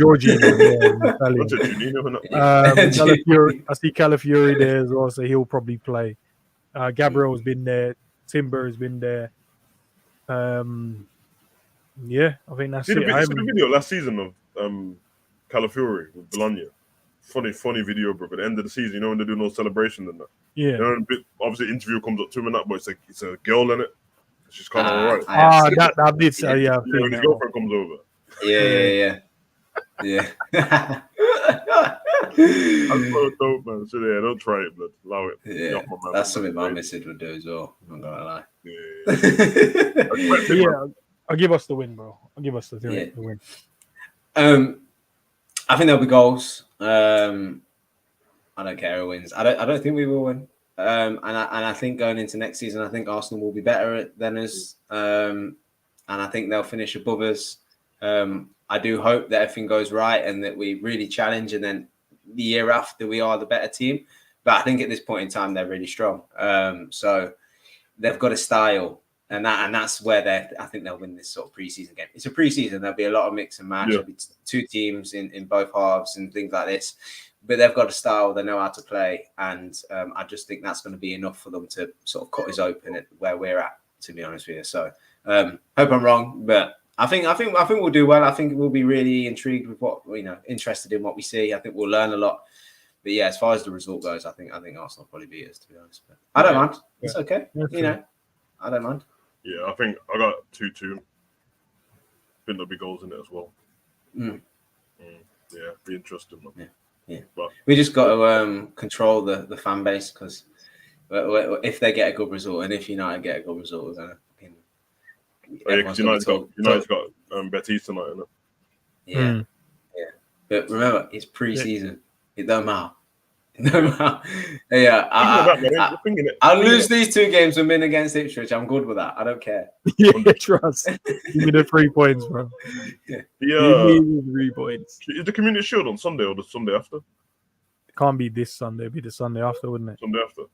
Italian. I see Calafiori there as well, so he'll probably play. Gabriel's been there. Timber has been there. Yeah, I think that's it. I see the video last season of Calafiori with Bologna. Funny video, bro. At the end of the season, you know when they're doing those celebrations and that. Yeah. You know, obviously, interview comes up to him and that, but it's a girl in it. She's kind of alright. That did say, yeah. When his girlfriend comes over. Yeah. That's so dope, man. So yeah, don't try it, blood. Allow it. Yeah, that's something my missus would do as well. I'm not gonna lie. Yeah, I'll give us the win, bro. I'll give us the win. I think there'll be goals. I don't care who wins. I don't think we will win. And I think going into next season, I think Arsenal will be better than us. And I think they'll finish above us. I do hope that everything goes right and that we really challenge, and then the year after we are the better team. But I think at this point in time they're really strong. So they've got a style, and that's where I think they'll win this sort of preseason game. It's a preseason. There'll be a lot of mix and match. There'll be two teams in both halves and things like this. But they've got a style. They know how to play, and I just think that's going to be enough for them to sort of cut us open at where we're at. To be honest with you, so hope I'm wrong, but I think we'll do well. I think we'll be really intrigued with what interested in what we see. I think we'll learn a lot. But yeah, as far as the result goes, I think Arsenal will probably beat us. To be honest, but I don't mind. It's okay. I don't mind. Yeah, I think I got 2-2. I think there'll be goals in it as well. Yeah, be interesting, man. Yeah. But we just got to control the fan base, because if they get a good result and if United get a good result, we're gonna. Because United's got Betis tonight, isn't it? Yeah. But remember, it's pre-season. It don't matter. Yeah, I'll lose these two games and win against Ipswich. I'm good with that. I don't care. Yeah, trust. Give me the 3 points, bro. Give me 3 points. Is the Community Shield on Sunday or the Sunday after? It can't be this Sunday. It'll be the Sunday after, wouldn't it? Sunday after.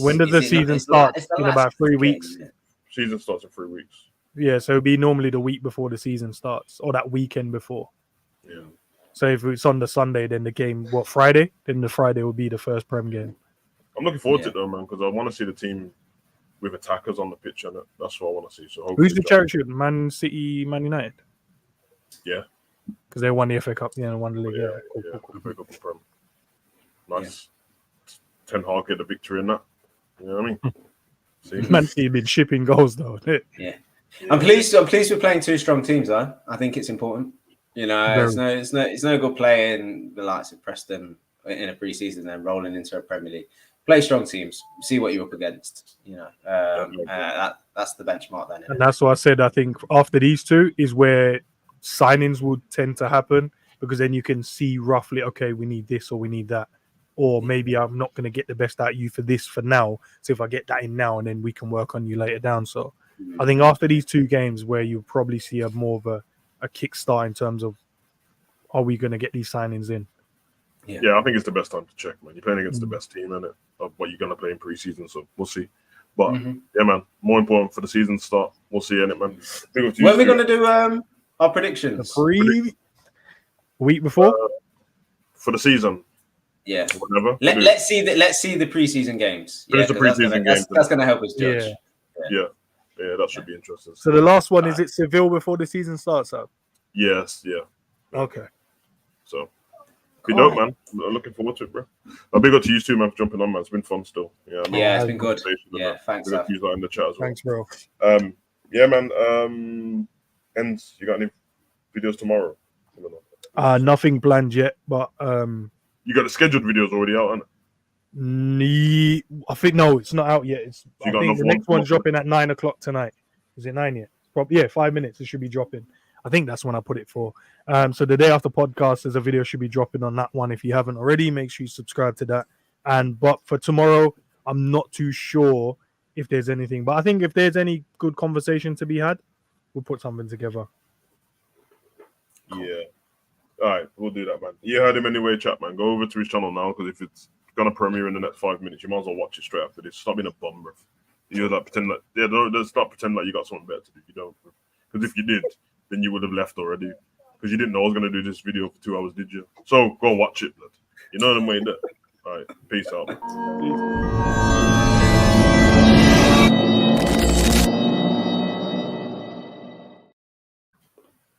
When does the season start? In about 3 weeks. Season starts in 3 weeks. Yeah, so it'll be normally the week before the season starts, or that weekend before. Yeah. So if it's on the Sunday, then the game, Friday? Then the Friday will be the first Prem game. I'm looking forward to it though, man, because I want to see the team with attackers on the pitch, and that's what I want to see. So who's the charity? Man City, Man United? Yeah. Because they won the FA Cup, won the league. Cool. FA Cup and Prem. Nice. Yeah. Ten Hag get the victory in that. You know what I mean? Man City been shipping goals though. Yeah. I'm pleased we're playing two strong teams though. I think it's important. It's no good playing the likes of Preston in a pre-season and then rolling into a Premier League. Play strong teams, see what you're up against. That's the benchmark then. And that's what I said. I think after these two is where signings would tend to happen, because then you can see roughly, okay, we need this or we need that. Or maybe I'm not going to get the best out of you for this for now. So if I get that in now, and then we can work on you later down. So I think after these two games where you'll probably see more of a kickstart in terms of, are we going to get these signings in? Yeah, I think it's the best time to check, man. You're playing against the best team, innit? Of what you're gonna play in preseason, so we'll see. But yeah, man, more important for the season start. We'll see, innit, man. When are we gonna do our predictions? The week before for the season. Yeah. Whatever. Let's see the preseason games. Finish the preseason games. That's gonna help us judge. Yeah, that should be interesting. So the last one is it Seville before the season starts up? Yes, yeah. Okay. So be dope, man. I'm looking forward to it, bro. A big up to you too, man, for jumping on, man. It's been fun still. Yeah, it's been good. Yeah, thanks. Use that in the chat as well. Thanks, bro. Yeah, man. And you got any videos tomorrow? Nothing planned yet, but you got the scheduled videos already out, haven't it? I think no, it's not out yet. I think the next one's dropping at 9 o'clock tonight. Is it 9 yet? Yeah, 5 minutes. It should be dropping. I think that's when I put it for. So the day after podcast, there's a video should be dropping on that one. If you haven't already, make sure you subscribe to that. But for tomorrow, I'm not too sure if there's anything. But I think if there's any good conversation to be had, we'll put something together. Yeah. All right, we'll do that, man. You heard him anyway, chat, man. Go over to his channel now, because if it's gonna premiere in the next 5 minutes, you might as well watch it straight after this. Stop being a bum, bro. You're like pretend like stop pretend like you got something better to do. You don't, because if you did, then you would have left already. Because you didn't know I was gonna do this video for 2 hours, did you? So go watch it, blood. You know what I'm saying? All right, peace out. Peace.